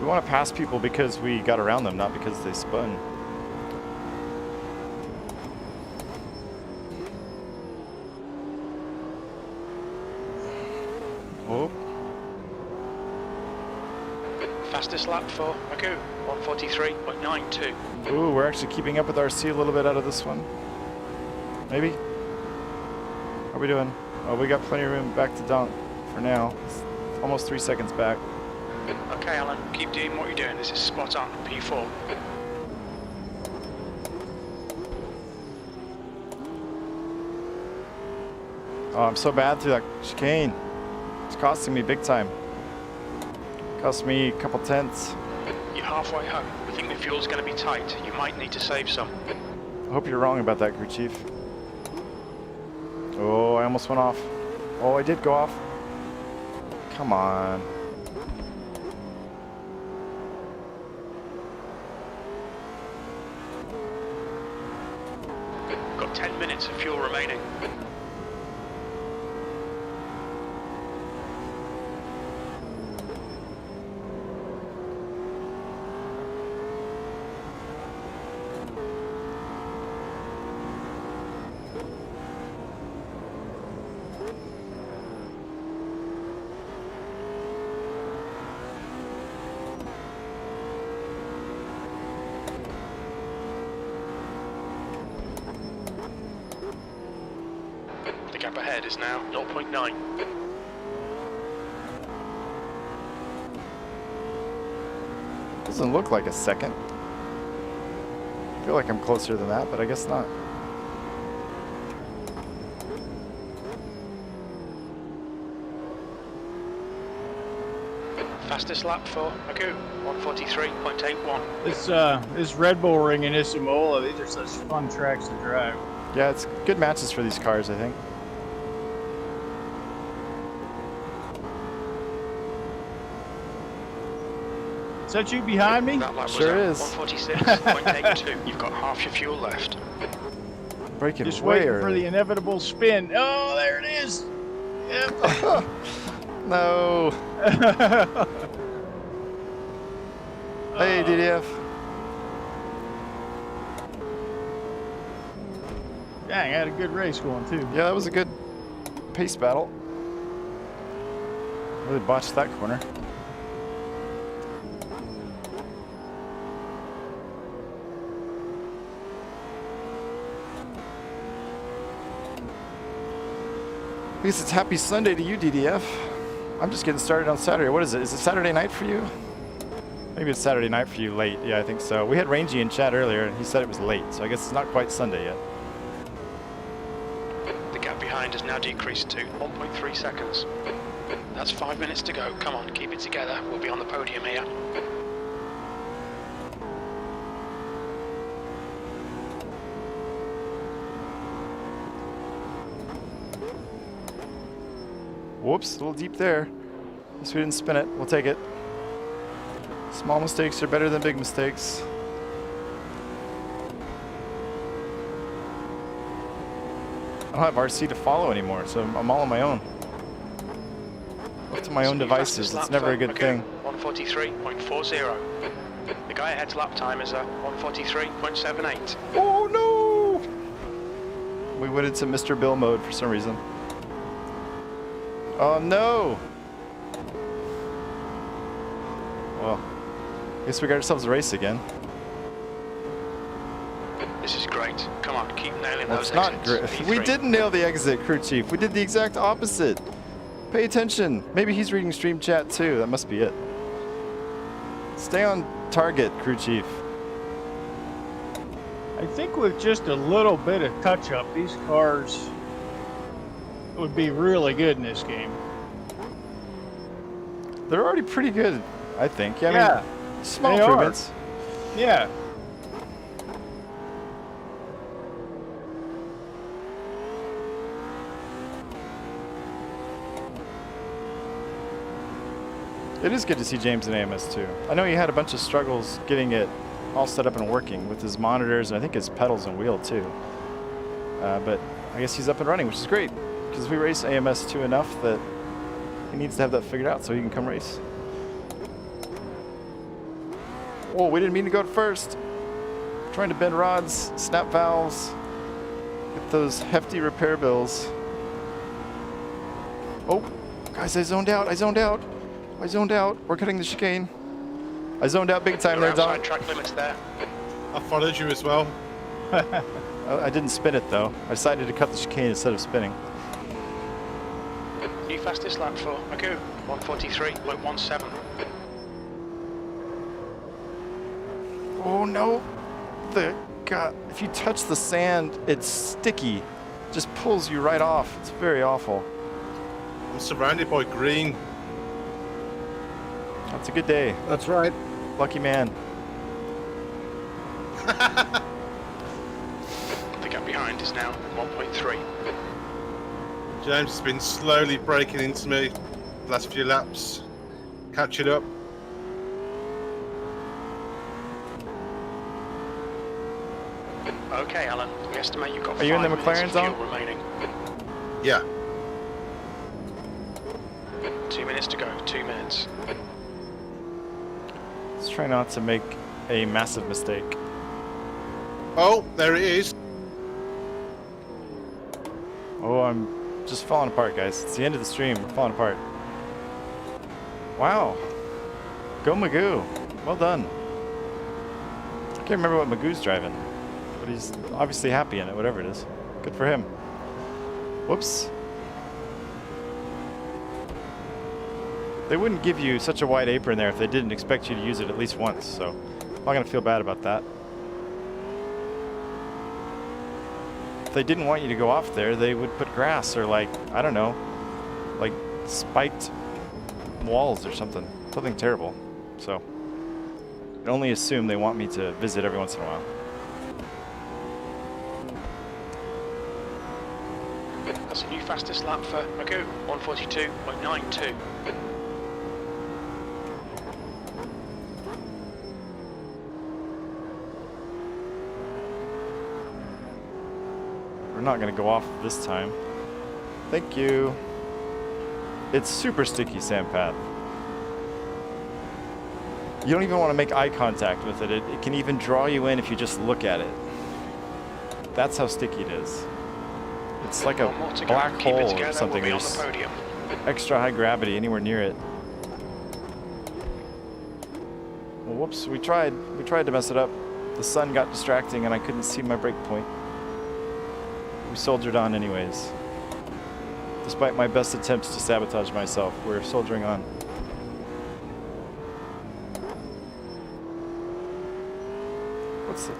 We want to pass people because we got around them, not because they spun. Fastest lap for Magoo, 143.92. Ooh, we're actually keeping up with RC a little bit out of this one. Maybe? How are we doing? Oh, we got plenty of room back to dunk for now. It's almost 3 seconds back. Okay, Alan, keep doing what you're doing. This is spot on, P4. Oh, I'm so bad through that chicane. It's costing me big time. Cost me a couple tenths. You're halfway home. We think the fuel's going to be tight. You might need to save some. I hope you're wrong about that, crew chief. Oh, I almost went off. Oh, I did go off. Come on. Got 10 minutes of fuel remaining. The gap ahead is now 0.9. Doesn't look like a second. I feel like I'm closer than that, but I guess not. Fastest lap for Magoo, 143.81. This Red Bull Ring and this Imola, these are such fun tracks to drive. Yeah, it's good matches for these cars, I think. Is that you behind me? That lap was Sure at is. 146.82. You've got half your fuel left. Breaking Just way waiting for early. the inevitable spin. Oh, there it is. Yep. No. Hey, DDF. Dang, I had a good race going too. Yeah, that was a good pace battle. Really botched that corner. I guess it's happy Sunday to you, DDF. I'm just getting started on Saturday. What is it? Is it Saturday night for you? Maybe it's Saturday night for you late. Yeah, I think so. We had Rangy in chat earlier, and he said it was late, so I guess it's not quite Sunday yet. The gap behind has now decreased to 1.3 seconds. That's 5 minutes to go. Come on, keep it together. We'll be on the podium here. Whoops, a little deep there. Guess we didn't spin it. We'll take it. Small mistakes are better than big mistakes. I don't have RC to follow anymore, so I'm all on my own. Left to my own devices, it's never a good thing. 143.40. The guy ahead's lap time is 143.78. Oh no! We went into Mr. Bill mode for some reason. Oh no! Well, I guess we got ourselves a race again. This is great. Come on, keep nailing Well, those it's not exits. great. We P3. didn't nail the exit, crew chief. We did the exact opposite. Pay attention. Maybe he's reading stream chat too. That must be it. Stay on target, crew chief. I think with just a little bit of touch up, these cars would be really good in this game. They're already pretty good, I think. Yeah, Yeah, I mean, small they are. improvements. Yeah. It is good to see James in AMS2. I know he had a bunch of struggles getting it all set up and working with his monitors and I think his pedals and wheel too. But I guess he's up and running, which is great because we race AMS2 enough that he needs to have that figured out so he can come race. Oh, we didn't mean to go first. Trying to bend rods, snap valves, get those hefty repair bills. Oh, guys, I zoned out. We're cutting the chicane. I zoned out big time You're there, Don. outside track limits there. I followed you as well. I didn't spin it though. I decided to cut the chicane instead of spinning. New fastest lap for Magoo, 143.17. Oh no! God, if you touch the sand, it's sticky. Just pulls you right off. It's very awful. I'm surrounded by green. That's a good day. That's right. Lucky man. The gap behind is now 1.3. James has been slowly breaking into me the last few laps. Catch it up. Okay, Alan, we estimate you've got Are you in the 5 minutes McLaren of zone? fuel remaining. Yeah. 2 minutes to go, 2 minutes. Let's try not to make a massive mistake. Oh, there it is. Oh, I'm just falling apart, guys. It's the end of the stream. We're falling apart. Wow. Go Magoo. Well done. I can't remember what Magoo's driving, but he's obviously happy in it, whatever it is. Good for him. Whoops. They wouldn't give you such a wide apron there if they didn't expect you to use it at least once, so I'm not going to feel bad about that. If they didn't want you to go off there, they would put grass or like, I don't know, like spiked walls or something. Something terrible. So I can only assume they want me to visit every once in a while. That's a new fastest lap for Magoo, 142.92. We're not going to go off this time. Thank you. It's super sticky sand path. You don't even want to make eye contact with it. It can even draw you in if you just look at it. That's how sticky it is. It's like a One more to go. black Keep it hole or together, something. we'll be on the There's podium. extra high gravity anywhere near it. Well, whoops, we tried to mess it up. The sun got distracting and I couldn't see my brake point. We soldiered on anyways. Despite my best attempts to sabotage myself, we're soldiering on.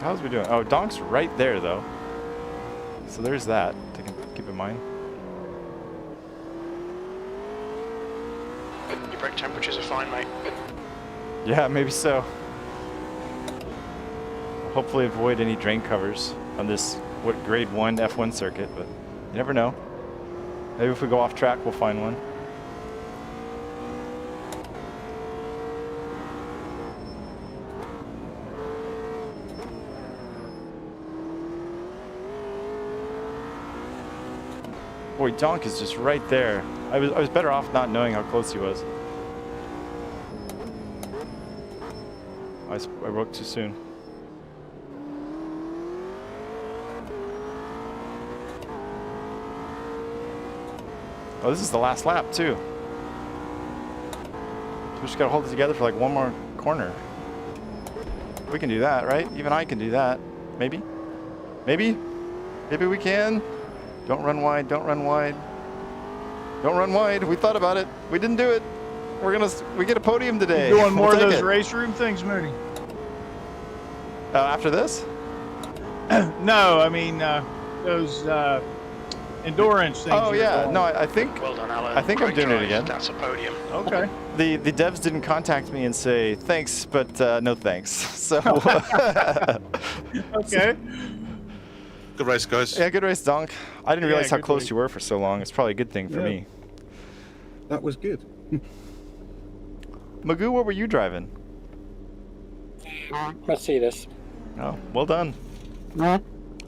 How's we doing? Oh, Donk's right there though. So there's that to keep in mind. Your brake temperatures are fine, mate. Yeah, maybe so. Hopefully avoid any drain covers on this grade 1 F1 circuit, but you never know. Maybe if we go off track, we'll find one. Boy, Donk is just right there. I was better off not knowing how close he was. I broke too soon. Oh, this is the last lap too. So we just gotta hold it together for like one more corner. We can do that, right? Even I can do that. Maybe? Maybe? Maybe we can? Don't run wide, don't run wide. Don't run wide. We thought about it. We didn't do it. We get a podium today. You're doing more We'll of take those it. race room things, Moody? After this? No, I mean those endurance things. Oh yeah, no, I think Well done, Alan. I think I'm Great doing it drive. again. That's a podium. Okay. The devs didn't contact me and say thanks, but no thanks. So Okay. Good race, guys. yeah, good race, Donk. I didn't Yeah, realize how good close race. you were for so long. It's probably a good thing for Yeah. me. That was good. Magoo, what were you driving? Mercedes. Oh, well done.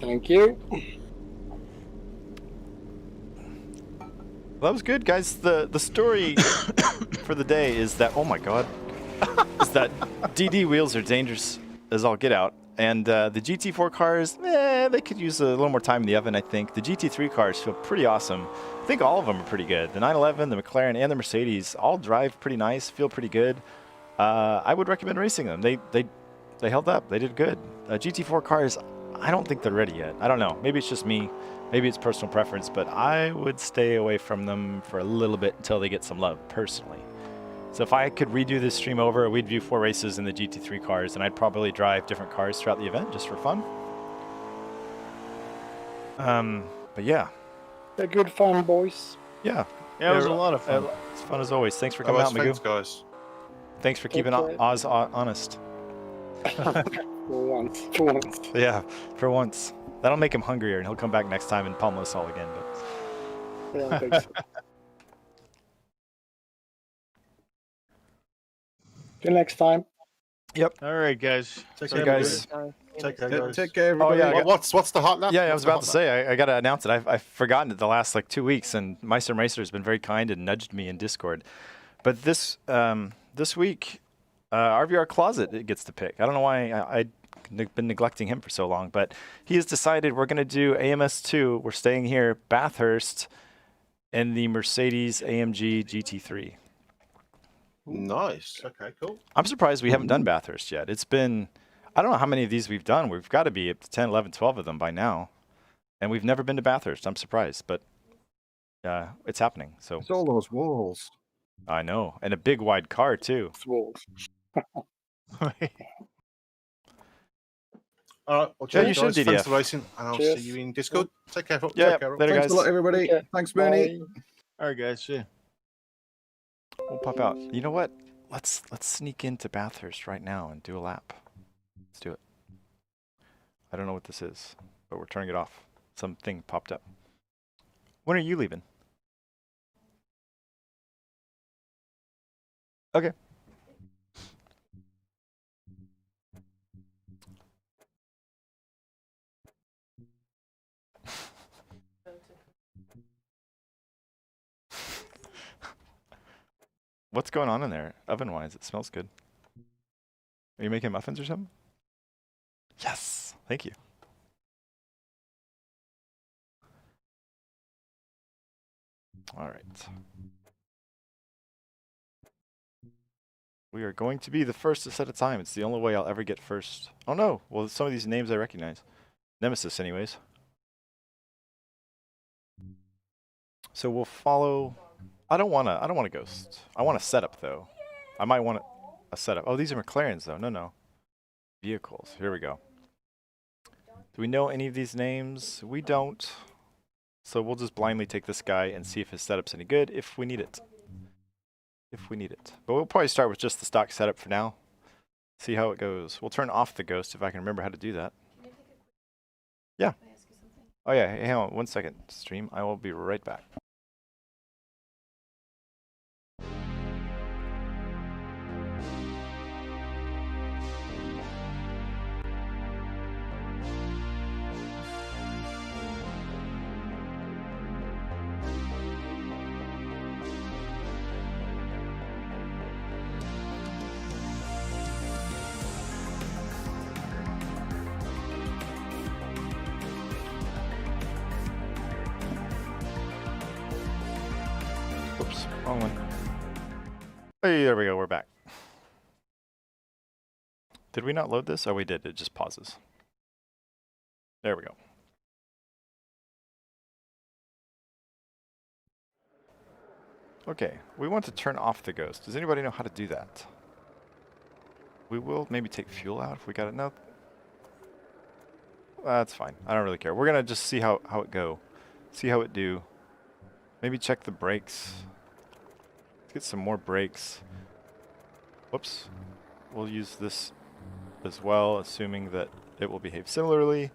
Thank you. That was good, guys. The story for the day is that, oh my god, is that DD wheels are dangerous as all get out. And the GT4 cars, they could use a little more time in the oven, I think. The GT3 cars feel pretty awesome. I think all of them are pretty good. The 911, the McLaren, and the Mercedes all drive pretty nice, feel pretty good. I would recommend racing them. They held up. They did good. GT4 cars, I don't think they're ready yet. I don't know. Maybe it's just me. Maybe it's personal preference, but I would stay away from them for a little bit until they get some love, personally. So if I could redo this stream over, we'd do 4 races in the GT3 cars, and I'd probably drive different cars throughout the event just for fun. But yeah. They're good fun, boys. Yeah. Yeah, it was a lot of fun. It's fun as always. Thanks for coming out, Magoo. Thanks, guys. Thanks for keeping Okay. Oz honest. For once. For once. Yeah, for once. That'll make him hungrier, and he'll come back next time and pummel us all again. But I don't think so. Till next time. All right, guys. Take See you care, guys. Take care, Yeah, guys. take care, everybody. yeah, I got- What's the hot lap? Yeah, I What's was the about hot to lap? say, I got to announce it. I've forgotten it the last like 2 weeks, and Meister Racer has been very kind and nudged me in Discord. But this week, RVR Closet it gets to pick. I don't know why I've been neglecting him for so long, but he has decided we're going to do AMS2. We're staying here, Bathurst, in the Mercedes AMG GT3. Nice. Okay, cool. I'm surprised we haven't done Bathurst yet. It's been, I don't know how many of these we've done. We've got to be up to 10, 11, 12 of them by now. And we've never been to Bathurst. I'm surprised, but it's happening. So It's all those walls. I know. And a big wide car too. Walls. All right. Well, Yeah, cheers, you should, guys. Thanks DDF. for racing, and I'll Cheers. see you in Discord. Take care. Yeah, Take care. later, Thanks guys. a lot, everybody. Okay. Thanks, Bernie. Bye. All right, guys. See ya. We'll pop out. You know what? Let's sneak into Bathurst right now and do a lap. Let's do it. I don't know what this is, but we're turning it off. Something popped up. When are you leaving? Okay. What's going on in there, oven-wise? It smells good. Are you making muffins or something? Yes, thank you. All right. We are going to be the first to set a time. It's the only way I'll ever get first. Oh no, well some of these names I recognize. Nemesis anyways. So we'll follow. I don't want a ghost. I want a setup though. I might want a setup. Oh, these are McLarens though. No. Vehicles. Here we go. Do we know any of these names? We don't. So we'll just blindly take this guy and see if his setup's any good if we need it. But we'll probably start with just the stock setup for now. See how it goes. We'll turn off the ghost if I can remember how to do that. Yeah. Oh yeah, hang on 1 second, stream. I will be right back. Oops, wrong one. Hey, there we go, we're back. Did we not load this? Oh, we did. It just pauses. There we go. Okay, we want to turn off the ghost. Does anybody know how to do that? We will maybe take fuel out if we got it. No. That's fine. I don't really care. We're going to just see how it go. See how it do. Maybe check the brakes. Let's get some more brakes. Whoops. We'll use this as well, assuming that it will behave similarly.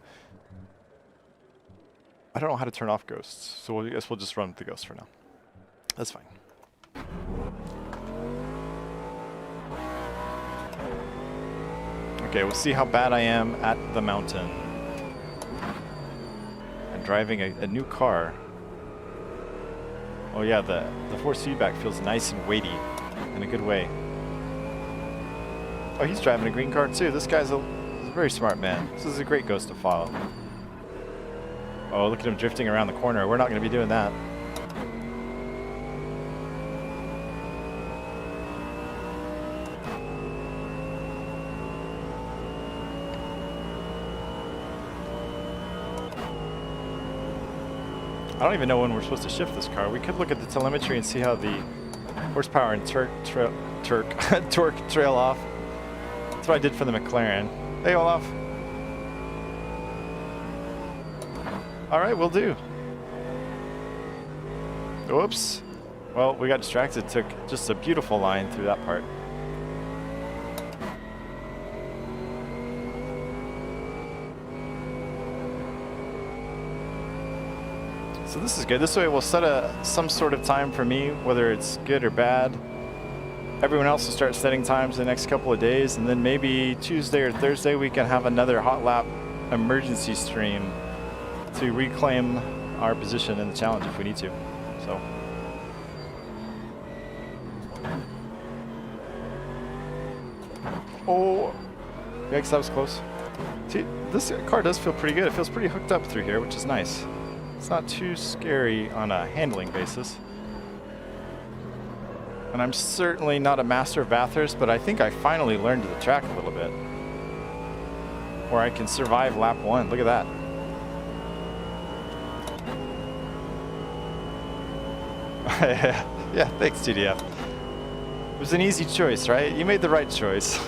I don't know how to turn off ghosts, so I guess we'll just run with the ghost for now. That's fine. Okay, we'll see how bad I am at the mountain. I'm driving a new car. Oh yeah, the force feedback feels nice and weighty in a good way. Oh, he's driving a green car too. This guy's a very smart man. This is a great ghost to follow. Oh, look at him drifting around the corner. We're not going to be doing that. I don't even know when we're supposed to shift this car. We could look at the telemetry and see how the horsepower and torque trail off. That's what I did for the McLaren. Hey, Olaf. All right, will do. Whoops. Well, we got distracted. Took just a beautiful line through that part. So this is good. This way we'll set some sort of time for me, whether it's good or bad. Everyone else will start setting times in the next couple of days, and then maybe Tuesday or Thursday we can have another hot lap emergency stream to reclaim our position in the challenge if we need to. So. Oh, yikes, that was close. See, this car does feel pretty good. It feels pretty hooked up through here, which is nice. It's not too scary on a handling basis. And I'm certainly not a master of Bathurst, but I think I finally learned the track a little bit. Or I can survive lap 1. Look at that. Yeah, thanks, TDF. It was an easy choice, right? You made the right choice.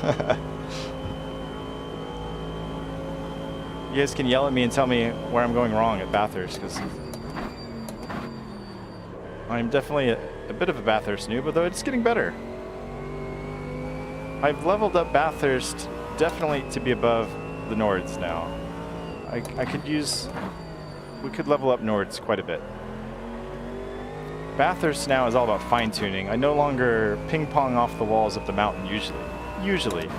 You guys can yell at me and tell me where I'm going wrong at Bathurst, because I'm definitely a bit of a Bathurst noob, although it's getting better. I've leveled up Bathurst definitely to be above the Nords now. We could level up Nords quite a bit. Bathurst now is all about fine-tuning. I no longer ping-pong off the walls of the mountain usually.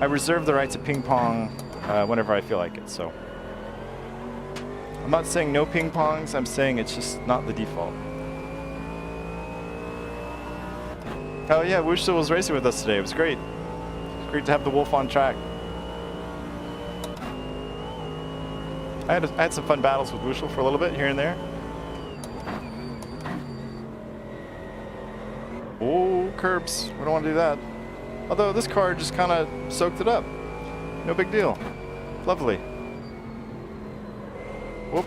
I reserve the right to ping-pong whenever I feel like it, so. I'm not saying no ping-pongs, I'm saying it's just not the default. Oh yeah, Wushel was racing with us today. It was great. Great to have the wolf on track. I had some fun battles with Wushel for a little bit here and there. Oh, curbs. We don't want to do that. Although this car just kind of soaked it up. No big deal. Lovely. Whoop.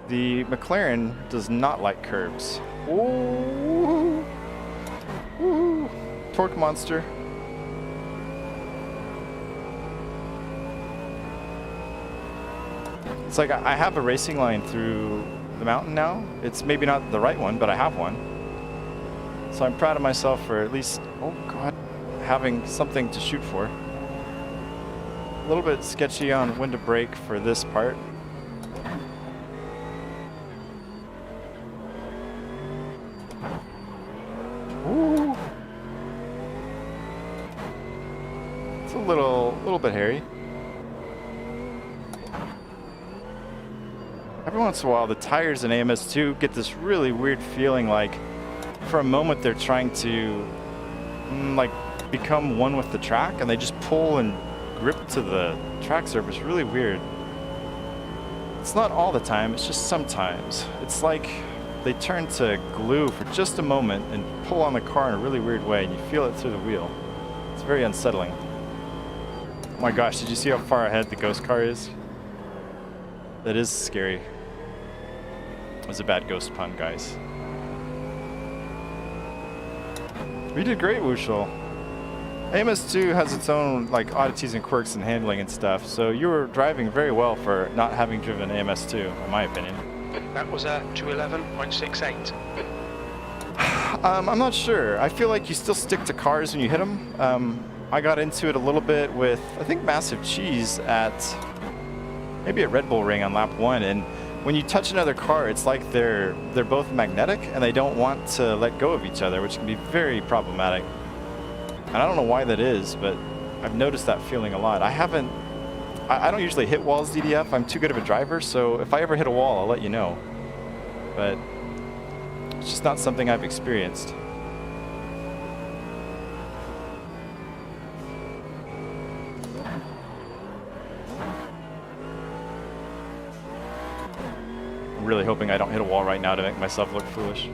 The McLaren does not like curbs. Ooh. Ooh. Torque monster. It's like I have a racing line through the mountain now. It's maybe not the right one, but I have one. So I'm proud of myself for at least, oh God, having something to shoot for. A little bit sketchy on when to brake for this part. Ooh. It's a little bit hairy. Every once in a while, the tires in AMS2 get this really weird feeling like, for a moment, they're trying to like become one with the track, and they just pull and grip to the track surface. Really weird. It's not all the time, it's just sometimes. It's like they turn to glue for just a moment and pull on the car in a really weird way, and you feel it through the wheel. It's very unsettling. Oh my gosh, did you see how far ahead the ghost car is? That is scary. It was a bad ghost pun, guys. We did great, Wushel. AMS2 has its own like oddities and quirks and handling and stuff, so you were driving very well for not having driven AMS2, in my opinion. That was a 211.68. I'm not sure. I feel like you still stick to cars when you hit them. I got into it a little bit with, I think, Massive Cheese at maybe at Red Bull Ring on lap 1, and when you touch another car, it's like they're both magnetic and they don't want to let go of each other, which can be very problematic. And I don't know why that is, but I've noticed that feeling a lot. I don't usually hit walls, DDF. I'm too good of a driver, so if I ever hit a wall, I'll let you know. But it's just not something I've experienced. I'm really hoping I don't hit a wall right now to make myself look foolish.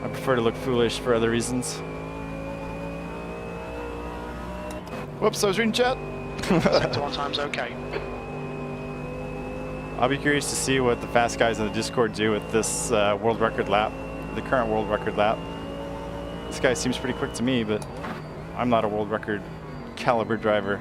I prefer to look foolish for other reasons. Whoops, I was reading chat. Sector 1 time's okay. I'll be curious to see what the fast guys in the Discord do with this world record lap, the current world record lap. This guy seems pretty quick to me, but I'm not a world record caliber driver.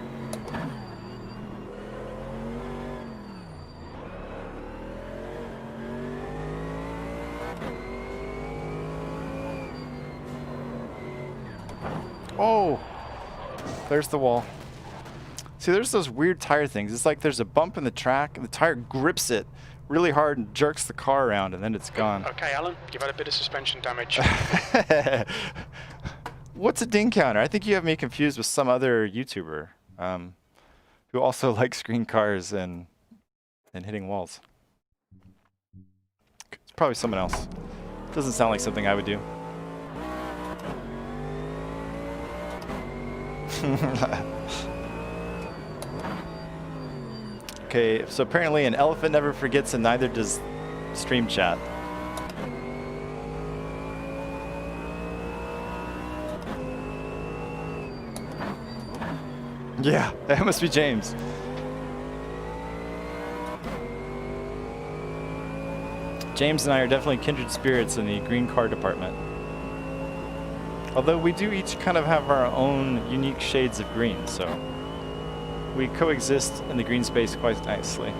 Oh, there's the wall. See, there's those weird tire things. It's like there's a bump in the track and the tire grips it really hard and jerks the car around and then it's gone. Okay, Alan, you've had a bit of suspension damage. What's a ding counter? I think you have me confused with some other YouTuber who also likes green cars and hitting walls. It's probably someone else. Doesn't sound like something I would do. Okay, so apparently an elephant never forgets and neither does stream chat. Yeah, that must be James. James and I are definitely kindred spirits in the green car department. Although we do each kind of have our own unique shades of green, so we coexist in the green space quite nicely.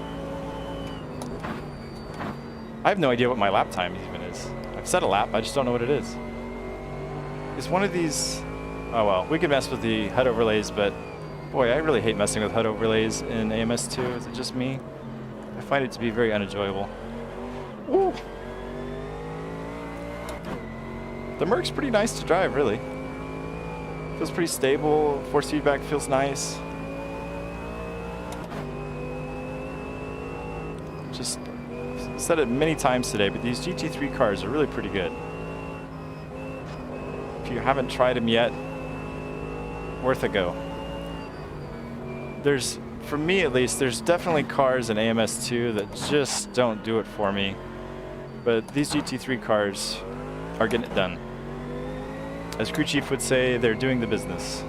I have no idea what my lap time even is. I've set a lap, I just don't know what it is. Is one of these... Oh well, we could mess with the HUD overlays, but boy, I really hate messing with HUD overlays in AMS2. Is it just me? I find it to be very unenjoyable. Ooh. The Merc's pretty nice to drive, really. Feels pretty stable, force feedback feels nice. Just said it many times today, but these GT3 cars are really pretty good. If you haven't tried them yet, worth a go. There's, for me at least, there's definitely cars in AMS2 that just don't do it for me. But these GT3 cars are getting it done. As crew chief would say, they're doing the business.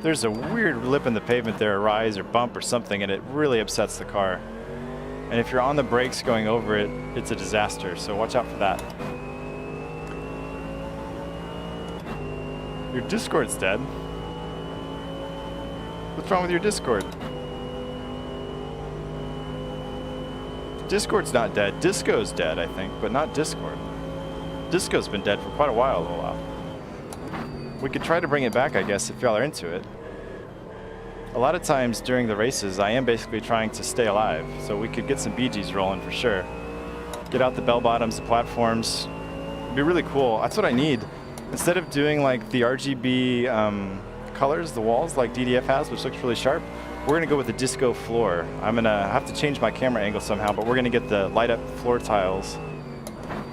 There's a weird lip in the pavement there, a rise or bump or something, and it really upsets the car. And if you're on the brakes going over it, it's a disaster, so watch out for that. Your Discord's dead. What's wrong with your Discord? Discord's not dead. Disco's dead, I think, but not Discord. Disco's been dead for quite a while. We could try to bring it back, I guess, if y'all are into it. A lot of times during the races, I am basically trying to stay alive, so we could get some BGs rolling for sure. Get out the bell bottoms, the platforms. It'd be really cool. That's what I need. Instead of doing like the RGB colors, the walls like DDF has, which looks really sharp, we're gonna go with the disco floor. I'm gonna have to change my camera angle somehow, but we're gonna get the light up floor tiles.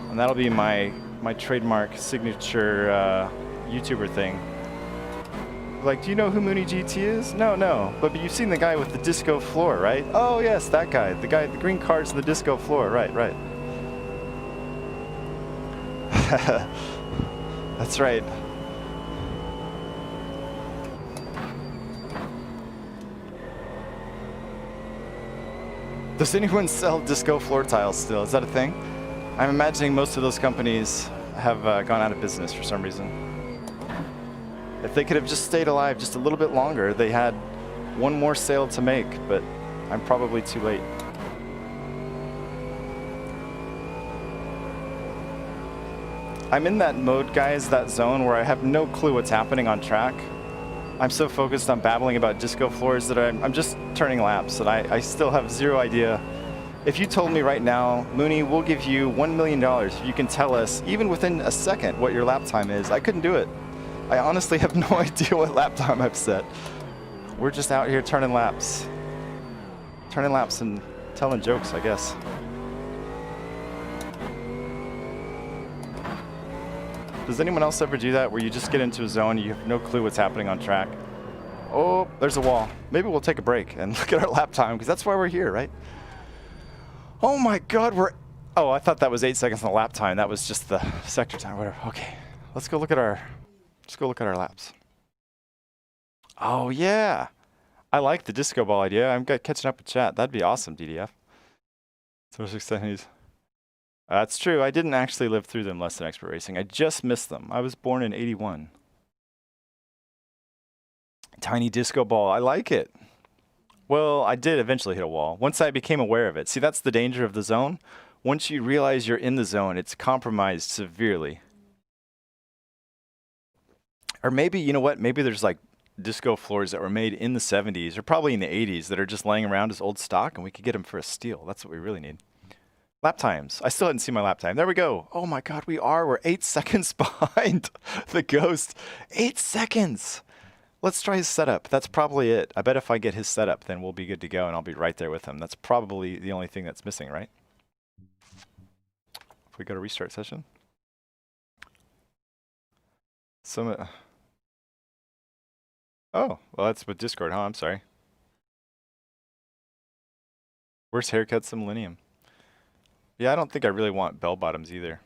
And that'll be my trademark signature YouTuber thing. Like, do you know who Mooney GT is? No. But you've seen the guy with the disco floor, right? Oh yes, that guy. The guy, the green cards and the disco floor, right. That's right. Does anyone sell disco floor tiles still? Is that a thing? I'm imagining most of those companies have gone out of business for some reason. If they could have just stayed alive just a little bit longer, they had one more sale to make, but I'm probably too late. I'm in that mode, guys, that zone where I have no clue what's happening on track. I'm so focused on babbling about disco floors that I'm just turning laps, and I still have zero idea. If you told me right now, Mooney, we'll give you $1 million if you can tell us, even within a second, what your lap time is, I couldn't do it. I honestly have no idea what lap time I've set. We're just out here turning laps. Turning laps and telling jokes, I guess. Does anyone else ever do that, where you just get into a zone, you have no clue what's happening on track? Oh, there's a wall. Maybe we'll take a break and look at our lap time, because that's why we're here, right? Oh my God, oh, I thought that was 8 seconds on the lap time. That was just the sector time, whatever. Okay, let's go look at our laps. Oh yeah, I like the disco ball idea. I'm catching up with chat. That'd be awesome, DDF. Social extensions. That's true. I didn't actually live through them less than expert racing. I just missed them. I was born in '81. Tiny disco ball. I like it. Well, I did eventually hit a wall. Once I became aware of it. See, that's the danger of the zone. Once you realize you're in the zone, it's compromised severely. Or maybe, you know what? Maybe there's like disco floors that were made in the 70s or probably in the 80s that are just laying around as old stock, and we could get them for a steal. That's what we really need. Lap times. I still hadn't seen my lap time. There we go. Oh my God, we are. We're 8 seconds behind the Ghost. 8 seconds. Let's try his setup. That's probably it. I bet if I get his setup, then we'll be good to go, and I'll be right there with him. That's probably the only thing that's missing, right? If we go to restart session. Oh, well, that's with Discord, huh? I'm sorry. Worst haircuts in Millennium. Yeah, I don't think I really want bell bottoms either.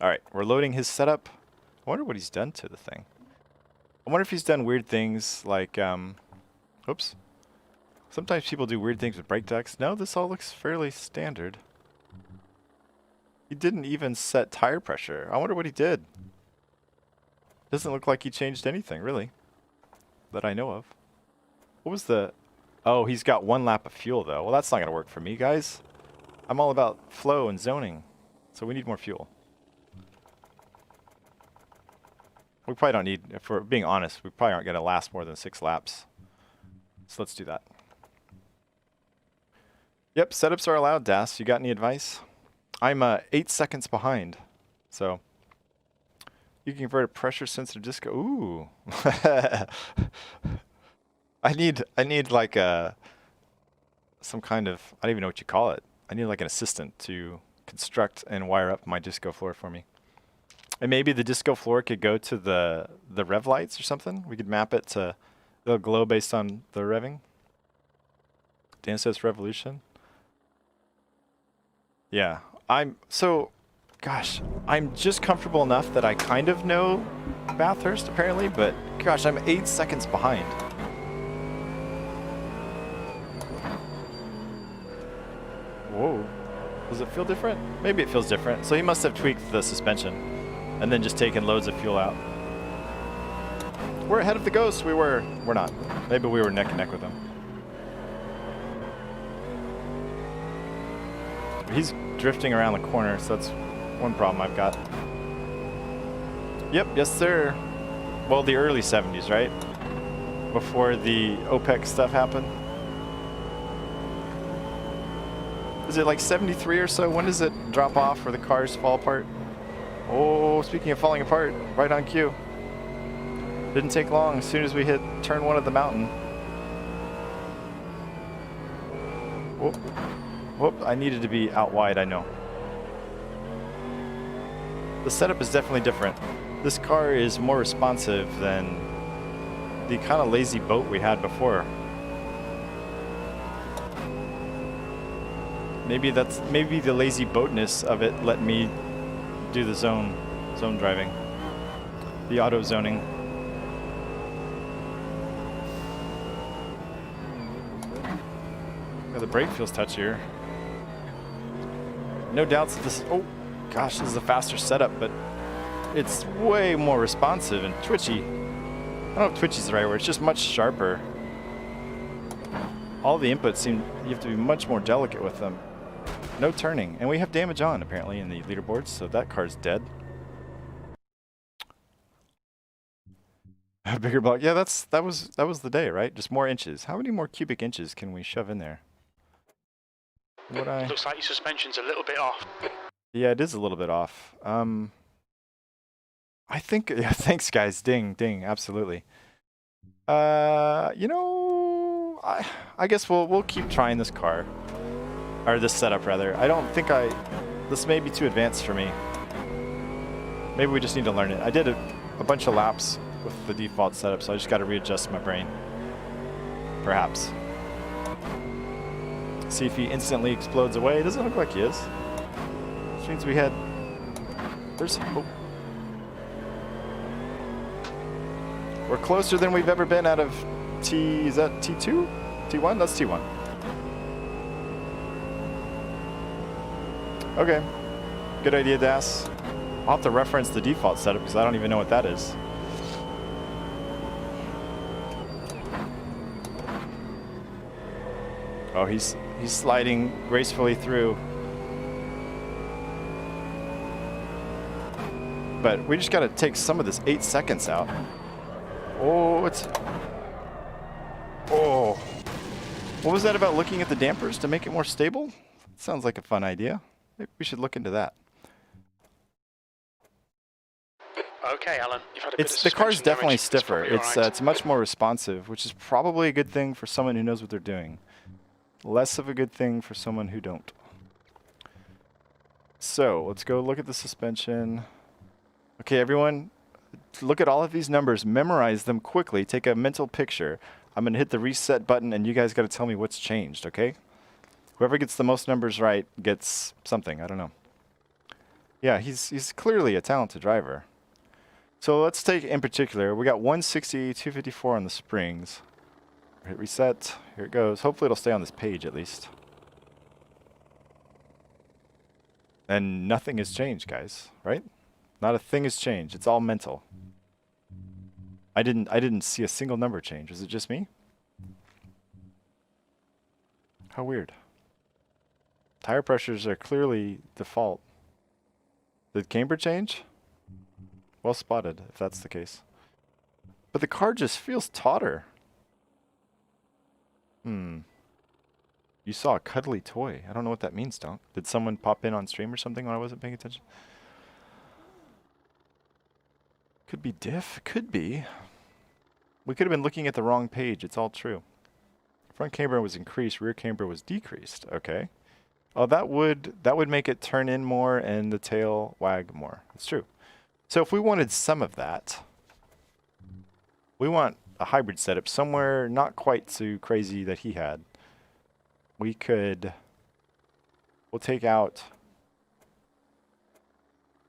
All right, we're loading his setup. I wonder what he's done to the thing. I wonder if he's done weird things like, oops. Sometimes people do weird things with brake decks. No, this all looks fairly standard. He didn't even set tire pressure. I wonder what he did. Doesn't look like he changed anything, really, that I know of. What was the... Oh, he's got 1 lap of fuel, though. Well, that's not going to work for me, guys. I'm all about flow and zoning, so we need more fuel. We probably don't need, if we're being honest, we probably aren't going to last more than 6 laps. So let's do that. Yep, setups are allowed, Das. You got any advice? I'm 8 seconds behind, so you can convert a pressure-sensitive disco. Ooh, I need like some kind of, I don't even know what you call it. I need like an assistant to construct and wire up my disco floor for me. And maybe the disco floor could go to the rev lights or something. We could map it to, they'll glow based on the revving. Dan says revolution. Yeah, gosh, I'm just comfortable enough that I kind of know Bathurst apparently, but gosh, I'm 8 seconds behind. Whoa, does it feel different? Maybe it feels different. So he must have tweaked the suspension and then just taken loads of fuel out. We're ahead of the Ghost. We're not. Maybe we were neck and neck with him. He's drifting around the corner, so that's one problem I've got. Yep, yes sir. Well, the early 70s, right? Before the OPEC stuff happened. Is it like 73 or so? When does it drop off or the cars fall apart? Oh, speaking of falling apart, right on cue. Didn't take long as soon as we hit turn 1 of the mountain. Whoop. Whoop, I needed to be out wide, I know. The setup is definitely different. This car is more responsive than the kind of lazy boat we had before. Maybe the lazy boatness of it let me do the zone driving, the auto zoning. Yeah, the brake feels touchier. No doubts that this, oh gosh, this is a faster setup, but it's way more responsive and twitchy. I don't know if twitchy is the right word, it's just much sharper. All the inputs seem, you have to be much more delicate with them. No turning, and we have damage on apparently in the leaderboards, so that car's dead. A bigger block, yeah, that was the day, right? Just more inches. How many more cubic inches can we shove in there? Looks like your suspension's a little bit off. Yeah, it is a little bit off. I think, yeah, thanks guys, ding, absolutely. You know, I guess we'll keep trying this car. Or this setup, rather. I don't think this may be too advanced for me. Maybe we just need to learn it. I did a bunch of laps with the default setup, so I just got to readjust my brain. Perhaps. See if he instantly explodes away. It doesn't look like he is. Which means we had... Oh. We're closer than we've ever been out of Is that T2? T1? That's T1. Okay. Good idea, Das. I'll have to reference the default setup because I don't even know what that is. Oh, he's sliding gracefully through. But we just gotta take some of this 8 seconds out. Oh, it's... Oh. What was that about looking at the dampers to make it more stable? Sounds like a fun idea. Maybe we should look into that. Okay, Alan, you've had a bit of The car's suspension definitely damage. That's stiffer. probably alright. It's much more responsive, which is probably a good thing for someone who knows what they're doing. Less of a good thing for someone who don't. So, let's go look at the suspension. Okay, everyone, look at all of these numbers, memorize them quickly, take a mental picture. I'm going to hit the reset button, and you guys got to tell me what's changed, okay? Whoever gets the most numbers right gets something. I don't know. Yeah, he's clearly a talented driver. So let's take in particular, we got 160, 254 on the springs. Hit reset. Here it goes. Hopefully it'll stay on this page at least. And nothing has changed, guys, right? Not a thing has changed. It's all mental. I didn't see a single number change. Was it just me? How weird. Tire pressures are clearly default. Did camber change? Well spotted, if that's the case. But the car just feels tauter. You saw a cuddly toy. I don't know what that means, Donk. Did someone pop in on stream or something when I wasn't paying attention? Could be diff. Could be. We could have been looking at the wrong page. It's all true. Front camber was increased. Rear camber was decreased. Okay. Oh, that would make it turn in more and the tail wag more. That's true. So if we wanted some of that, we want a hybrid setup somewhere not quite so crazy that he had. We'll take out,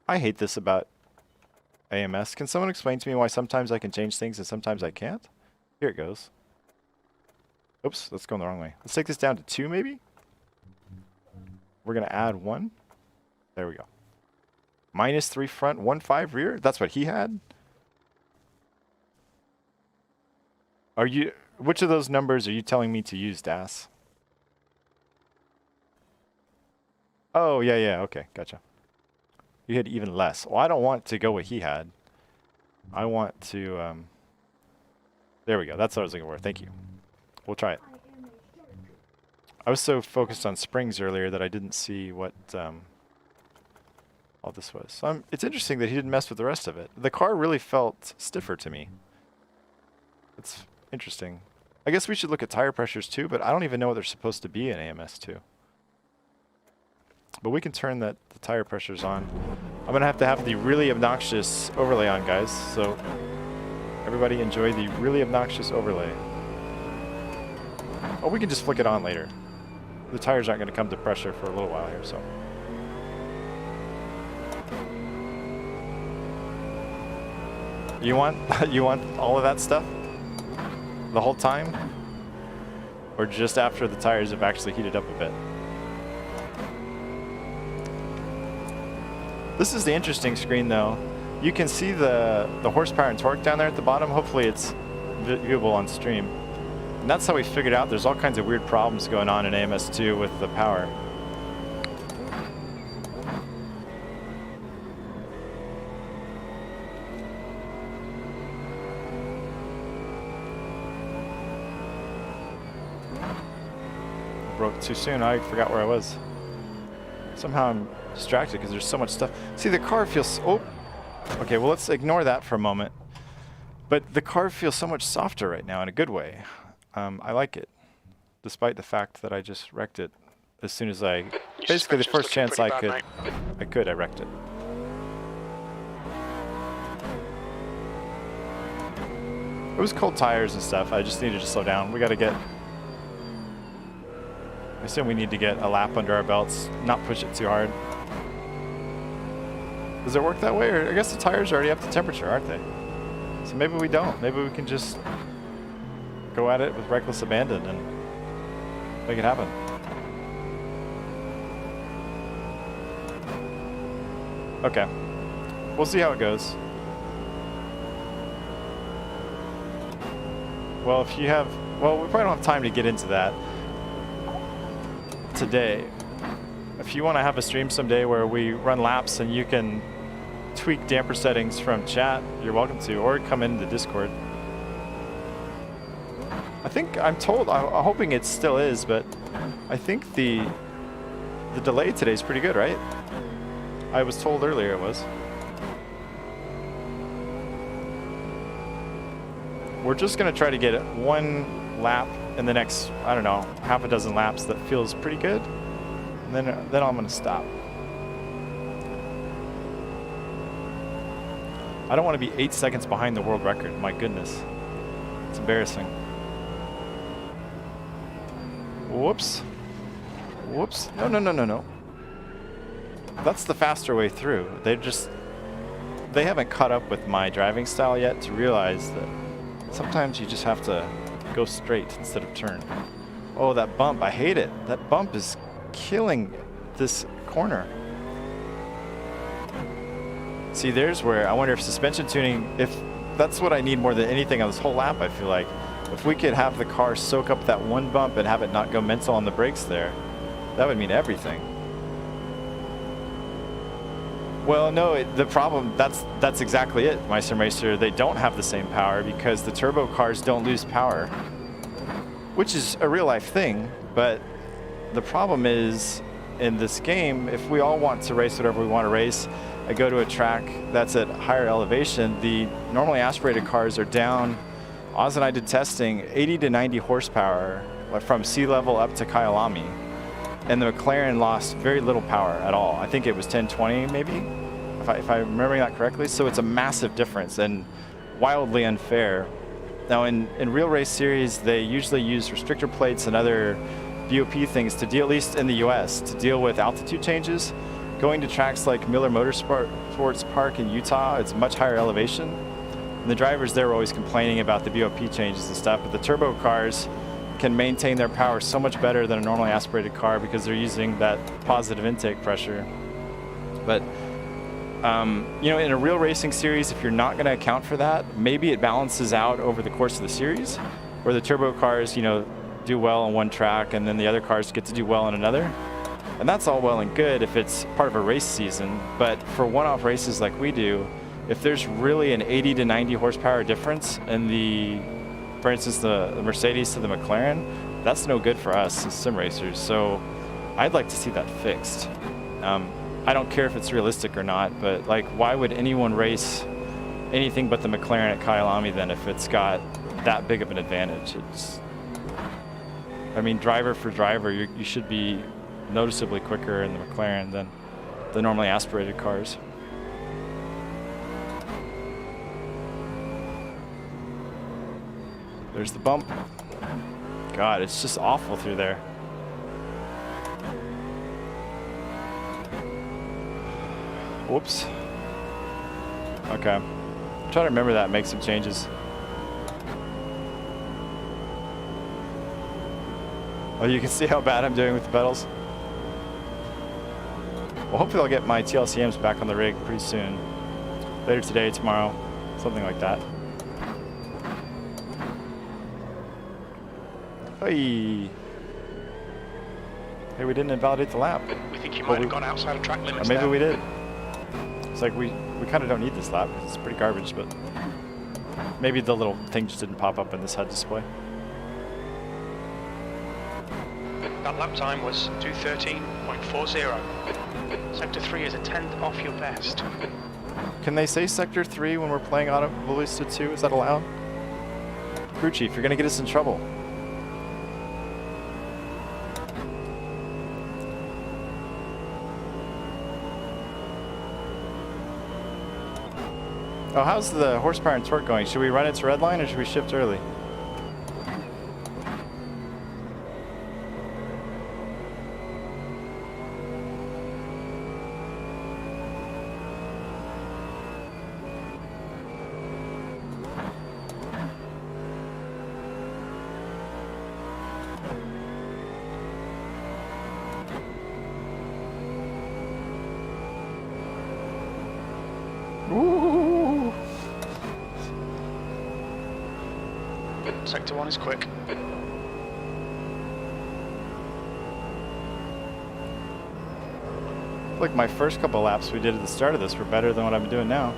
I hate this about AMS. Can someone explain to me why sometimes I can change things and sometimes I can't? Here it goes. Oops, that's going the wrong way. Let's take this down to 2 maybe. We're going to add 1. There we go. -3 front, 1.5 rear. That's what he had. Which of those numbers are you telling me to use, Das? Oh, yeah, okay, gotcha. You had even less. Well, I don't want to go what he had. I want to, there we go. That's what I was looking for. Thank you. We'll try it. I was so focused on springs earlier that I didn't see what all this was. It's interesting that he didn't mess with the rest of it. The car really felt stiffer to me. It's interesting. I guess we should look at tire pressures too, but I don't even know what they're supposed to be in AMS2. But we can turn the tire pressures on. I'm going to have the really obnoxious overlay on, guys. So everybody enjoy the really obnoxious overlay. Oh, we can just flick it on later. The tires aren't going to come to pressure for a little while here, so. You want all of that stuff? The whole time? Or just after the tires have actually heated up a bit? This is the interesting screen though. You can see the horsepower and torque down there at the bottom. Hopefully it's viewable on stream. And that's how we figured out there's all kinds of weird problems going on in AMS2 with the power. Broke too soon. I forgot where I was. Somehow I'm distracted because there's so much stuff. See, the car feels... Oh! Okay, well, let's ignore that for a moment. But the car feels so much softer right now in a good way. I like it, despite the fact that I just wrecked it as soon as I... Basically, the first chance I wrecked it. It was cold tires and stuff. I just needed to slow down. We got to get... I assume we need to get a lap under our belts, not push it too hard. Does it work that way? Or I guess the tires are already up to temperature, aren't they? So maybe we don't. Maybe we can just go at it with reckless abandon and make it happen. Okay, we'll see how it goes. Well, if you have, well, we probably don't have time to get into that today. If you want to have a stream someday where we run laps and you can tweak damper settings from chat, you're welcome to, or come into Discord. I think, I'm told, I'm hoping it still is, but I think the delay today is pretty good, right? I was told earlier it was. We're just gonna try to get one lap in the next, I don't know, half a dozen laps that feels pretty good. And then I'm gonna stop. I don't want to be 8 seconds behind the world record. My goodness. It's embarrassing. Whoops. Whoops. No, no, no, no, no. That's the faster way through. They haven't caught up with my driving style yet to realize that sometimes you just have to go straight instead of turn. Oh, that bump. I hate it. That bump is killing this corner. See, there's where I wonder if suspension tuning, if that's what I need more than anything on this whole lap, I feel like. If we could have the car soak up that one bump and have it not go mental on the brakes there, that would mean everything. Well, no, the problem, that's exactly it, my sim racer. They don't have the same power because the turbo cars don't lose power, which is a real life thing. But the problem is, in this game, if we all want to race whatever we want to race, I go to a track that's at higher elevation, the normally aspirated cars are down. Oz and I did testing, 80 to 90 horsepower from sea level up to Kyalami. And the McLaren lost very little power at all. I think it was 10, 20 maybe, if I'm remembering that correctly. So it's a massive difference and wildly unfair. Now in Real Race Series, they usually use restrictor plates and other BOP things to deal, at least in the US, to deal with altitude changes. Going to tracks like Miller Motorsports Park in Utah, it's much higher elevation. And the drivers there were always complaining about the BOP changes and stuff, but the turbo cars can maintain their power so much better than a normally aspirated car because they're using that positive intake pressure. But you know, in a real racing series, if you're not going to account for that, maybe it balances out over the course of the series, where the turbo cars, you know, do well on one track and then the other cars get to do well on another. And that's all well and good if it's part of a race season, but for one-off races like we do, if there's really an 80 to 90 horsepower difference in the, for instance, the Mercedes to the McLaren, that's no good for us as sim racers. So I'd like to see that fixed. I don't care if it's realistic or not, but like, why would anyone race anything but the McLaren at Kyalami then if it's got that big of an advantage? It's, I mean, driver for driver, you should be noticeably quicker in the McLaren than the normally aspirated cars. There's the bump. God, it's just awful through there. Whoops. Okay. I'm trying to remember that and make some changes. Oh, you can see how bad I'm doing with the pedals. Well, hopefully I'll get my T-LCMs back on the rig pretty soon. Later today, tomorrow, something like that. Hey. Hey, we didn't invalidate the lap. We think you might have gone outside of track limits. Or maybe there. we did. It's like we kind of don't need this lap. It's pretty garbage, but maybe the little thing just didn't pop up in this HUD display. That lap time was 2:13.40. Sector 3 is a tenth off your best. Can they say Sector 3 when we're playing Auto Ballista 2? Is that allowed? Crew Chief, you're gonna get us in trouble. Oh, how's the horsepower and torque going? Should we run it to red line or should we shift early? Sector 1 is quick. Like my first couple laps we did at the start of this were better than what I'm doing now.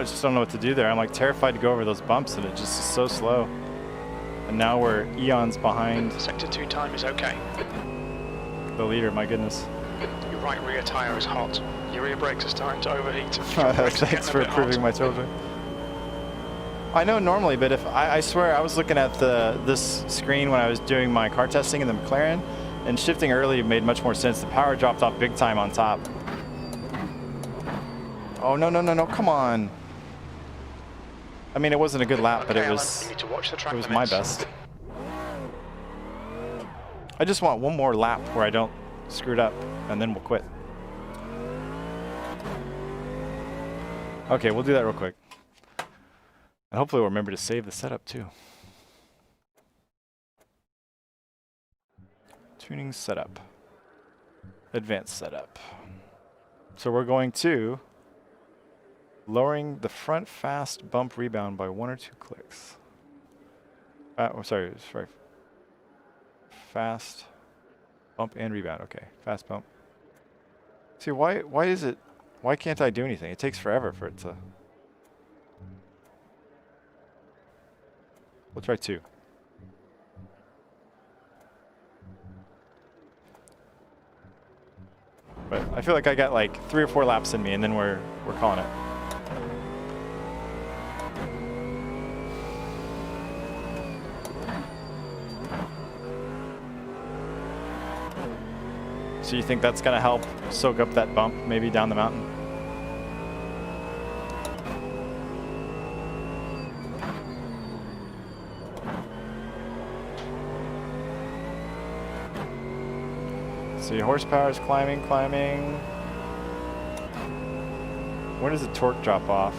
Just don't know what to do there. I'm like terrified to go over those bumps and it just is so slow. And now we're eons behind. Sector 2 time is okay. The leader, my goodness. Your right rear tyre is hot. Your rear brakes are starting to overheat. Thanks for proving my children. I know normally, but if I swear I was looking at this screen when I was doing my car testing in the McLaren, and shifting early made much more sense. The power dropped off big time on top. Oh, no, come on. I mean, it wasn't a good lap, but it was my best. I just want one more lap where I don't screw it up, and then we'll quit. Okay, we'll do that real quick. And hopefully we'll remember to save the setup too. Tuning setup. Advanced setup. So we're going to lowering the front fast bump rebound by 1 or 2 clicks. Sorry. Fast bump and rebound. Okay, fast bump. See, why can't I do anything? It takes forever for it to. We'll try 2. But I feel like I got like 3 or 4 laps in me, and then we're calling it. So you think that's gonna help soak up that bump maybe down the mountain? See, horsepower is climbing. Where does the torque drop off?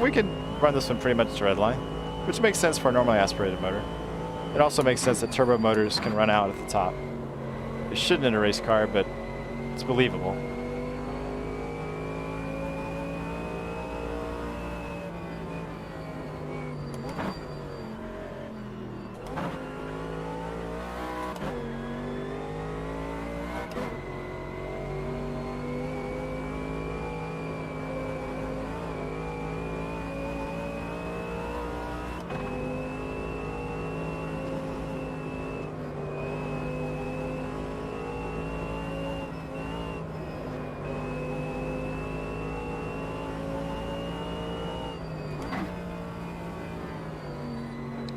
We could run this one pretty much to red line, which makes sense for a normally aspirated motor. It also makes sense that turbo motors can run out at the top. It shouldn't in a race car, but it's believable.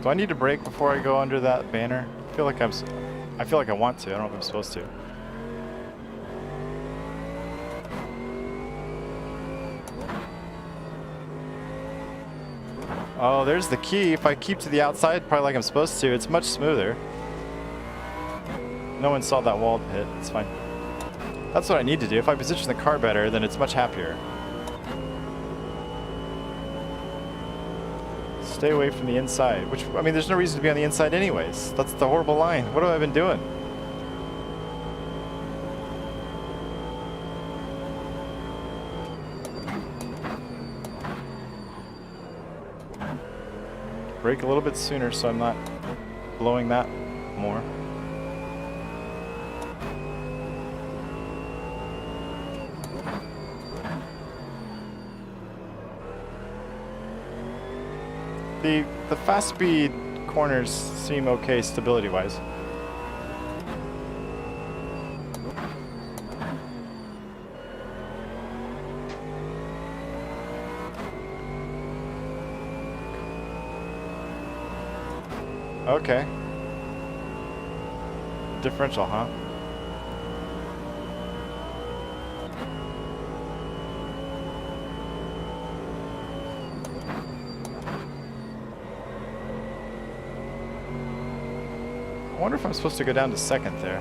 Do I need to brake before I go under that banner? I feel like I want to. I don't know if I'm supposed to. Oh, there's the key. If I keep to the outside, probably like I'm supposed to, it's much smoother. No one saw that wall hit. It's fine. That's what I need to do. If I position the car better, then it's much happier. Stay away from the inside, which, I mean, there's no reason to be on the inside anyways. That's the horrible line. What have I been doing? Brake a little bit sooner so I'm not blowing that more. The fast speed corners seem okay stability wise. Okay. Differential, huh? I wonder if I'm supposed to go down to second there.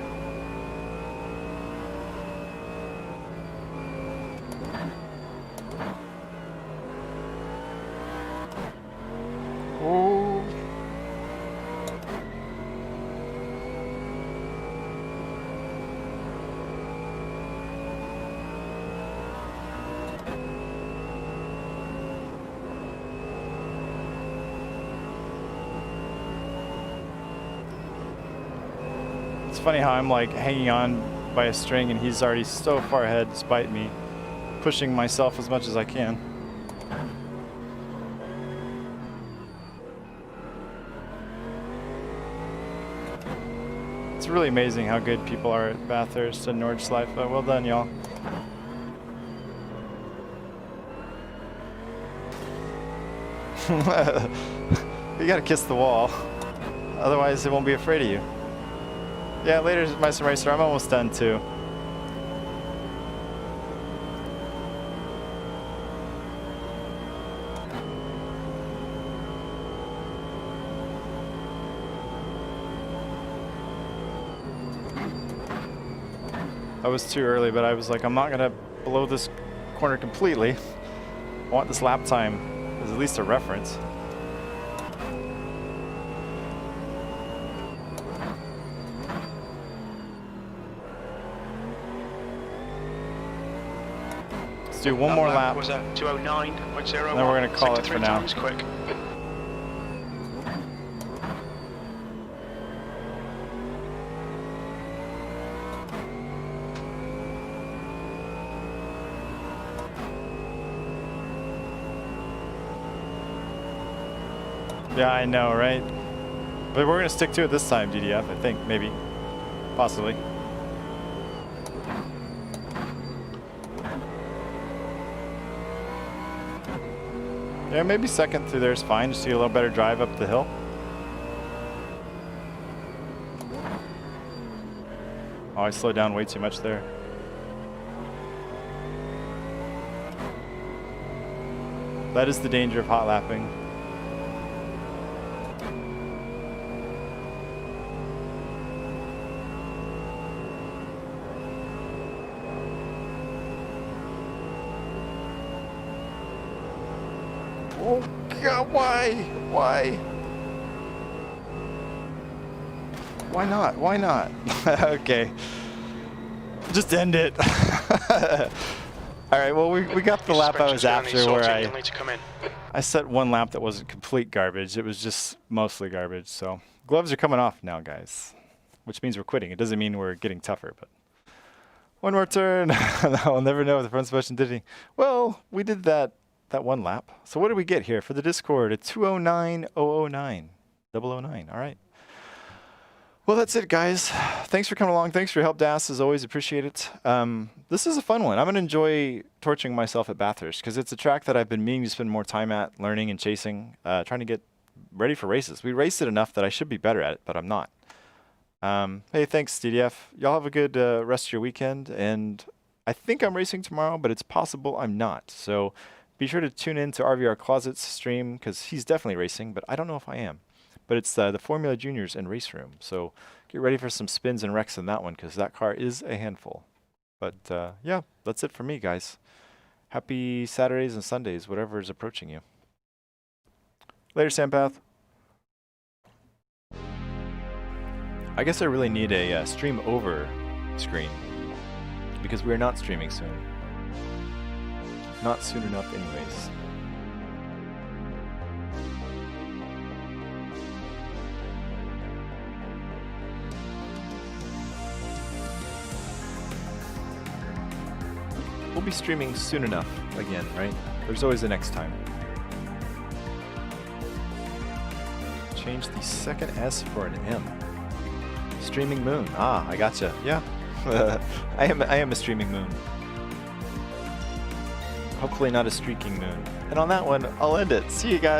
funny how I'm like hanging on by a string and he's already so far ahead despite me pushing myself as much as I can. It's really amazing how good people are at Bathurst and Nordschleife. Well done, y'all. You gotta kiss the wall. Otherwise, it won't be afraid of you. Yeah, later, my sim racer. I'm almost done too. I was too early, but I was like, I'm not gonna blow this corner completely. I want this lap time as at least a reference. Let's do one more lap. Was at 209.01. Then we're gonna call it for now. Quick. Yeah, I know, right? But we're gonna stick to it this time, DDF, I think, maybe. Possibly. Yeah, maybe second through there is fine, just to get a little better drive up the hill. Oh, I slowed down way too much there. That is the danger of hot lapping. Oh God, why? Why? Why not? Why not? Okay. Just end it. All right, well, we got the lap I was after where I set one lap that wasn't complete garbage. It was just mostly garbage, so. Gloves are coming off now, guys, which means we're quitting. It doesn't mean we're getting tougher, but. One more turn. I'll never know if the front suspension did anything. Well, we did that one lap. So what did we get here for the Discord? A 209.009. 009. All right. Well, that's it, guys. Thanks for coming along. Thanks for your help, Das. As always, appreciate it. This is a fun one. I'm going to enjoy torching myself at Bathurst because it's a track that I've been meaning to spend more time at, learning and chasing, trying to get ready for races. We raced it enough that I should be better at it, but I'm not. Hey, thanks, DDF. Y'all have a good rest of your weekend. And I think I'm racing tomorrow, but it's possible I'm not. So be sure to tune in to RVR Closet's stream because he's definitely racing, but I don't know if I am. But it's the Formula Juniors and Race Room. So get ready for some spins and wrecks in that one because that car is a handful. But yeah, that's it for me, guys. Happy Saturdays and Sundays, whatever is approaching you. Later, Sampath. I guess I really need a stream over screen because we are not streaming soon. Not soon enough anyways. We'll be streaming soon enough again, right? There's always the next time. Change the second S for an M. Streaming moon. Ah, I gotcha. Yeah. I am a streaming moon. Hopefully not a streaking moon. And on that one, I'll end it. See you guys.